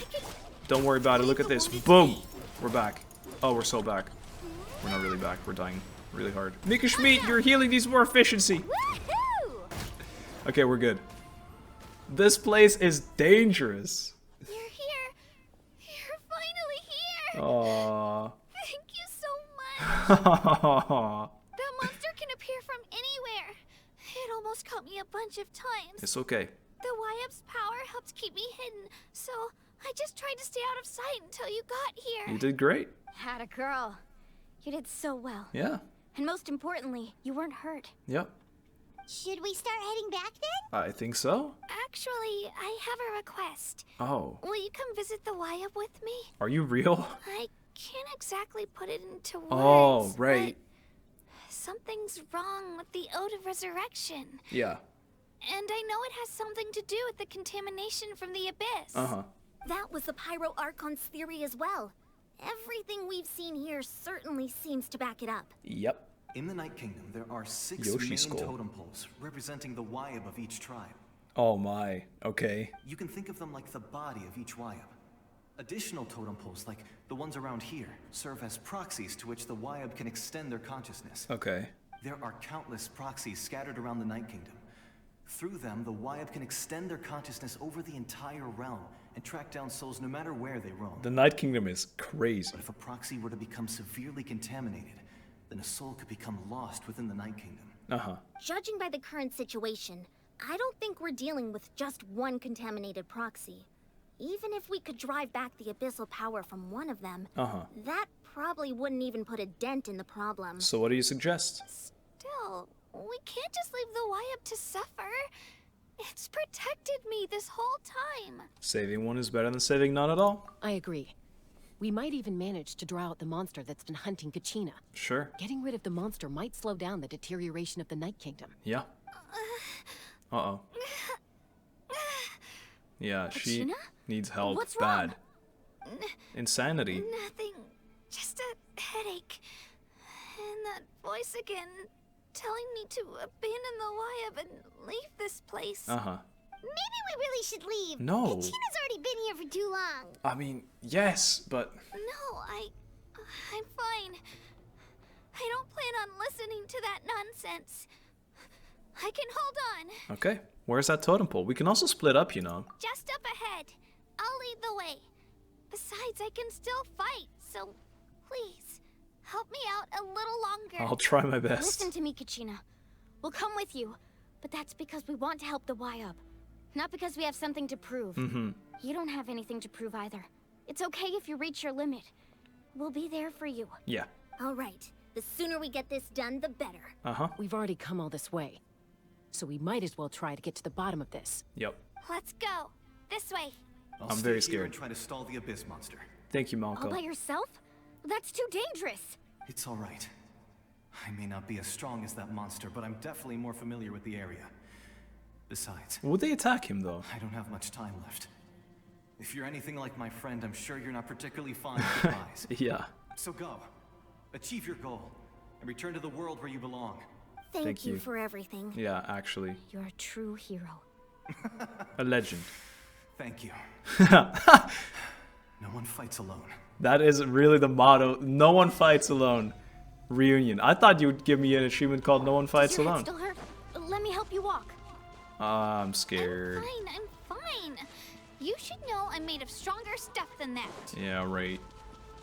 Don't worry about it. Look at this. Boom! We're back. Oh, we're so back. We're not really back. We're dying. really hard. Mika Schmidt, your healing needs more efficiency. Okay, we're good. This place is dangerous. You're here. You're finally here. Aww. Thank you so much. That monster can appear from anywhere. It almost caught me a bunch of times. It's okay. The YF's power helped keep me hidden, so I just tried to stay out of sight until you got here. You did great. Had a girl. You did so well. Yeah. And most importantly, you weren't hurt. Yep. Should we start heading back then? I think so. Actually, I have a request. Oh. Will you come visit the YF with me? Are you real? I can't exactly put it into words. Oh, right. But something's wrong with the Ode of Resurrection. Yeah. And I know it has something to do with the contamination from the abyss. Uh-huh. That was the Pyro Archon's theory as well. Everything we've seen here certainly seems to back it up. Yep. In the Night Kingdom, there are 6 Yoshi's main skull. totem poles representing the Wyab of each tribe. Oh my. Okay. You can think of them like the body of each Wyab. Additional totem poles, like the ones around here, serve as proxies to which the Wyab can extend their consciousness. Okay. There are countless proxies scattered around the Night Kingdom. Through them, the Wyab can extend their consciousness over the entire realm and track down souls no matter where they roam. The Night Kingdom is crazy. But if a proxy were to become severely contaminated, then a soul could become lost within the Night Kingdom. Uh-huh. Judging by the current situation, I don't think we're dealing with just one contaminated proxy. Even if we could drive back the abyssal power from one of them, that probably wouldn't even put a dent in the problem. So what do you suggest? Still, we can't just leave the YF to suffer. It's protected me this whole time. Saving one is better than saving none at all. I agree. We might even manage to draw out the monster that's been hunting Kachina. Sure. Getting rid of the monster might slow down the deterioration of the Night Kingdom. Yeah. Uh-oh. Yeah, she Kachina? needs help What's bad. wrong? Insanity. Nothing. Just a headache. And that voice again, telling me to abandon the YF and leave this place. Uh-huh. Maybe we really should leave. No. Kachina's already been here for too long. I mean, yes, but... No, I'm fine. I don't plan on listening to that nonsense. I can hold on. Okay. Where's that totem pole? We can also split up, you know. Just up ahead. I'll lead the way. Besides, I can still fight, so please, help me out a little longer. I'll try my best. Listen to me, Kachina. We'll come with you, but that's because we want to help the YUB. Not because we have something to prove. You don't have anything to prove either. It's okay if you reach your limit. We'll be there for you. Yeah. All right. The sooner we get this done, the better. We've already come all this way, so we might as well try to get to the bottom of this. Yep. Let's go. This way. I'm very stay here scared. and try to stall the abyss monster. Thank you, All by Malco. yourself? That's too dangerous. It's all right. I may not be as strong as that monster, but I'm definitely more familiar with the area. Besides, Would they attack him, though? I don't have much time left. If you're anything like my friend, I'm sure you're not particularly fond of goodbyes. Yeah. So go. Achieve your goal. And return to the world where you belong. Thank you for everything. Yeah, actually. You're a true hero. A legend. Thank you. No one fights alone. That is really the motto. No one fights alone. Reunion. I thought you would give me an achievement called No One Fights Does your Alone. head still hurt? Let me help you walk. I'm scared. I'm fine. You should know I'm made of stronger stuff than that. Yeah, right.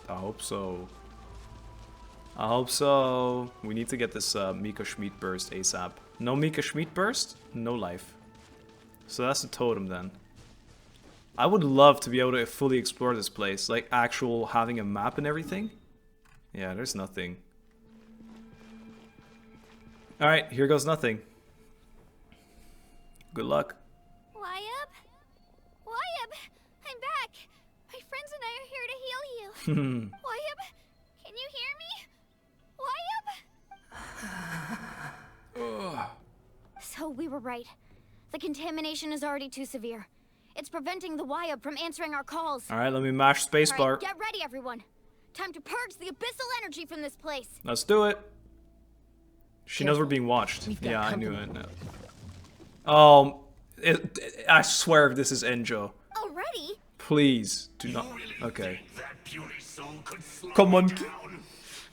I hope so. I hope so. We need to get this Mika Schmidt burst ASAP. No Mika Schmidt burst, no life. So that's the totem then. I would love to be able to fully explore this place. Like actual having a map and everything. Yeah, there's nothing. Alright, here goes nothing. Good luck. YUB? YUB! I'm back! My friends and I are here to heal you. YUB, can you hear me? YUB? So we were right. The contamination is already too severe. It's preventing the YUB from answering our calls. Alright, let me mash spacebar. Alright, get ready, everyone. Time to purge the abyssal energy from this place. Let's do it. She knows we're being watched. We've got Yeah, I company. knew it. I swear if this is Enjo. Already? Please do not. Okay. Come on.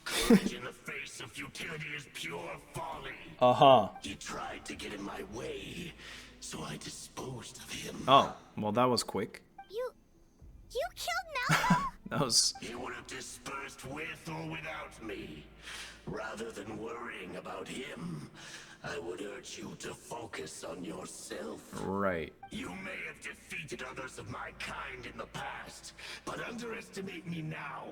Courage in the face of futility. futility is pure folly. He tried to get in my way, so I disposed of him. Oh, well that was quick. You killed Malcolm? That was... He would have dispersed with or without me. Rather than worrying about him, I would urge you to focus on yourself. Right. You may have defeated others of my kind in the past, but underestimate me now,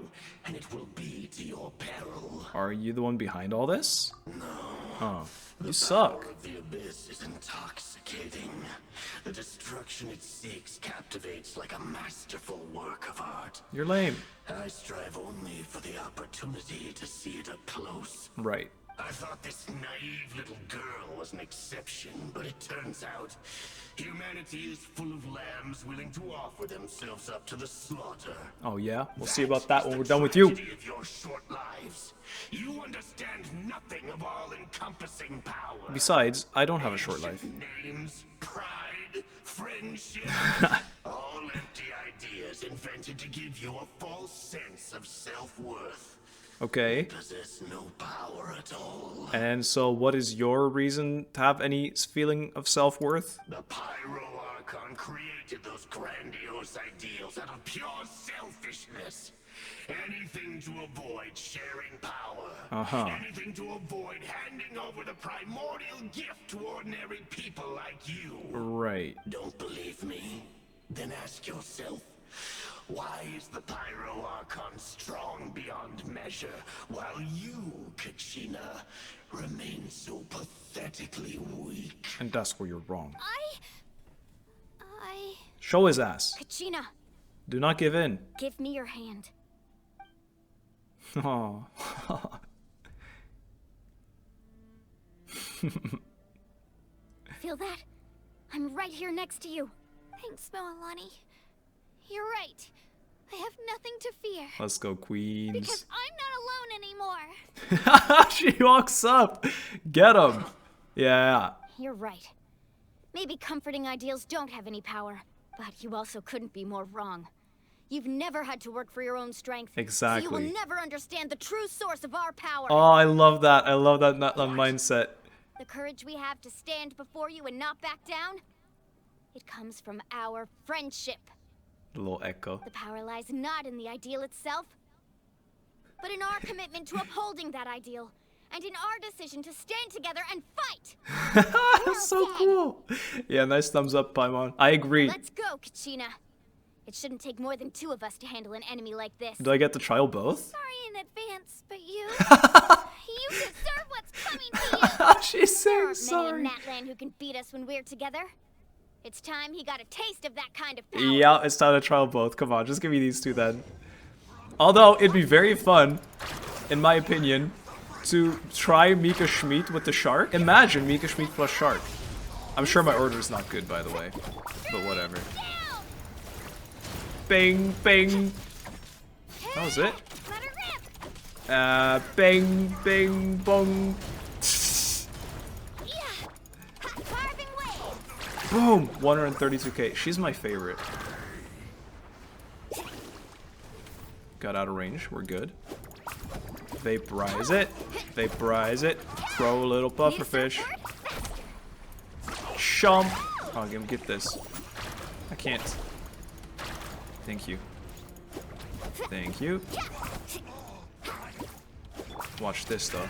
and it will be to your peril. Are you the one behind all this? No. Oh, you The suck. power of the abyss is intoxicating. The destruction it seeks captivates like a masterful work of art. You're lame. I strive only for the opportunity to see it up close. Right. I thought this naive little girl was an exception, but it turns out humanity is full of lambs willing to offer themselves up to the slaughter. Oh yeah? We'll see about that when we're done with you. Of your short lives. You understand nothing of all-encompassing power. Besides, I don't have a short life. Names, pride, friendship, all empty ideas invented to give you a false sense of self-worth. Okay. Possess no power at all. And so what is your reason to have any feeling of self-worth? The Pyro Archon created those grandiose ideals out of pure selfishness. Anything to avoid sharing power. Anything to avoid handing over the primordial gift to ordinary people like you. Right. Don't believe me? Then ask yourself, why is the Pyro Archon strong beyond measure, while you, Kachina, remain so pathetically weak? And that's where you're wrong. I... Show his ass. Kachina, Do not give in. give me your hand. Oh. Feel that? I'm right here next to you. Thanks, Mualani. You're right. I have nothing to fear. Let's go, queens. Because I'm not alone anymore. She walks up. Get him. Yeah. You're right. Maybe comforting ideals don't have any power, but you also couldn't be more wrong. You've never had to work for your own strength. Exactly. So you will never understand the true source of our power. Oh, I love that. I love that Natlan mindset. The courage we have to stand before you and not back down, it comes from our friendship. The little echo. The power lies not in the ideal itself, but in our commitment to upholding that ideal, and in our decision to stand together and fight. That's so cool. Yeah, nice thumbs up, Paimon. I agree. Let's go, Kachina. It shouldn't take more than 2 of us to handle an enemy like this. Do I get to trial both? Sorry in advance, but you deserve what's coming to you. She's saying There aren't sorry. many in Natlan who can beat us when we're together. It's time he got a taste of that kind of power. Yeah, it's time to trial both. Come on, just give me these two then. Although, it'd be very fun, in my opinion, to try Mika Schmidt with the shark. Imagine Mika Schmidt plus shark. I'm sure my order is not good, by the way. But whatever. Bing, bing. That was it. Bing, bing, bong. Boom! 132k. She's my favorite. Got out of range. We're good. Vaporize it. Vaporize it. Throw a little pufferfish. Shump. Oh, get this. I can't. Thank you. Thank you. Watch this, though.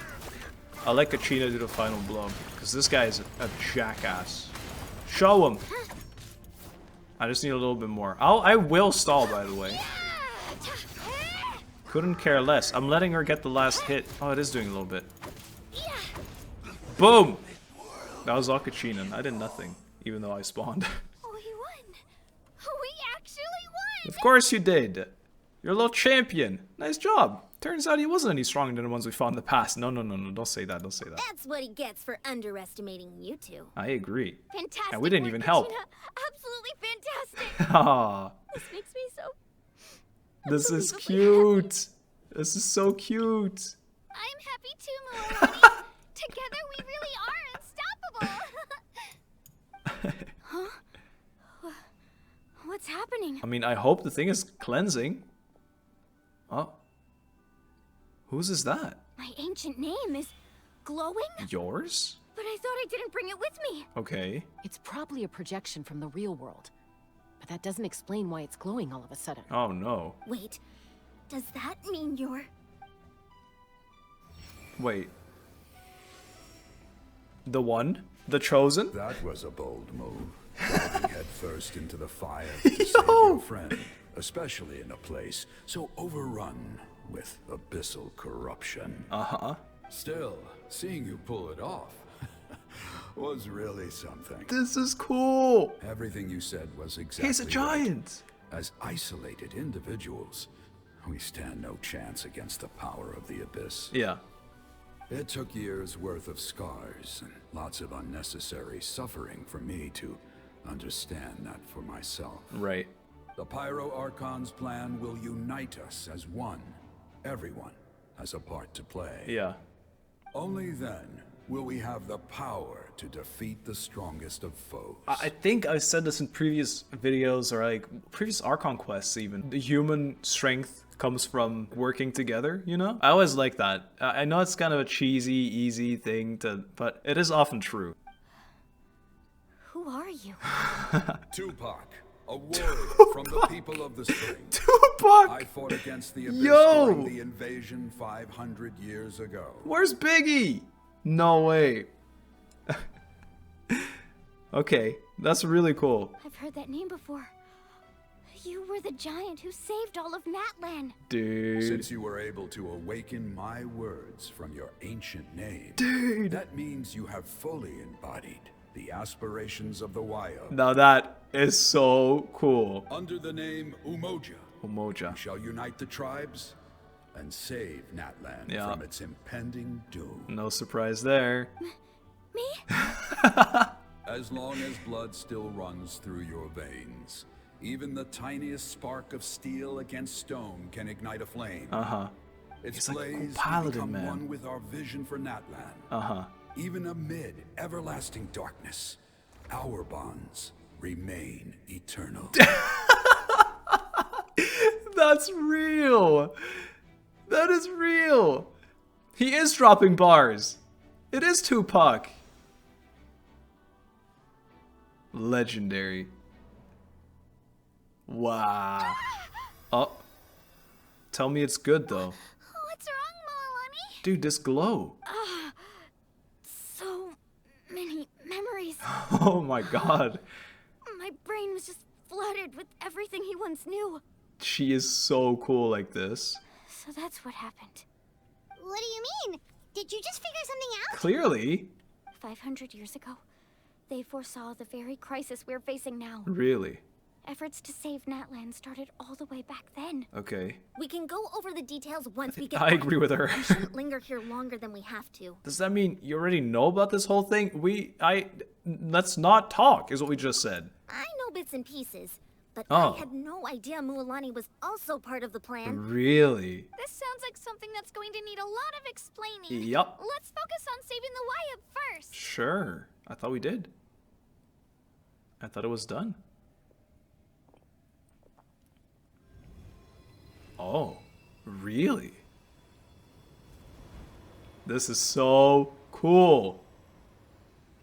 I like Kachina do the final blow, because this guy is a jackass. Show him! I just need a little bit more. I will stall, by the way. Couldn't care less. I'm letting her get the last hit. Oh, it is doing a little bit. Boom! That was all Kachina. I did nothing, even though I spawned. We won. We actually won. Of course you did. You're a little champion. Nice job. Turns out he wasn't any stronger than the ones we fought in the past. No, no, no, no. Don't say that. Don't say that. That's what he gets for underestimating you two. I agree. Fantastic. And we didn't even help. Absolutely fantastic. Aw. This makes me so... This is cute. This is so cute. I'm happy too, Mualani. Together we really are unstoppable. Huh? What's happening? I mean, I hope the thing is cleansing. Oh. Whose is that? My ancient name is glowing? Yours? But I thought I didn't bring it with me. Okay. It's probably a projection from the real world. But that doesn't explain why it's glowing all of a sudden. Oh no. Wait, does that mean you're... Wait. The one? The chosen? That was a bold move. Diving head first into the fire to save your friend, especially in a place so overrun with abyssal corruption. Uh-huh. Still, seeing you pull it off was really something. This is cool. Everything you said was exactly He's a giant. Right. As isolated individuals, we stand no chance against the power of the abyss. Yeah. It took years worth of scars and lots of unnecessary suffering for me to understand that for myself. Right. The Pyro Archon's plan will unite us as one. Everyone has a part to play. Yeah. Only then will we have the power to defeat the strongest of foes. I think I said this in previous videos or like previous Archon quests even. The human strength comes from working together, you know? I always like that. I know it's kind of a cheesy, easy thing to, but it is often true. Who are you? Tupac, a warrior from the people of the spring. Tupac! I fought against the abyss during the invasion 500 years ago. Where's Biggie? No way. Okay, that's really cool. I've heard that name before. You were the giant who saved all of Natlan. Dude. Since you were able to awaken my words from your ancient name, dude, that means you have fully embodied the aspirations of the Wyo. Now that is so cool. Under the name Umoja, you shall unite the tribes and save Natlan from its impending doom. No surprise there. Me? As long as blood still runs through your veins, even the tiniest spark of steel against stone can ignite a flame. Its blaze will become one with our vision for Natlan. Even amid everlasting darkness, our bonds remain eternal. That's real. That is real. He is dropping bars. It is Tupac. Legendary. Wow. Oh. Tell me it's good though. What's wrong, Mualani? Dude, this glow. So many memories. Oh my god. My brain was just flooded with everything he once knew. She is so cool like this. So that's what happened. What do you mean? Did you just figure something out? Clearly. 500 years ago, they foresaw the very crisis we're facing now. Really? Efforts to save Natlan started all the way back then. Okay. We can go over the details once we get I agree with her. We shouldn't linger here longer than we have to. Does that mean you already know about this whole thing? Let's not talk, is what we just said. I know bits and pieces, but I had no idea Mualani was also part of the plan. Really? This sounds like something that's going to need a lot of explaining. Yup. Let's focus on saving the Wyo first. Sure. I thought we did. I thought it was done. Oh, really? This is so cool.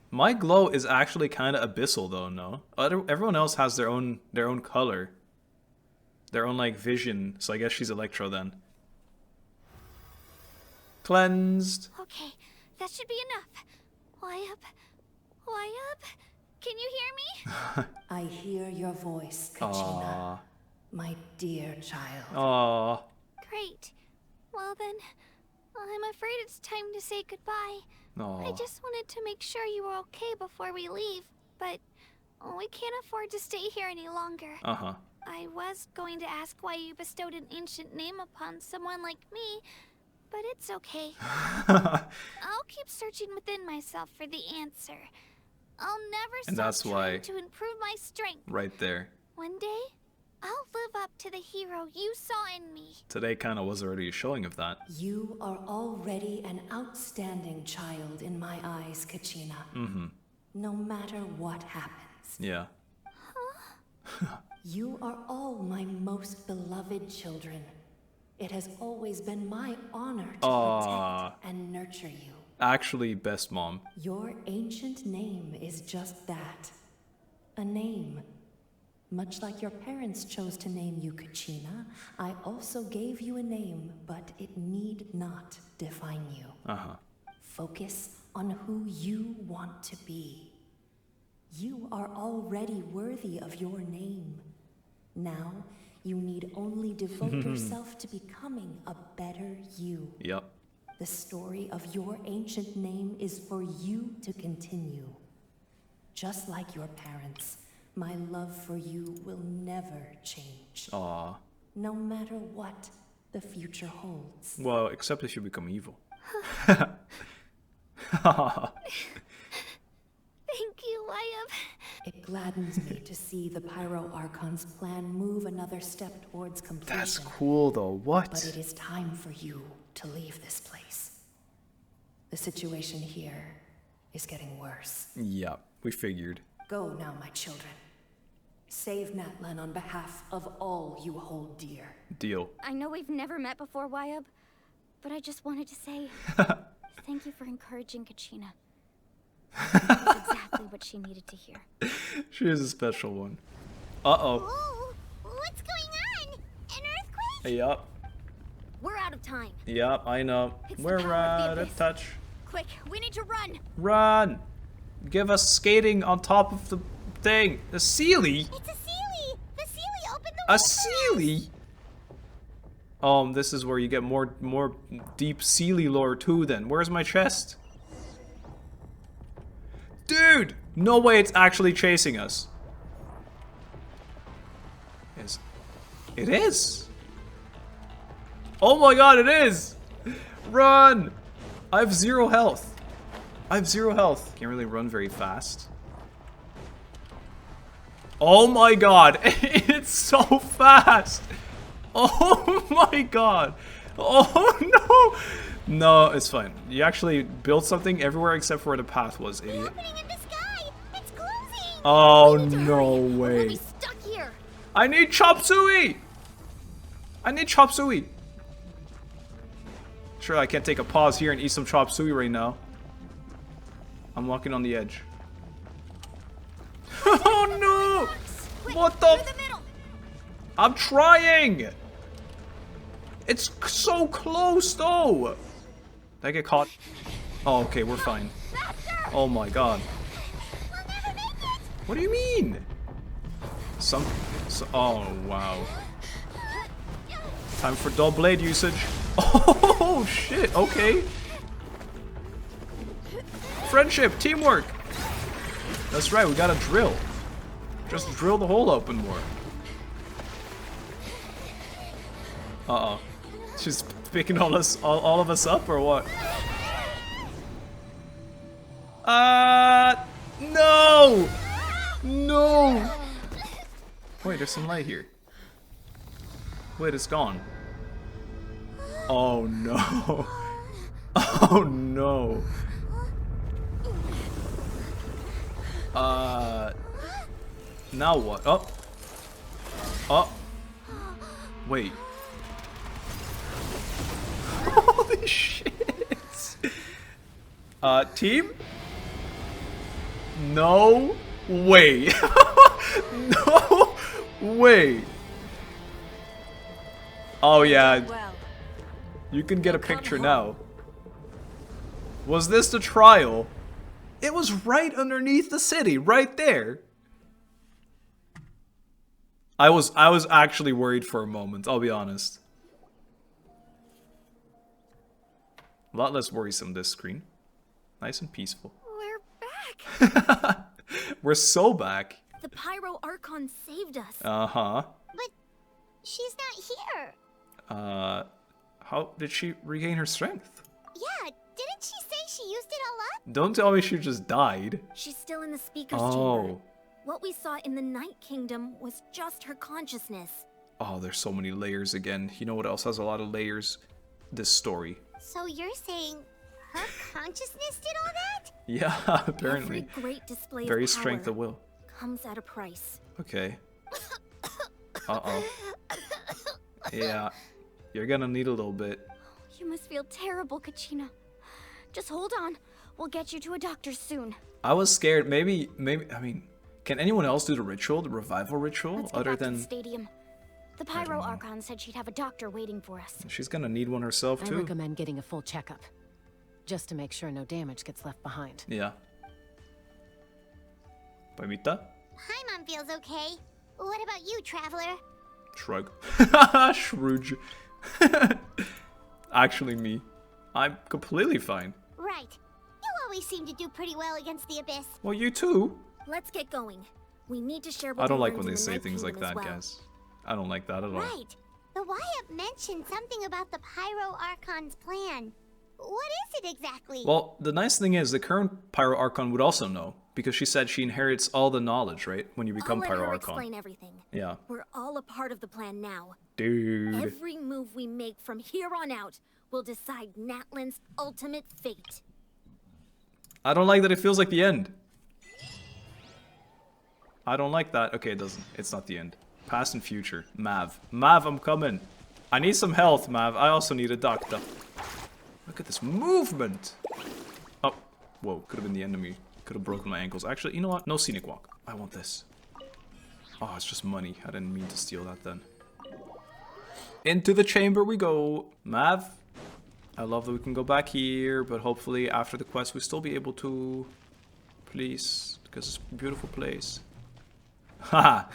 My glow is actually kind of abyssal though, no? Everyone else has their own color. Their own like vision, so I guess she's Electro then. Cleansed. Okay, that should be enough. Why up? Can you hear me? I hear your voice, Kachina. My dear child. Aww. Great. Well then, I'm afraid it's time to say goodbye. Aww. I just wanted to make sure you were okay before we leave, but we can't afford to stay here any longer. I was going to ask why you bestowed an ancient name upon someone like me, but it's okay. I'll keep searching within myself for the answer. I'll never stop trying to improve my strength. Right there. One day, I'll live up to the hero you saw in me. Today kind of was already a showing of that. You are already an outstanding child in my eyes, Kachina. No matter what happens. Yeah. You are all my most beloved children. It has always been my honor to protect and nurture you. Actually, best mom. Your ancient name is just that. A name. Much like your parents chose to name you Kachina, I also gave you a name, but it need not define you. Focus on who you want to be. You are already worthy of your name. Now, you need only devote yourself to becoming a better you. Yep. The story of your ancient name is for you to continue. Just like your parents, my love for you will never change. Aww. No matter what the future holds. Well, except if you become evil. Thank you, Wyatt. It gladdens me to see the Pyro Archon's plan move another step towards completion. That's cool though, what? But it is time for you to leave this place. The situation here is getting worse. Yeah, we figured. Go now, my children. Save Natlan on behalf of all you hold dear. Deal. I know we've never met before, Wyatt, but I just wanted to say thank you for encouraging Kachina. That's exactly what she needed to hear. She is a special one. Uh-oh. Ooh, what's going on? An earthquake? Yup. We're out of time. Yup, I know. We're out of touch. Quick, we need to run. Run! Give us skating on top of the thing. A Sealy? It's a Sealy! The Sealy opened the A window. Sealy? This is where you get more deep Sealy lore too then. Where's my chest? Dude! No way it's actually chasing us. It is. Oh my god, it is! Run! I have 0 health. I have 0 health. Can't really run very fast. Oh my god, it's so fast! Oh my god! Oh no! No, it's fine. You actually built something everywhere except for where the path was, idiot. Opening in the sky! It's closing! Oh no way. We'll be stuck here. I need chop suey! I need chop suey! Sure, I can't take a pause here and eat some chop suey right now. I'm walking on the edge. Oh no! What the? I'm trying! It's so close though! Did I get caught? Oh, okay, we're fine. Oh my god. What do you mean? Oh, wow. Time for dull blade usage. Oh, shit, okay. Friendship, teamwork. That's right, we gotta drill. Just drill the hole open more. Uh-oh. She's picking all of us up, or what? No! No! Wait, there's some light here. Wait, it's gone. Oh no. Oh no. Now what? Oh. Oh. Wait. Holy shit. Team? No way. No way. Oh yeah. You can get a picture now. Was this the trial? It was right underneath the city, right there. I was actually worried for a moment, I'll be honest. A lot less worrisome this screen. Nice and peaceful. We're back. We're so back. The Pyro Archon saved us. Uh-huh. But she's not here. How did she regain her strength? Yeah, didn't she say she used it all up? Don't tell me she just died. She's still in the speaker's chamber. Oh. What we saw in the Night Kingdom was just her consciousness. Oh, there's so many layers again. You know what else has a lot of layers? This story. So you're saying her consciousness did all that? Yeah, apparently. Every great display Very of power strength of will. comes at a price. Okay. Uh-oh. Yeah. You're gonna need a little bit. You must feel terrible, Kachina. Just hold on. We'll get you to a doctor soon. I was scared. Maybe, I mean, can anyone else do the ritual, the revival ritual, Let's get other back to than... the stadium. The Pyro Archon said she'd have a doctor waiting for us. She's gonna need one herself, too. I recommend getting a full checkup, just to make sure no damage gets left behind. Yeah. Paimita? Paimon feels okay. What about you, Traveler? Shrug. Shrooge. Actually, me. I'm completely fine. Right. You always seem to do pretty well against the Abyss. Well, you too. Let's get going. We need to share what I don't we like learned when in they the say Night things like Kingdom that, as well. guys. I don't like that at all. Right. The Wyatt mentioned something about the Pyro Archon's plan. What is it exactly? Well, the nice thing is the current Pyro Archon would also know, because she said she inherits all the knowledge, right? When you become I'll let Pyro her Archon. explain everything. Yeah. We're all a part of the plan now. Dude. Every move we make from here on out will decide Natlan's ultimate fate. I don't like that it feels like the end. I don't like that. Okay, it doesn't. It's not the end. Past and future. Mav. Mav, I'm coming. I need some health, Mav. I also need a doctor. Look at this movement. Oh, whoa. Could have been the enemy. Could have broken my ankles. Actually, you know what? No scenic walk. I want this. Oh, it's just money. I didn't mean to steal that then. Into the chamber we go. Mav. I love that we can go back here, but hopefully after the quest we'll still be able to. Please. Because it's a beautiful place. Haha.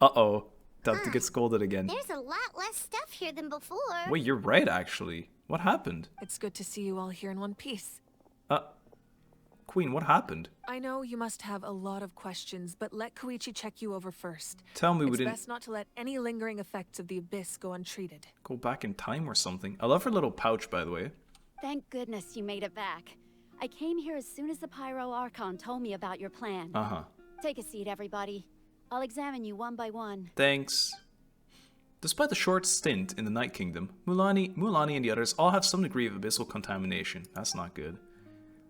Uh-oh. Time to get scolded again. There's a lot less stuff here than before. Wait, you're right, actually. What happened? It's good to see you all here in one piece. Queen, what happened? I know you must have a lot of questions, but let Koichi check you over first. Tell me we It's didn't best not to let any lingering effects of the Abyss go untreated. go back in time or something. I love her little pouch, by the way. Thank goodness you made it back. I came here as soon as the Pyro Archon told me about your plan. Uh-huh. Take a seat, everybody. I'll examine you one by one. Thanks. Despite the short stint in the Night Kingdom, Mualani and the others all have some degree of abyssal contamination. That's not good.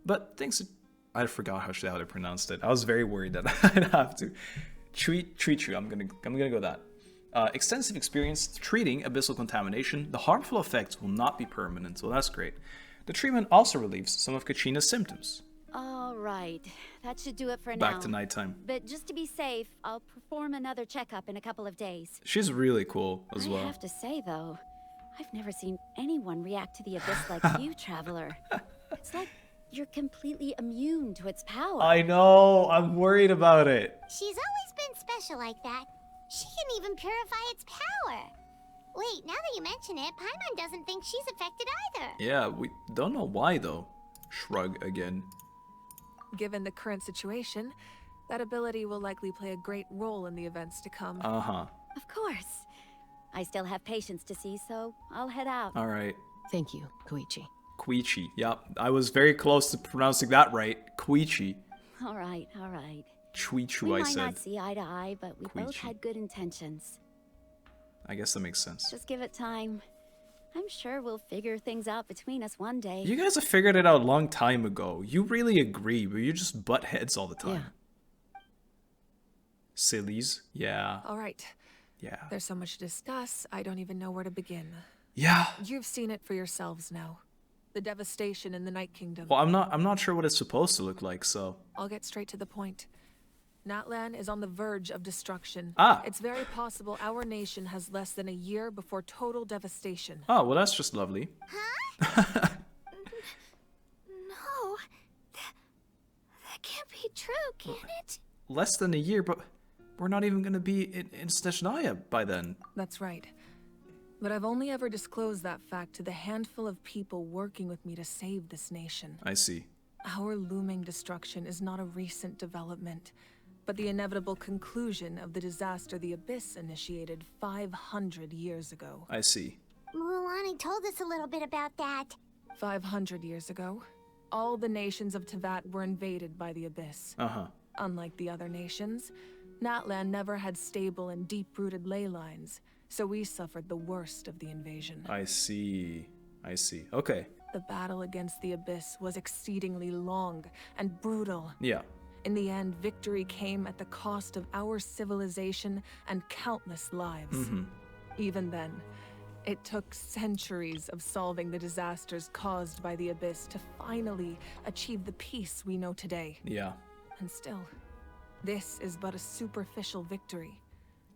But thanks to... I forgot how they pronounced it. I was very worried that I'd have to. Treat you. I'm gonna go with that. Extensive experience treating abyssal contamination. The harmful effects will not be permanent, so that's great. The treatment also relieves some of Kachina's symptoms. All right. That should do it for now. Back to nighttime. But just to be safe, I'll perform another checkup in a couple of days. She's really cool as well. I have to say, though, I've never seen anyone react to the Abyss like you, Traveler. It's like you're completely immune to its power. I know. I'm worried about it. She's always been special like that. She can even purify its power. Wait, now that you mention it, Paimon doesn't think she's affected either. Yeah, we don't know why, though. Shrug again. Given the current situation, that ability will likely play a great role in the events to come. Uh-huh. Of course. I still have patients to see, so I'll head out. All right. Thank you, Koichi. Koichi. Yep, I was very close to pronouncing that right. Koichi. All right, all right. Chuichu, We I might said. not see eye to eye, but we both Koichi. had good intentions. I guess that makes sense. Just give it time. I'm sure we'll figure things out between us one day. You guys have figured it out a long time ago. You really agree, but you just butt heads all the time. Sillies. Yeah. All right. Yeah. There's so much to discuss, I don't even know where to begin. Yeah. You've seen it for yourselves now. The devastation in the Night Kingdom. Well, I'm not sure what it's supposed to look like, so. I'll get straight to the point. Natlan is on the verge of destruction. Ah. It's very possible our nation has less than a year before total devastation. Oh, well, that's just lovely. No. That can't be true, can it? Less than a year, but we're not even going to be in Snezhnaya by then. That's right. But I've only ever disclosed that fact to the handful of people working with me to save this nation. I see. Our looming destruction is not a recent development, but the inevitable conclusion of the disaster the Abyss initiated 500 years ago. I see. Mualani told us a little bit about that. 500 years ago, all the nations of Teyvat were invaded by the Abyss. Uh-huh. Unlike the other nations, Natlan never had stable and deep-rooted ley lines, so we suffered the worst of the invasion. I see. I see. Okay. The battle against the Abyss was exceedingly long and brutal. Yeah. In the end, victory came at the cost of our civilization and countless lives. Mm-hmm. Even then, It took centuries of solving the disasters caused by the Abyss to finally achieve the peace we know today. Yeah. And still, this is but a superficial victory.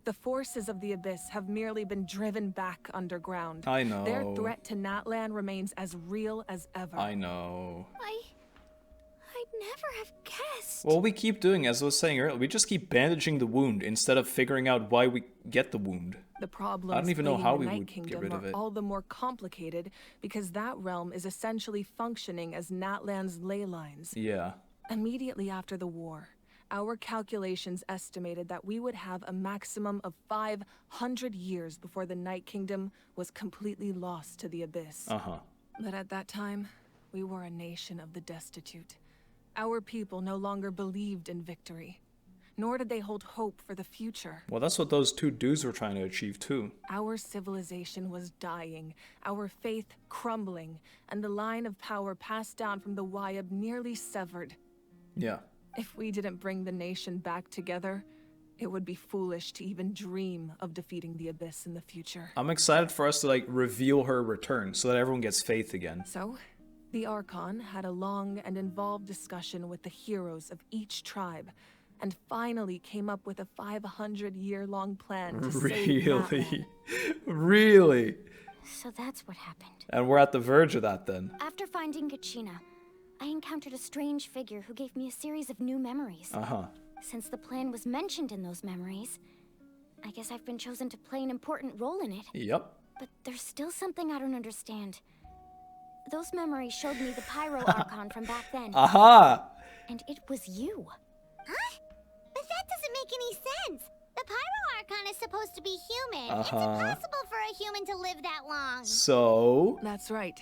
The forces of the Abyss have merely been driven back underground. I know. Their threat to Natlan remains as real as ever. I know. I'd never have guessed. Well, we keep doing, as I was saying earlier, we just keep bandaging the wound instead of figuring out why we get the wound. The problems I don't even know how we Night would Kingdom get rid of are it. all the more complicated because that realm is essentially functioning as Natlan's ley lines. Yeah. Immediately after the war, our calculations estimated that we would have a maximum of 500 years before the Night Kingdom was completely lost to the Abyss. But at that time, we were a nation of the destitute. Our people no longer believed in victory, nor did they hold hope for the future. Well, that's what those two dudes were trying to achieve too. Our civilization was dying, our faith crumbling, and the line of power passed down from the Wyab nearly severed. Yeah. If we didn't bring the nation back together, it would be foolish to even dream of defeating the Abyss in the future. I'm excited for us to like reveal her return so that everyone gets faith again. So, the Archon had a long and involved discussion with the heroes of each tribe, and finally came up with a 500-year-long plan to save Natlan. Really? So that's what happened. And we're at the verge of that then. After finding Kachina, I encountered a strange figure who gave me a series of new memories. Since the plan was mentioned in those memories, I guess I've been chosen to play an important role in it. Yep. But there's still something I don't understand. Those memories showed me the Pyro Archon from back then. And it was you. Huh? But that doesn't make any sense. The Pyro Archon is supposed to be human. It's impossible for a human to live that long. So? That's right.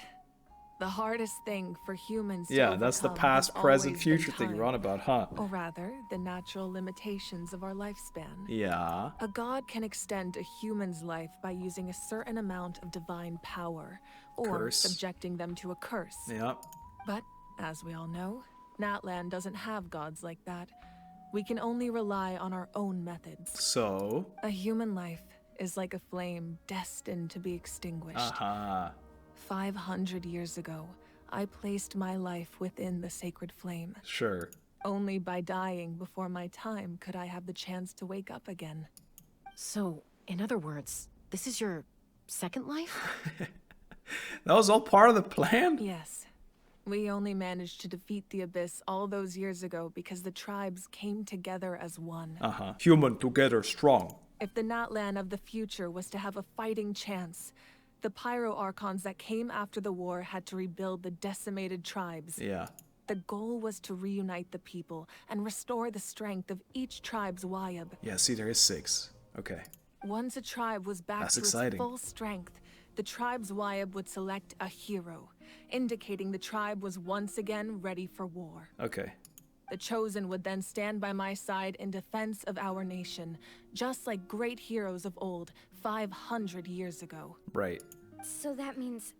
The hardest thing for humans to Yeah, that's the overcome past, has present, always been future thing time. you're on about, huh? Or rather, the natural limitations of our lifespan. Yeah. A god can extend a human's life by using a certain amount of divine power, or Curse. subjecting them to a curse. Yep. But, as we all know, Natlan doesn't have gods like that. We can only rely on our own methods. So? A human life is like a flame destined to be extinguished. 500 years ago, I placed my life within the sacred flame. Sure. Only by dying before my time could I have the chance to wake up again. So, in other words, this is your second life? That was all part of the plan? Yes. We only managed to defeat the Abyss all those years ago because the tribes came together as one. Human together strong. If the Natlan of the future was to have a fighting chance, the Pyro Archons that came after the war had to rebuild the decimated tribes. Yeah. The goal was to reunite the people and restore the strength of each tribe's Wyab. Yeah, see, there is 6. Okay. Once a tribe was back That's to exciting. its full strength, the tribe's Wyab would select a hero, indicating the tribe was once again ready for war. Okay. The Chosen would then stand by my side in defense of our nation, just like great heroes of old 500 years ago. Right. So that means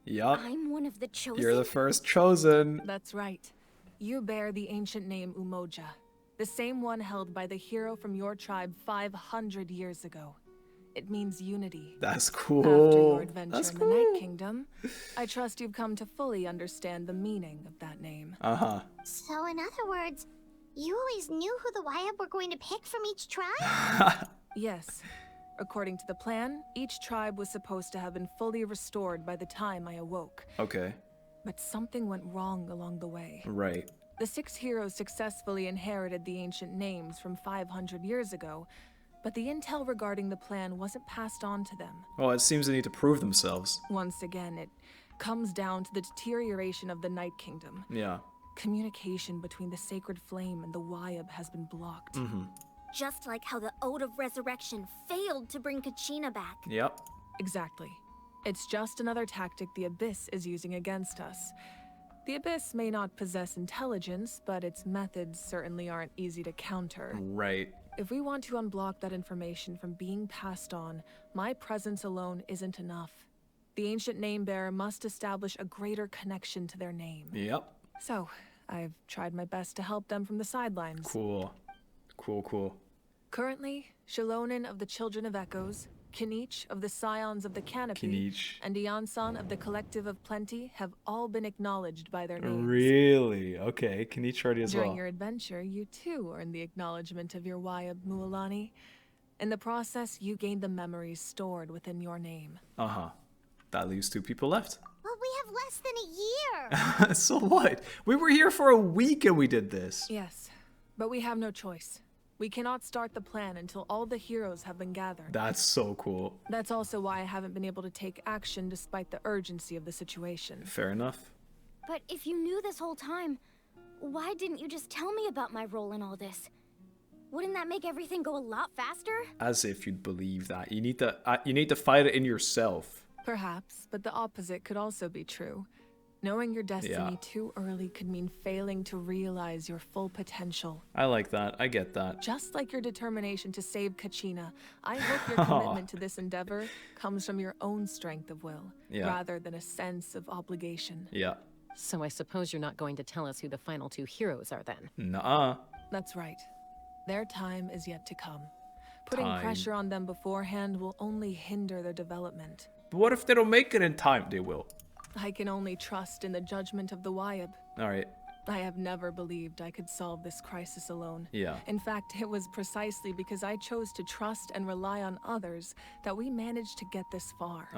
Yup. I'm one of the chosen? You're the first chosen. That's right. You bear the ancient name Umoja, the same one held by the hero from your tribe 500 years ago. It means unity. That's cool. After your adventure That's in cool. the Night Kingdom, I trust you've come to fully understand the meaning of that name. So in other words, you always knew who the Wyab were going to pick from each tribe? Yes. According to the plan, each tribe was supposed to have been fully restored by the time I awoke. Okay. But something went wrong along the way. Right. The 6 heroes successfully inherited the ancient names from 500 years ago, but the intel regarding the plan wasn't passed on to them. Well, it seems they need to prove themselves. Once again, it comes down to the deterioration of the Night Kingdom. Yeah. Communication between the Sacred Flame and the Wyab has been blocked. Just like how the Ode of Resurrection failed to bring Kachina back. Yep. Exactly. It's just another tactic the Abyss is using against us. The Abyss may not possess intelligence, but its methods certainly aren't easy to counter. Right. If we want to unblock that information from being passed on, my presence alone isn't enough. The ancient name bearer must establish a greater connection to their name. Yep. So, I've tried my best to help them from the sidelines. Cool. Cool, cool. Currently, Shalonen of the Children of Echoes, Kinich of the Scions of the Canopy, and Iansan of the Collective of Plenty have all been acknowledged by their names. Really? Okay, Kinich already as well. During your adventure, you too earned the acknowledgement of your Wayab Mualani. In the process, you gained the memories stored within your name. That leaves 2 people left. Well, we have less than a year. So what? We were here for a week and we did this. Yes, but we have no choice. We cannot start the plan until all the heroes have been gathered. That's so cool. That's also why I haven't been able to take action despite the urgency of the situation. Fair enough. But if you knew this whole time, why didn't you just tell me about my role in all this? Wouldn't that make everything go a lot faster? As if you'd believe that. You need to fight it in yourself. Perhaps, but the opposite could also be true. Knowing your destiny too early could mean failing to realize your full potential. I like that. I get that. Just like your determination to save Kachina, I hope your commitment to this endeavor comes from your own strength of will, rather than a sense of obligation. Yeah. So I suppose you're not going to tell us who the final 2 heroes are then? Nuh-uh. That's right. Their time is yet to come. Putting pressure on them beforehand will only hinder their development. But what if they don't make it in time? They will. I can only trust in the judgment of the Wayab. Alright. I have never believed I could solve this crisis alone. Yeah. In fact, it was precisely because I chose to trust and rely on others that we managed to get this far.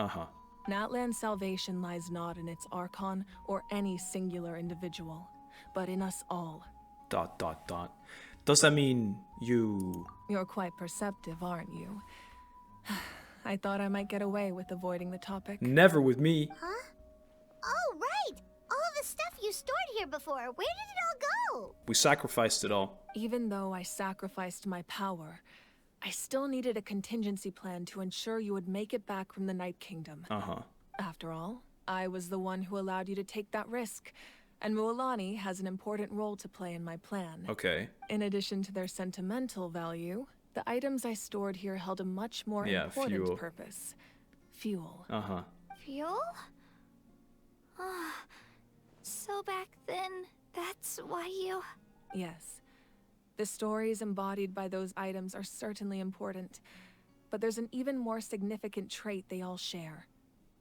Natlan's salvation lies not in its Archon or any singular individual, but in us all. ... Does that mean you... You're quite perceptive, aren't you? I thought I might get away with avoiding the topic. Never with me. Huh? Oh, right! All the stuff you stored here before, where did it all go? We sacrificed it all. Even though I sacrificed my power, I still needed a contingency plan to ensure you would make it back from the Night Kingdom. After all, I was the one who allowed you to take that risk, and Mualani has an important role to play in my plan. Okay. In addition to their sentimental value, the items I stored here held a much more important purpose. Fuel. Fuel? So back then, that's why you... Yes. The stories embodied by those items are certainly important, but there's an even more significant trait they all share.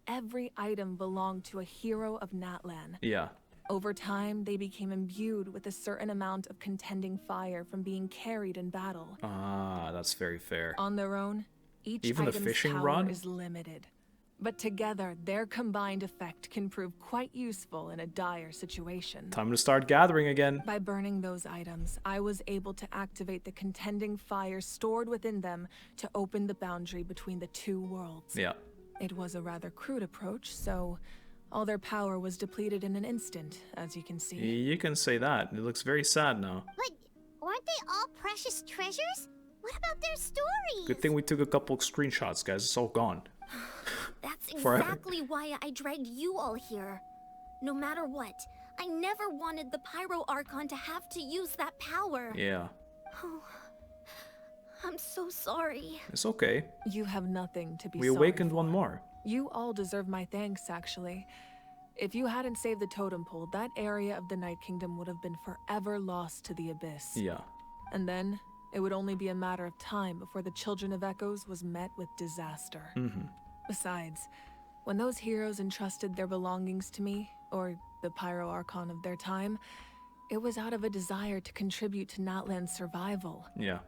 Every item belonged to a hero of Natlan. Yeah. Over time, they became imbued with a certain amount of contending fire from being carried in battle. That's very fair. On their own, each Even the item's fishing power rod is limited. But together, their combined effect can prove quite useful in a dire situation. Time to start gathering again. By burning those items, I was able to activate the contending fire stored within them to open the boundary between the 2 worlds. Yeah. It was a rather crude approach, so all their power was depleted in an instant, as you can see. You can say that. It looks very sad now. But aren't they all precious treasures? What about their stories? Good thing we took a couple screenshots, guys. It's all gone. That's exactly why I dragged you all here. No matter what, I never wanted the Pyro Archon to have to use that power. Yeah. Oh, I'm so sorry. It's okay. You have nothing to be We sorry awakened for. one more. You all deserve my thanks, actually. If you hadn't saved the totem pole, that area of the Night Kingdom would have been forever lost to the Abyss. Yeah. And then, it would only be a matter of time before the Children of Echoes was met with disaster. Besides, when those heroes entrusted their belongings to me, or the Pyro Archon of their time, it was out of a desire to contribute to Natlan's survival. Yeah.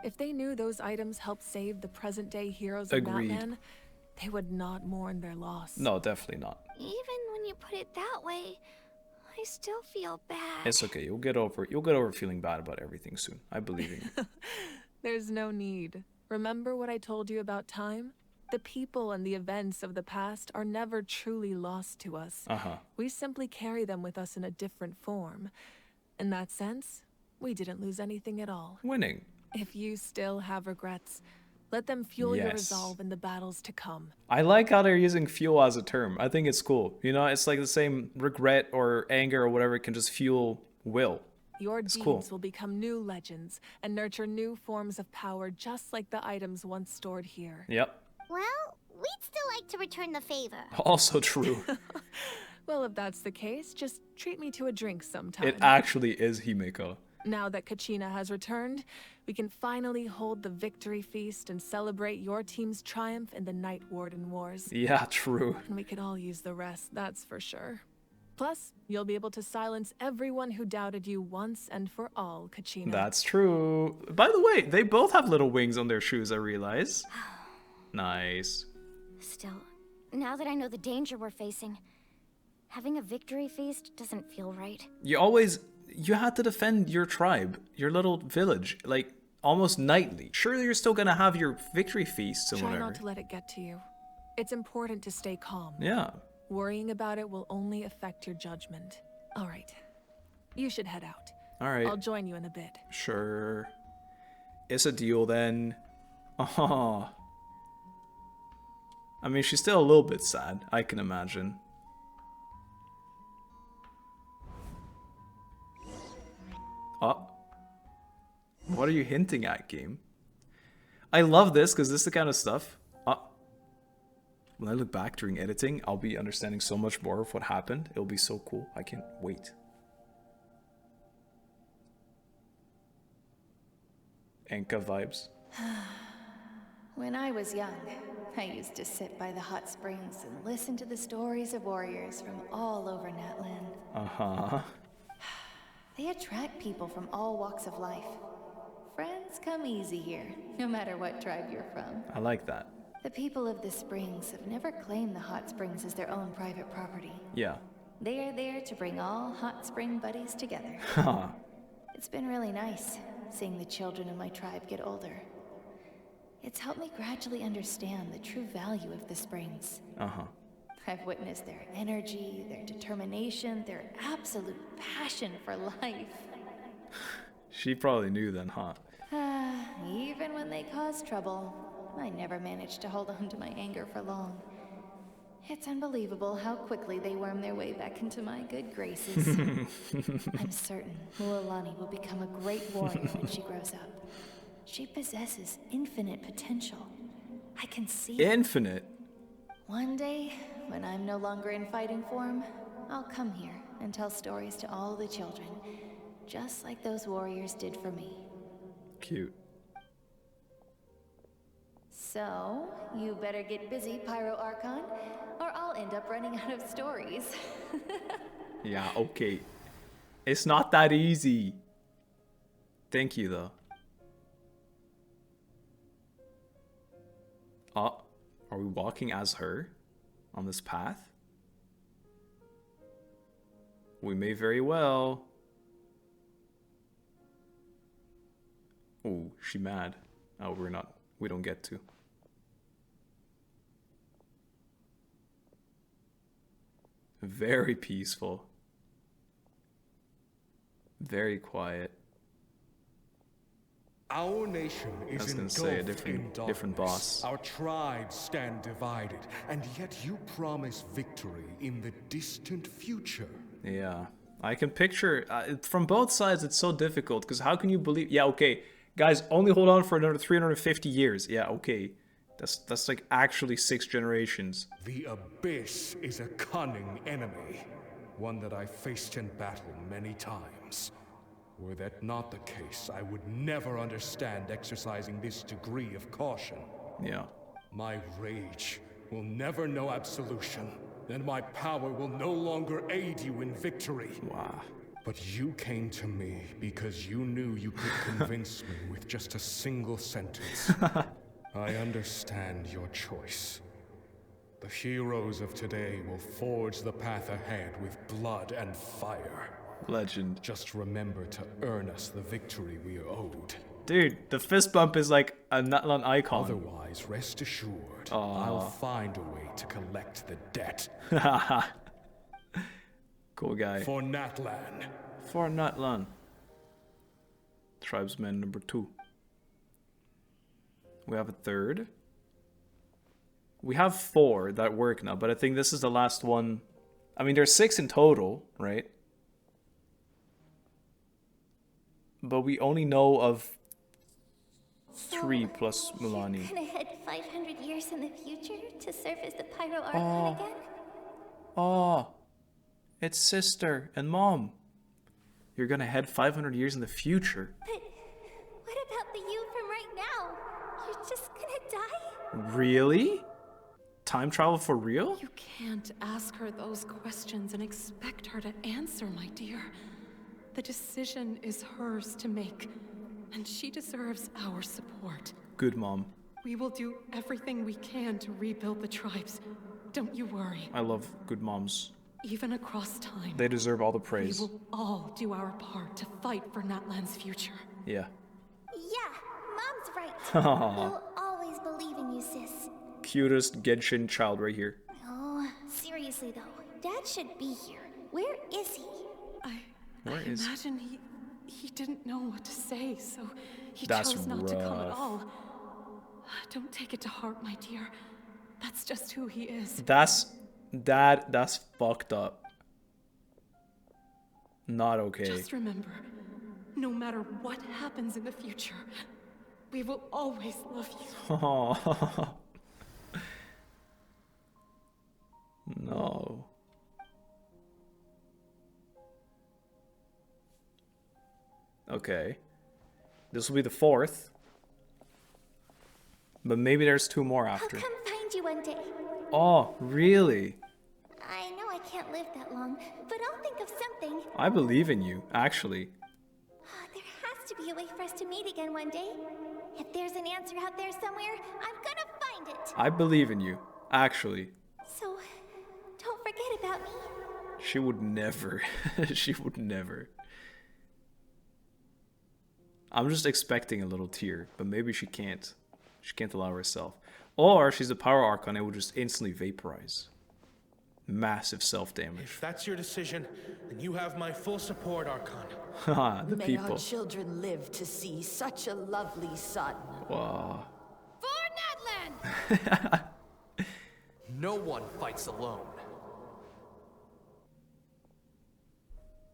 If they knew those items helped save the present-day heroes of Agreed. Natlan, they would not mourn their loss. No, definitely not. Even when you put it that way, I still feel bad. It's okay. You'll get over feeling bad about everything soon. I believe in you. There's no need. Remember what I told you about time? The people and the events of the past are never truly lost to us. We simply carry them with us in a different form. In that sense, we didn't lose anything at all. Winning. If you still have regrets, let them fuel your resolve in the battles to come. I like how they're using fuel as a term. I think it's cool. You know, it's like the same regret or anger or whatever can just fuel will. Your It's deeds cool. will become new legends and nurture new forms of power just like the items once stored here. Yep. Well, we'd still like to return the favor. Also true. Well, if that's the case, just treat me to a drink sometime. It actually is Himeko. Now that Kachina has returned, we can finally hold the victory feast and celebrate your team's triumph in the Night Warden Wars. Yeah, true. And we could all use the rest, that's for sure. Plus, you'll be able to silence everyone who doubted you once and for all, Kachina. That's true. By the way, they both have little wings on their shoes, I realize. Nice. Still, now that I know the danger we're facing, having a victory feast doesn't feel right. You had to defend your tribe, your little village, like, almost nightly. Surely you're still gonna have your victory feasts and whatever. Try not to let it get to you. It's important to stay calm. Yeah. Worrying about it will only affect your judgment. All right. You should head out. All right. I'll join you in a bit. Sure. It's a deal then. Oh. I mean, she's still a little bit sad, I can imagine. Oh. What are you hinting at, game? I love this because this is the kind of stuff. When I look back during editing, I'll be understanding so much more of what happened. It'll be so cool. I can't wait. Enka vibes. When I was young, I used to sit by the hot springs and listen to the stories of warriors from all over Natlan. Uh-huh. They attract people from all walks of life. Friends come easy here, no matter what tribe you're from. I like that. The people of the springs have never claimed the hot springs as their own private property. Yeah. They are there to bring all hot spring buddies together. It's been really nice seeing the children of my tribe get older. It's helped me gradually understand the true value of the springs. Uh-huh. I've witnessed their energy, their determination, their absolute passion for life. She probably knew then, huh? Even when they cause trouble, I never managed to hold on to my anger for long. It's unbelievable how quickly they worm their way back into my good graces. I'm certain Mualani will become a great warrior when she grows up. She possesses infinite potential. I can see it. Infinite? One day, when I'm no longer in fighting form, I'll come here and tell stories to all the children, just like those warriors did for me. Cute. So, you better get busy, Pyro Archon, or I'll end up running out of stories. Yeah, okay. It's not that easy. Thank you, though. Oh, are we walking as her on this path? We may very well. Oh, she mad. Oh, we're not. We don't get to. Very peaceful. Very quiet. Our nation is engulfed in different boss. Our tribes stand divided, and yet you promise victory in the distant future. Yeah, I can picture from both sides. It's so difficult because how can you believe? Yeah, okay, guys, only hold on for another 350 years. Yeah, okay, that's like actually 6 generations. The Abyss is a cunning enemy, one that I faced in battle many times. Were that not the case, I would never understand exercising this degree of caution. Yeah. My rage will never know absolution, and my power will no longer aid you in victory. Wow. But you came to me because you knew you could convince me with just a single sentence. I understand your choice. The heroes of today will forge the path ahead with blood and fire. Legend. Just remember to earn us the victory we are owed. Dude, the fist bump is like a Natlan icon. Otherwise, rest assured, I'll find a way to collect the debt. Cool guy. For Natlan. For Natlan. Tribesman number 2. We have a third. We have 4 that work now, but I think this is the last one. I mean, there's 6 in total, right? But we only know of 3 plus Mualani. Gonna head 500 years in the future to serve as the Pyro Archon again? Oh, it's sister and mom. You're gonna head 500 years in the future. But what about the you from right now? You're just gonna die? Really? Time travel for real? You can't ask her those questions and expect her to answer, my dear. The decision is hers to make, and she deserves our support. Good mom. We will do everything we can to rebuild the tribes. Don't you worry. I love good moms. Even across time, They deserve all the praise. we will all do our part to fight for Natlan's future. Yeah. Yeah, Mom's right. Aw. We'll always believe in you, sis. Cutest genshin child right here. Oh, seriously though, Dad should be here. Where is he? Where I is imagine he didn't know what to say, so he That's chose not to come at rough. all. Don't take it to heart, my dear. That's just who he is. That's fucked up. Not okay. Just remember, no matter what happens in the future, we will always love you. Oh. No. Okay. This will be the 4th. But maybe there's 2 more after. I'll come find you one day. Oh, really? I know I can't live that long, but I'll think of something. I believe in you, actually. There has to be a way for us to meet again one day. If there's an answer out there somewhere, I'm gonna find it. I believe in you, actually. So, don't forget about me. She would never. She would never. I'm just expecting a little tear, but maybe she can't. She can't allow herself. Or she's a Pyro Archon and will just instantly vaporize. Massive self-damage. If that's your decision, then you have my full support, Archon. Haha, the May people. our children live to see such a lovely son. Wow. For Natlan! No one fights alone.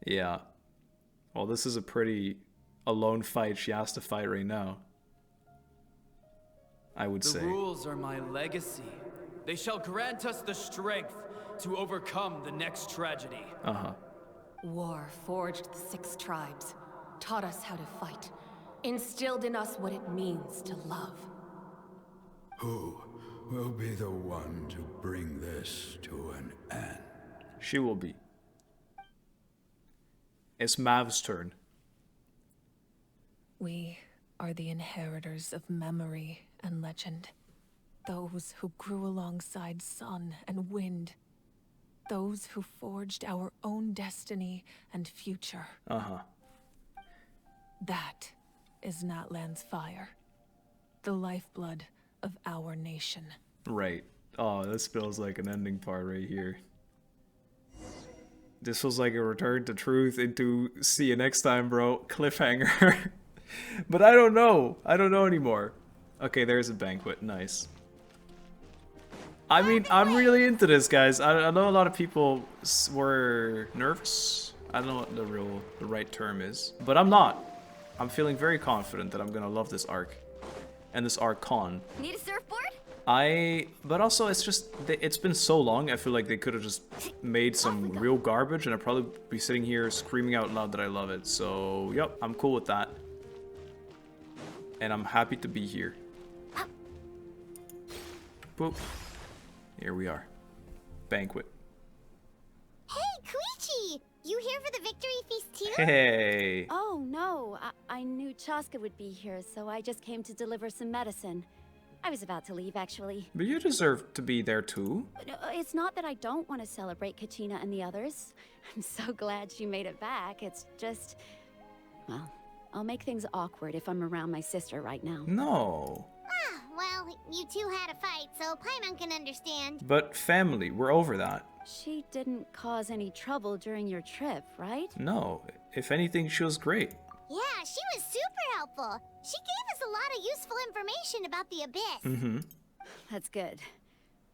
Yeah. Well, this is a pretty alone fight she has to fight right now. I would say. The rules are my legacy. They shall grant us the strength to overcome the next tragedy. Uh-huh. War forged the 6 tribes, taught us how to fight, instilled in us what it means to love. Who will be the one to bring this to an end? She will be. It's Mav's turn. We are the inheritors of memory and legend. Those who grew alongside sun and wind. Those who forged our own destiny and future. Uh-huh. That is Natlan's fire. The lifeblood of our nation. Right. Oh, this feels like an ending part right here. This was like a return to truth into see you next time, bro. Cliffhanger. But I don't know. I don't know anymore. Okay, there's a banquet. Nice. I mean, I'm really into this, guys. I know a lot of people were nervous. I don't know what the right term is. But I'm not. I'm feeling very confident that I'm gonna love this arc. And this Archon. Need a surfboard? But also it's just, it's been so long, I feel like they could have just made some real garbage and I'd probably be sitting here screaming out loud that I love it. So, yep, I'm cool with that. And I'm happy to be here. Boop. Here we are. Banquet. Hey, Koichi! You here for the victory feast too? Hey! Oh, no. I knew Chasca would be here, so I just came to deliver some medicine. I was about to leave, actually. But you deserve to be there too. It's not that I don't want to celebrate Kachina and the others. I'm so glad she made it back. It's just... Well, I'll make things awkward if I'm around my sister right now. No. Ah, well, you two had a fight, so Paimon can understand. But family, we're over that. She didn't cause any trouble during your trip, right? No. If anything, she was great. Yeah, she was super helpful. She gave us a lot of useful information about the Abyss. Mm-hmm. That's good.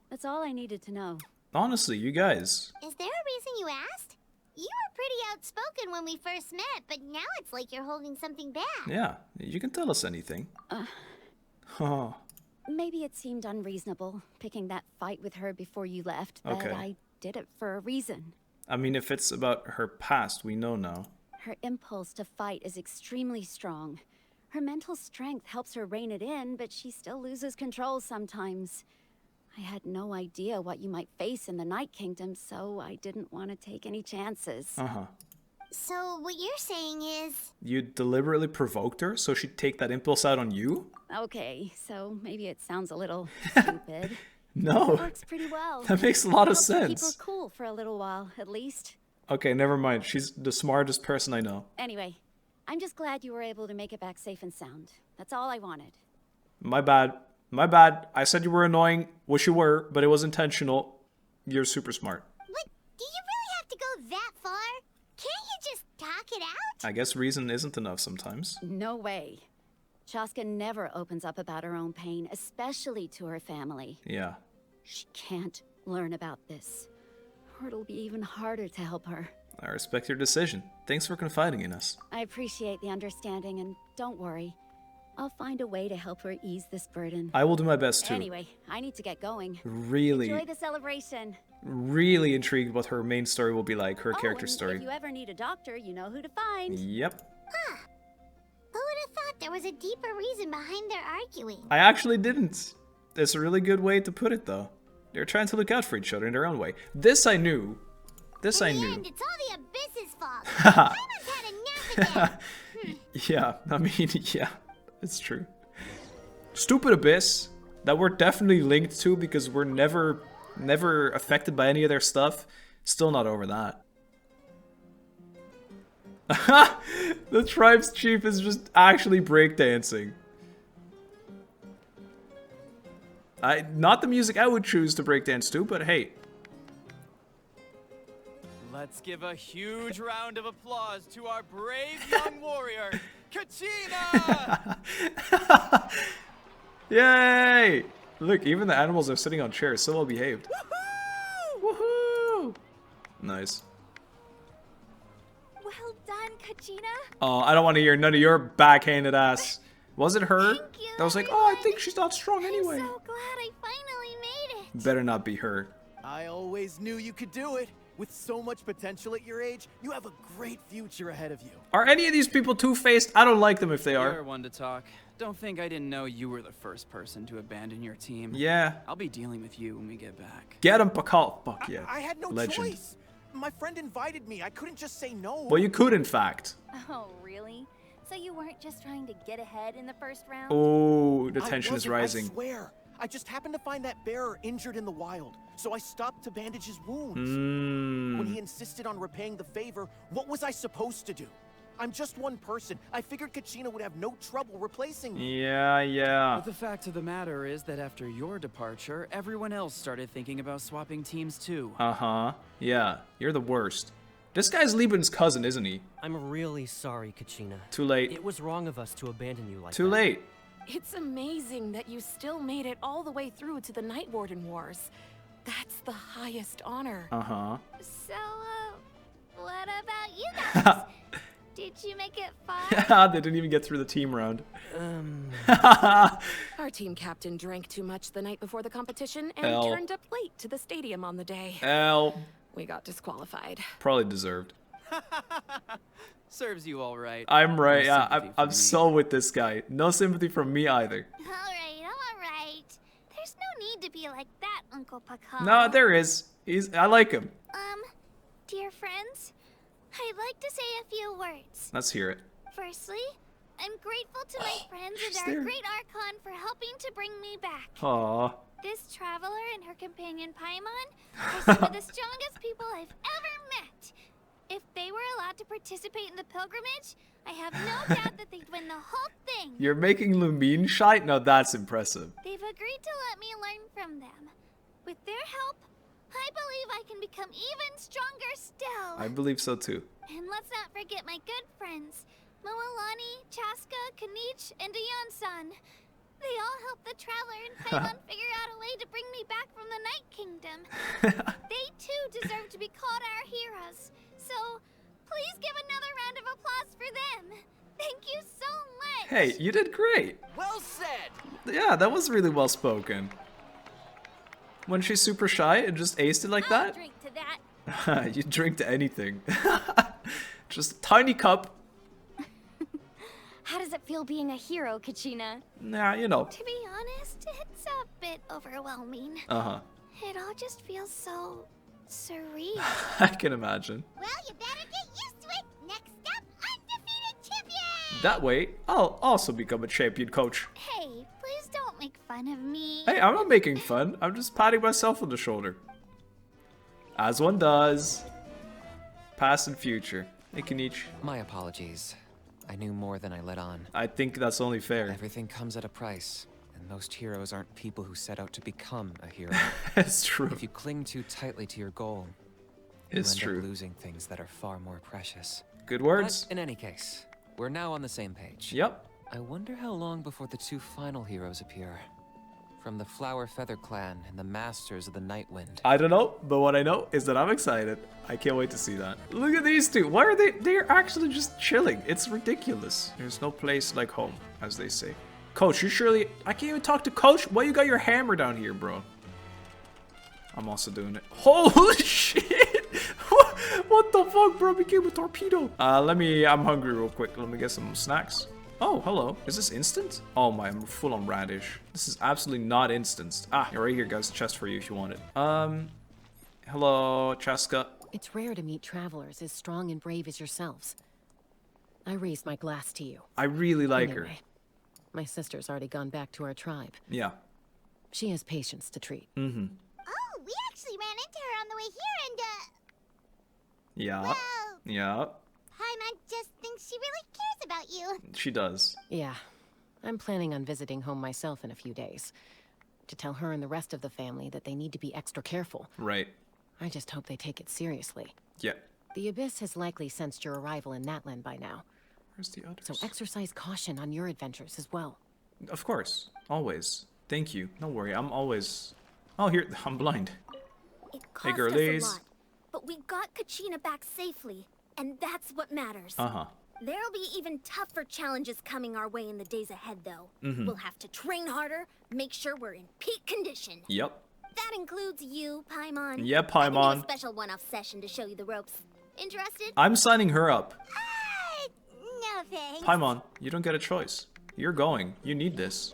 That's all I needed to know. Honestly, you guys. Is there a reason you asked? You were pretty outspoken when we first met, but now it's like you're holding something back. Yeah, you can tell us anything. Oh. Maybe it seemed unreasonable, picking that fight with her before you left, but Okay. I did it for a reason. I mean, if it's about her past, we know now. Her impulse to fight is extremely strong. Her mental strength helps her rein it in, but she still loses control sometimes. I had no idea what you might face in the Night Kingdom, so I didn't want to take any chances. So what you're saying is... You deliberately provoked her so she'd take that impulse out on you? Okay, so maybe it sounds a little stupid. No. It works pretty well. That makes a lot of Helps her keep sense. her cool for a little while, at least. Okay, never mind. She's the smartest person I know. Anyway, I'm just glad you were able to make it back safe and sound. That's all I wanted. My bad. My bad. I said you were annoying. Wish you were, but it was intentional. You're super smart. What? Do you really have to go that far? Can't you just talk it out? I guess reason isn't enough sometimes. No way. Chasca never opens up about her own pain, especially to her family. Yeah. She can't learn about this, or it'll be even harder to help her. I respect your decision. Thanks for confiding in us. I appreciate the understanding, and don't worry. I'll find a way to help her ease this burden. I will do my best too. Anyway, I need to get going. Really, Enjoy the celebration. really intrigued what her main story will be like, her character and story. If you ever need a doctor, you know who to find. Yep. Huh. Who would have thought there was a deeper reason behind their arguing? I actually didn't. It's a really good way to put it, though. They're trying to look out for each other in their own way. This I knew. This I knew. And it's all the Abyss's fault. Paimon had enough again. Yeah, I mean, yeah, it's true. Stupid Abyss that we're definitely linked to because we're never affected by any of their stuff. Still not over that. The tribe's chief is just actually breakdancing. Not the music I would choose to breakdance to, but hey. Let's give a huge round of applause to our brave young warrior, Kachina! Yay! Look, even the animals are sitting on chairs, so well behaved. Woohoo! Nice. Well done, Kachina. Oh, I don't want to hear none of your backhanded ass. Was it her? That was like, oh, I think she's not strong anyway. I'm so glad I finally made it. Better not be her. I always knew you could do it. With so much potential at your age, you have a great future ahead of you. Are any of these people two-faced? I don't like them if they are. You're one to talk. Don't think I didn't know you were the first person to abandon your team. Yeah. I'll be dealing with you when we get back. Get him, Pakal. Fuck yeah. I had no Legend. choice. My friend invited me. I couldn't just say no. Well, you could, in fact. Oh, really? So you weren't just trying to get ahead in the first round? Oh, the tension is I rising. swear. I just happened to find that bearer injured in the wild, so I stopped to bandage his wounds. When he insisted on repaying the favor, what was I supposed to do? I'm just one person. I figured Kachina would have no trouble replacing me. Yeah. But the fact of the matter is that after your departure, everyone else started thinking about swapping teams too. Uh-huh. Yeah, you're the worst. This guy's Lieben's cousin, isn't he? I'm really sorry, Kachina. Too late. It was wrong of us to abandon you like that. Too late. It's amazing that you still made it all the way through to the Night Warden Wars. That's the highest honor. Uh-huh. So, what about you guys? Did you make it far? Yeah, they didn't even get through the team round. Our team captain drank too much the night before the competition and L. turned up late to the stadium on the day. L. We got disqualified. Probably deserved. Serves you all right. I'm right. No Yeah, sympathy I'm from me. so with this guy. No sympathy from me either. All right. There's no need to be like that, Uncle Pakal. No, there is. I like him. Dear friends, I'd like to say a few words. Let's hear it. Firstly, I'm grateful to my friends and she's our there. great Archon for helping to bring me back. Aw. This traveler and her companion Paimon are some of the strongest people I've ever met. If they were allowed to participate in the pilgrimage, I have no doubt that they'd win the whole thing. You're making Lumine shy? No, that's impressive. They've agreed to let me learn from them. With their help, I believe I can become even stronger still. I believe so too. And let's not forget my good friends, Mualani, Chasca, Kanich, and Dion-san. They all helped the traveler and Paimon figure out a way to bring me back from the Night Kingdom. They too deserve to be called our heroes. So, please give another round of applause for them. Thank you so much. Hey, you did great. Well said. Yeah, that was really well spoken. When she's super shy and just aced it like that? Drink to that. You drink to anything. Just a tiny cup. How does it feel being a hero, Kachina? Nah, you know. To be honest, it's a bit overwhelming. Uh-huh. It all just feels so surreal. I can imagine. Well, you better get used to it. Next up, undefeated champion! That way, I'll also become a champion, coach. Hey, please don't make fun of me. Hey, I'm not making fun. I'm just patting myself on the shoulder. As one does. Past and future. Hey, Kenichi. My apologies. I knew more than I let on. I think that's only fair. Everything comes at a price, and most heroes aren't people who set out to become a hero. It's true. If you cling too tightly to your goal, it's you end true. up losing things that are far more precious. Good words. But in any case, we're now on the same page. Yep. I wonder how long before the two final heroes appear. From the Flower Feather Clan and the Masters of the Night Wind. I don't know, but what I know is that I'm excited. I can't wait to see that. Look at these two. Why are they? They're actually just chilling. It's ridiculous. There's no place like home, as they say. Coach, you surely... I can't even talk to Coach. Why you got your hammer down here, bro? I'm also doing it. Holy shit! What the fuck, bro? Became a torpedo. I'm hungry real quick. Let me get some snacks. Oh, hello. Is this instant? Oh my, I'm full on radish. This is absolutely not instant. Ah, you're right here, guys. Chest for you if you want it. Hello, Chasca. It's rare to meet travelers as strong and brave as yourselves. I raise my glass to you. I really like her. My sister's already gone back to our tribe. Yeah. She has patients to treat. Mm-hmm. Oh, we actually ran into her on the way here and, Yeah. Well, yeah. Paimon just thinks she really cares about you. She does. Yeah. I'm planning on visiting home myself in a few days. To tell her and the rest of the family that they need to be extra careful. Right. I just hope they take it seriously. Yeah. The Abyss has likely sensed your arrival in Natlan by now. Where's the others? So exercise caution on your adventures as well. Of course. Always. Thank you. Don't worry. I'm always... Oh, here. I'm blind. It Hey, cost us girlies. a lot, but we got Kachina back safely, and that's what matters. Uh-huh. There'll be even tougher challenges coming our way in the days ahead, though. Mhm. We'll have to train harder, make sure we're in peak condition. Yep. That includes you, Paimon. Yeah, I can do Paimon. a special one-off session to show you the ropes. Interested? I'm signing her up. No thanks. Paimon, you don't get a choice. You're going. You need this.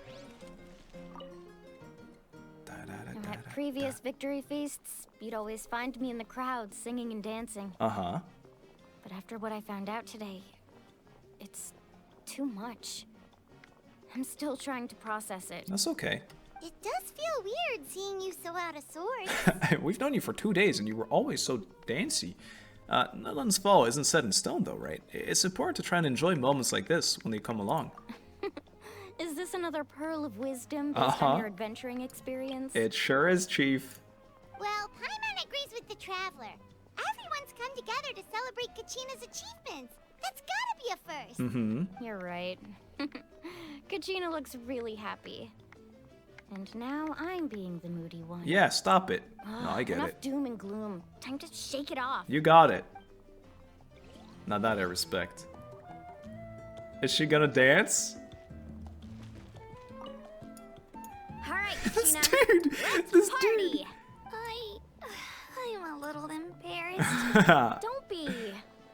And at previous victory feasts, you'd always find me in the crowd singing and dancing. Uh-huh. But after what I found out today, it's too much. I'm still trying to process it. That's okay. It does feel weird seeing you so out of sorts. We've known you for 2 days and you were always so dancy. Natlan's fall isn't set in stone though, right? It's important to try and enjoy moments like this when they come along. Is this another pearl of wisdom based on your adventuring experience? It sure is, Chief. Well, Paimon agrees with the Traveler. Everyone's come together to celebrate Kachina's achievements. That's gotta be a first. Mm-hmm. You're right. Kachina looks really happy. And now I'm being the moody one. Yeah, stop it. No, I get Enough it. doom and gloom. Time to shake it off. You got it. Now that I respect. Is she gonna dance? Alright, Kachina. This party. I'm a little embarrassed. Don't be.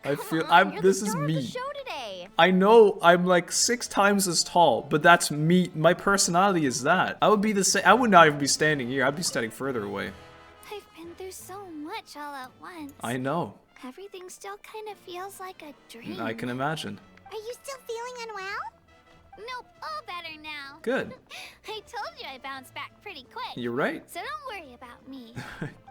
I feel You're this the is star of me. the show today. I know I'm like 6 times as tall, but that's me. My personality is that. I would be the same. I would not even be standing here. I'd be standing further away. I've been through so much all at once. I know. Everything still kind of feels like a dream. I can imagine. Are you still feeling unwell? Nope, all better now. Good. I told you I bounced back pretty quick. You're right. So don't worry about me.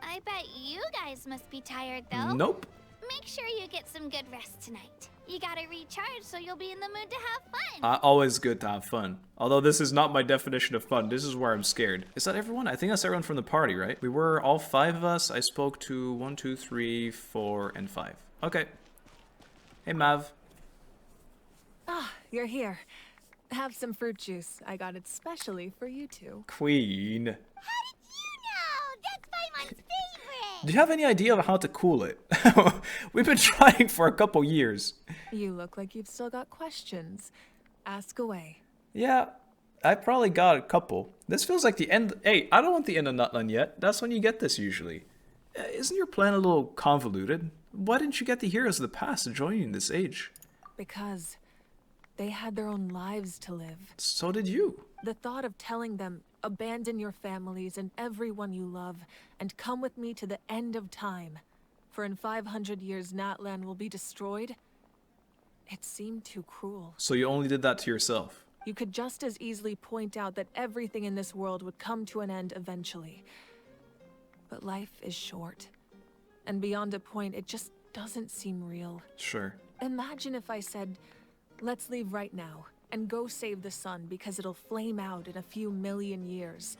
I bet you guys must be tired though. Nope. Make sure you get some good rest tonight. You gotta recharge so you'll be in the mood to have fun. Always good to have fun. Although this is not my definition of fun. This is where I'm scared. Is that everyone? I think that's everyone from the party, right? We were all 5 of us. I spoke to 1, 2, 3, 4, and 5. Okay. Hey, Mav. Ah, you're here. Have some fruit juice. I got it specially for you two. Queen. How did you know? That's Paimon's favorite. Do you have any idea of how to cool it? We've been trying for a couple years. You look like you've still got questions. Ask away. Yeah, I probably got a couple. This feels like the end. Hey, I don't want the end of Natlan yet. That's when you get this usually. Isn't your plan a little convoluted? Why didn't you get the heroes of the past to join you in this age? Because they had their own lives to live. So did you. The thought of telling them, abandon your families and everyone you love, and come with me to the end of time, for in 500 years Natlan will be destroyed, it seemed too cruel. So you only did that to yourself? You could just as easily point out that everything in this world would come to an end eventually. But life is short. And beyond a point, it just doesn't seem real. Sure. Imagine if I said, let's leave right now and go save the sun because it'll flame out in a few million years.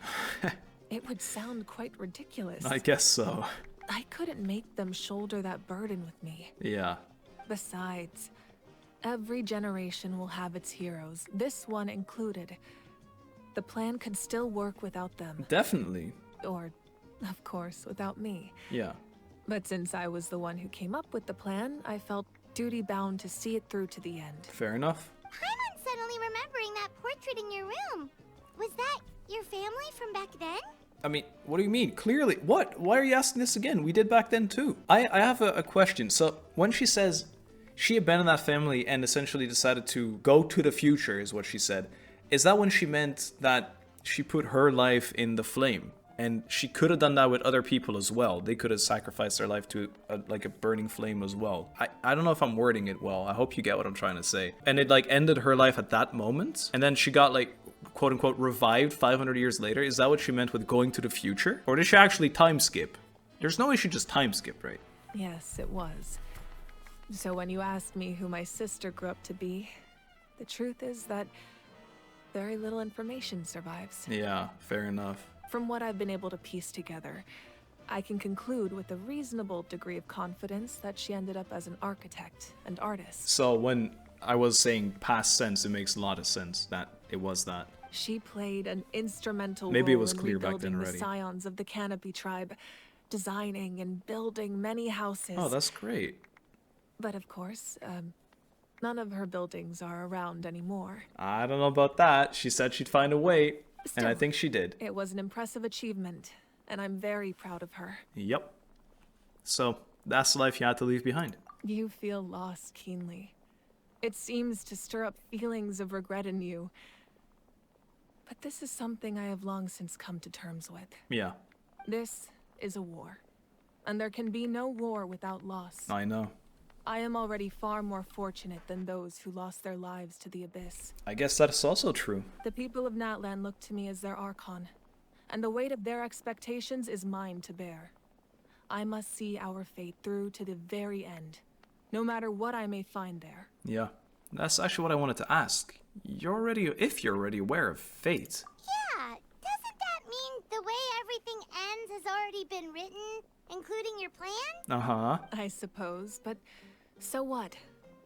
It would sound quite ridiculous. I guess so. I couldn't make them shoulder that burden with me. Yeah. Besides, every generation will have its heroes, this one included. The plan could still work without them. Definitely. Or, of course, without me. Yeah. But since I was the one who came up with the plan, I felt duty-bound to see it through to the end. Fair enough. I'm suddenly remembering that portrait in your room. Was that your family from back then? I mean, what do you mean? Clearly. What? Why are you asking this again? We did back then too. I have a question. So when she says she abandoned that family and essentially decided to go to the future is what she said. Is that when she meant that she put her life in the flame? And she could have done that with other people as well. They could have sacrificed their life to like a burning flame as well. I don't know if I'm wording it well. I hope you get what I'm trying to say. And it like ended her life at that moment. And then she got like quote unquote revived 500 years later. Is that what she meant with going to the future? Or did she actually time skip? There's no way she just time skipped, right? Yes, it was. So when you asked me who my sister grew up to be, the truth is that very little information survives. Yeah, fair enough. From what I've been able to piece together, I can conclude with a reasonable degree of confidence that she ended up as an architect and artist. So when I was saying past tense, it makes a lot of sense that it was that. She played an instrumental Maybe it role was in clear back then rebuilding already. the scions of the Canopy tribe, designing and building many houses. Oh, that's great. But of course, none of her buildings are around anymore. I don't know about that. She said she'd find a way. Still, and I think she did. It was an impressive achievement, and I'm very proud of her. Yep. So, that's the life you had to leave behind. You feel lost keenly. It seems to stir up feelings of regret in you. But this is something I have long since come to terms with. Yeah. This is a war. And there can be no war without loss. I know. I am already far more fortunate than those who lost their lives to the Abyss. I guess that's also true. The people of Natlan look to me as their Archon, and the weight of their expectations is mine to bear. I must see our fate through to the very end, no matter what I may find there. Yeah, that's actually what I wanted to ask. If you're already aware of fate. Yeah, doesn't that mean the way everything ends has already been written, including your plan? Uh-huh. I suppose, but so what?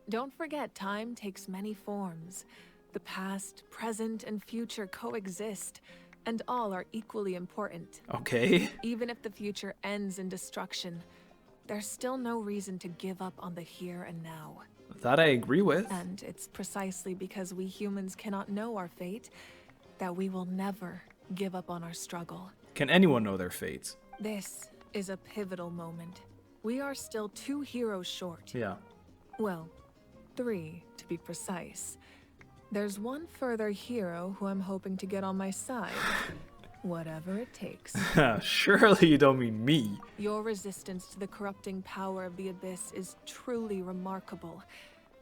Don't forget, time takes many forms. The past, present, and future coexist, and all are equally important. Okay. Even if the future ends in destruction, there's still no reason to give up on the here and now. That I agree with. And it's precisely because we humans cannot know our fate that we will never give up on our struggle. Can anyone know their fate? This is a pivotal moment. We are still 2 heroes short. Yeah. Well, 3 to be precise. There's one further hero who I'm hoping to get on my side. Whatever it takes. Surely you don't mean me. Your resistance to the corrupting power of the Abyss is truly remarkable.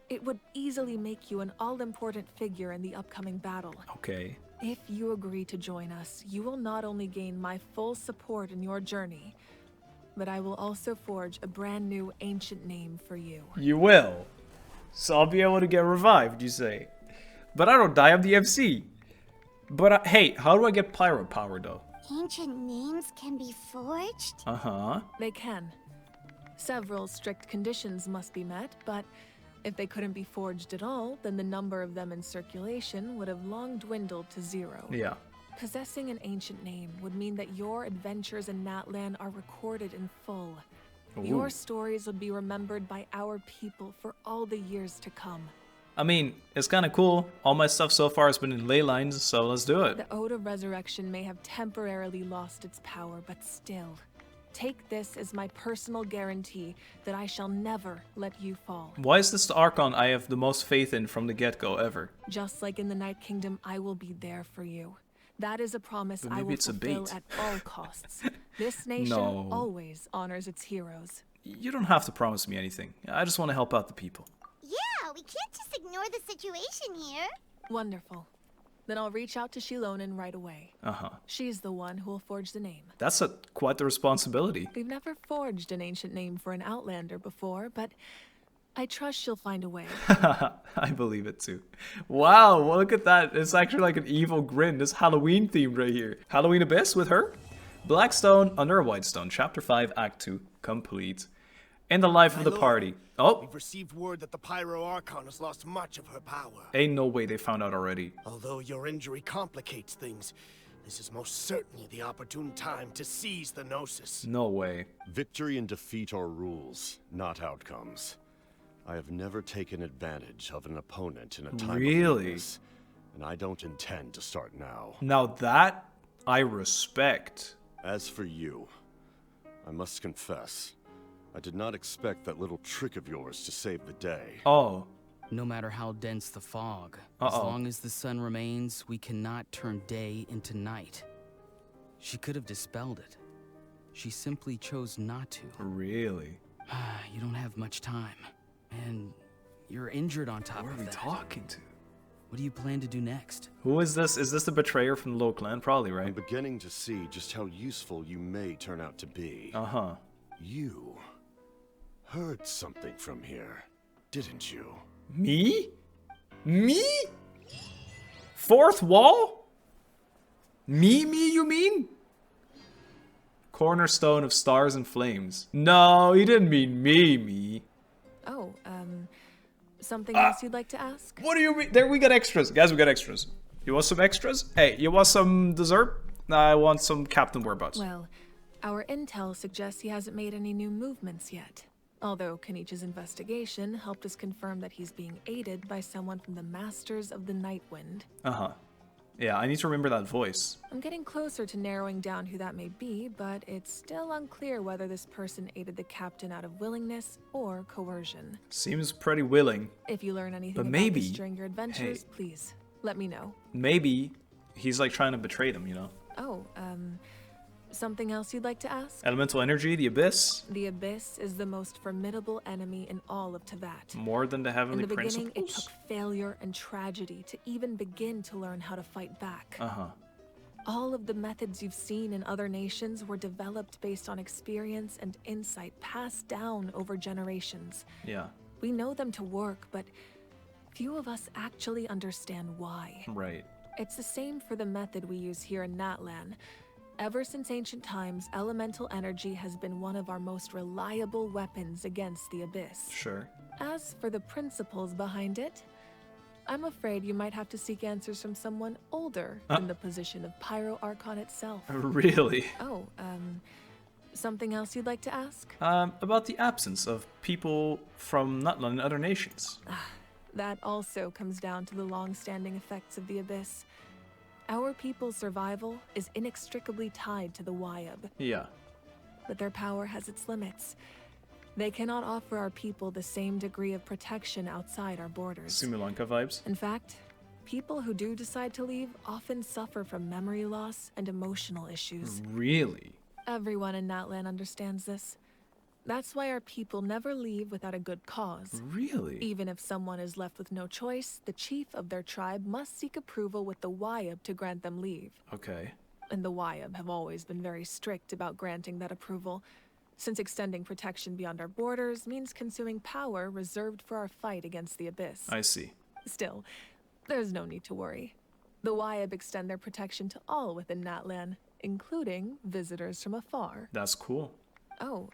It would easily make you an all-important figure in the upcoming battle. Okay. If you agree to join us, you will not only gain my full support in your journey, but I will also forge a brand new ancient name for you. You will. So I'll be able to get revived, you say. But I don't die, I'm the MC. But hey, how do I get pyro power though? Ancient names can be forged? Uh-huh. They can. Several strict conditions must be met, but if they couldn't be forged at all, then the number of them in circulation would have long dwindled to 0. Yeah. Possessing an ancient name would mean that your adventures in Natlan are recorded in full. Ooh. Your stories would be remembered by our people for all the years to come. I mean, it's kind of cool. All my stuff so far has been in ley lines, so let's do it. The Ode of Resurrection may have temporarily lost its power, but still, Take this as my personal guarantee that I shall never let you fall. Why is this the Archon I have the most faith in from the get-go ever? Just like in the Night Kingdom, I will be there for you. That is a promise I will fulfill at all costs. This nation always honors its heroes. You don't have to promise me anything. I just want to help out the people. Yeah, we can't just ignore the situation here. Wonderful. Then I'll reach out to Shilonen right away. She's the one who will forge the name. That's quite the responsibility. We've never forged an ancient name for an Outlander before, but I trust she'll find a way. I believe it too. Wow, well, look at that. It's actually like an evil grin. This Halloween themed right here. Halloween Abyss with her. Blackstone under a white stone. Chapter 5, Act 2, complete. In the life of the party. Oh! We've received word that the Pyro Archon has lost much of her power. Ain't no way they found out already. Although your injury complicates things, this is most certainly the opportune time to seize the Gnosis. No way. Victory and defeat are rules, not outcomes. I have never taken advantage of an opponent in a time of weakness, and I don't intend to start now. Now that I respect. As for you, I must confess, I did not expect that little trick of yours to save the day. Oh. No matter how dense the fog, as long as the sun remains, we cannot turn day into night. She could have dispelled it. She simply chose not to. Really? You don't have much time. And you're injured on top of that. Who are we talking to? What do you plan to do next? Who is this? Is this the betrayer from the Low Clan? Probably, right? I'm beginning to see just how useful you may turn out to be. You heard something from here, didn't you? Me? Me? Fourth wall? Me, you mean? Cornerstone of stars and flames. No, he didn't mean me. Oh, something else you'd like to ask? What do you mean? There, we got extras. Guys, we got extras. You want some extras? Hey, you want some dessert? I want some Captain Whereabouts. Well, our intel suggests he hasn't made any new movements yet. Although Kenichi's investigation helped us confirm that he's being aided by someone from the Masters of the Nightwind. Yeah, I need to remember that voice. I'm getting closer to narrowing down who that may be, but it's still unclear whether this person aided the captain out of willingness or coercion. Seems pretty willing. If you learn anything about this during your adventures, please let me know. Maybe he's like trying to betray them, you know? Oh, something else you'd like to ask? Elemental energy, the Abyss. The Abyss is the most formidable enemy in all of Teyvat. More than the Heavenly Principles? In the beginning, it took failure and tragedy to even begin to learn how to fight back. All of the methods you've seen in other nations were developed based on experience and insight passed down over generations. Yeah. We know them to work, but few of us actually understand why. Right. It's the same for the method we use here in Natlan. Ever since ancient times, elemental energy has been one of our most reliable weapons against the Abyss. Sure. As for the principles behind it, I'm afraid you might have to seek answers from someone older than the position of Pyro Archon itself. Really? Oh, something else you'd like to ask? About the absence of people from Natlan and other nations. That also comes down to the long-standing effects of the Abyss. Our people's survival is inextricably tied to the Wyab. Yeah. But their power has its limits. They cannot offer our people the same degree of protection outside our borders. Simulanka vibes. In fact, people who do decide to leave often suffer from memory loss and emotional issues. Really? Everyone in Natlan understands this. That's why our people never leave without a good cause. Really? Even if someone is left with no choice, the chief of their tribe must seek approval with the Wyab to grant them leave. Okay. And the Wyab have always been very strict about granting that approval, since extending protection beyond our borders means consuming power reserved for our fight against the Abyss. I see. Still, there's no need to worry. The Wyab extend their protection to all within Natlan, including visitors from afar. That's cool. Oh,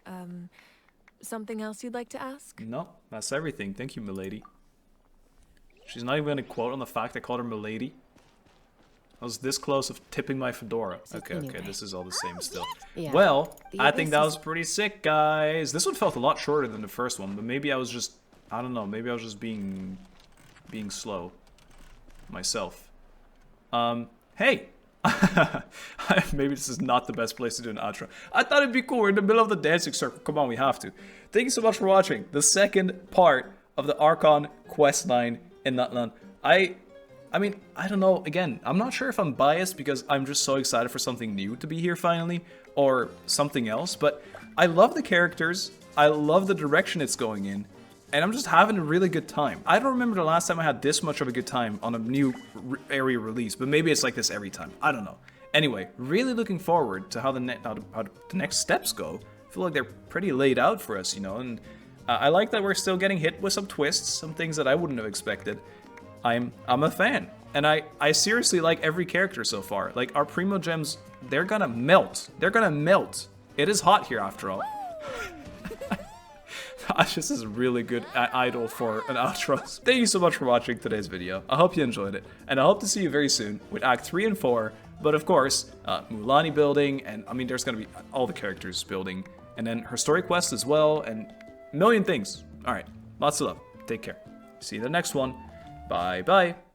something else you'd like to ask? No, that's everything. Thank you, milady. She's not even gonna quote on the fact I called her milady. I was this close of tipping my fedora. Okay, this is all the same still. Yeah. Well, I think that was pretty sick, guys. This one felt a lot shorter than the first one, but maybe I was just, I don't know, maybe I was just being slow myself. Hey, Maybe this is not the best place to do an outro. I thought it'd be cool. We're in the middle of the dancing circle. Come on, we have to. Thank you so much for watching the second part of the Archon questline in Natlan. I mean, I don't know. Again, I'm not sure if I'm biased because I'm just so excited for something new to be here finally, or something else, but I love the characters. I love the direction it's going in. And I'm just having a really good time. I don't remember the last time I had this much of a good time on a new area release, but maybe it's like this every time. I don't know. Anyway, really looking forward to how the next steps go. I feel like they're pretty laid out for us, you know, and I like that we're still getting hit with some twists, some things that I wouldn't have expected. I'm a fan, and I seriously like every character so far. Like, our Primo Gems, they're gonna melt. They're gonna melt. It is hot here after all. This is a really good idol for an outro. Thank you so much for watching today's video. I hope you enjoyed it, and I hope to see you very soon with Act 3 and 4, but of course, Mualani building, and I mean, there's gonna be all the characters building, and then her story quest as well, and a million things. Alright, lots of love. Take care. See you in the next one. Bye-bye.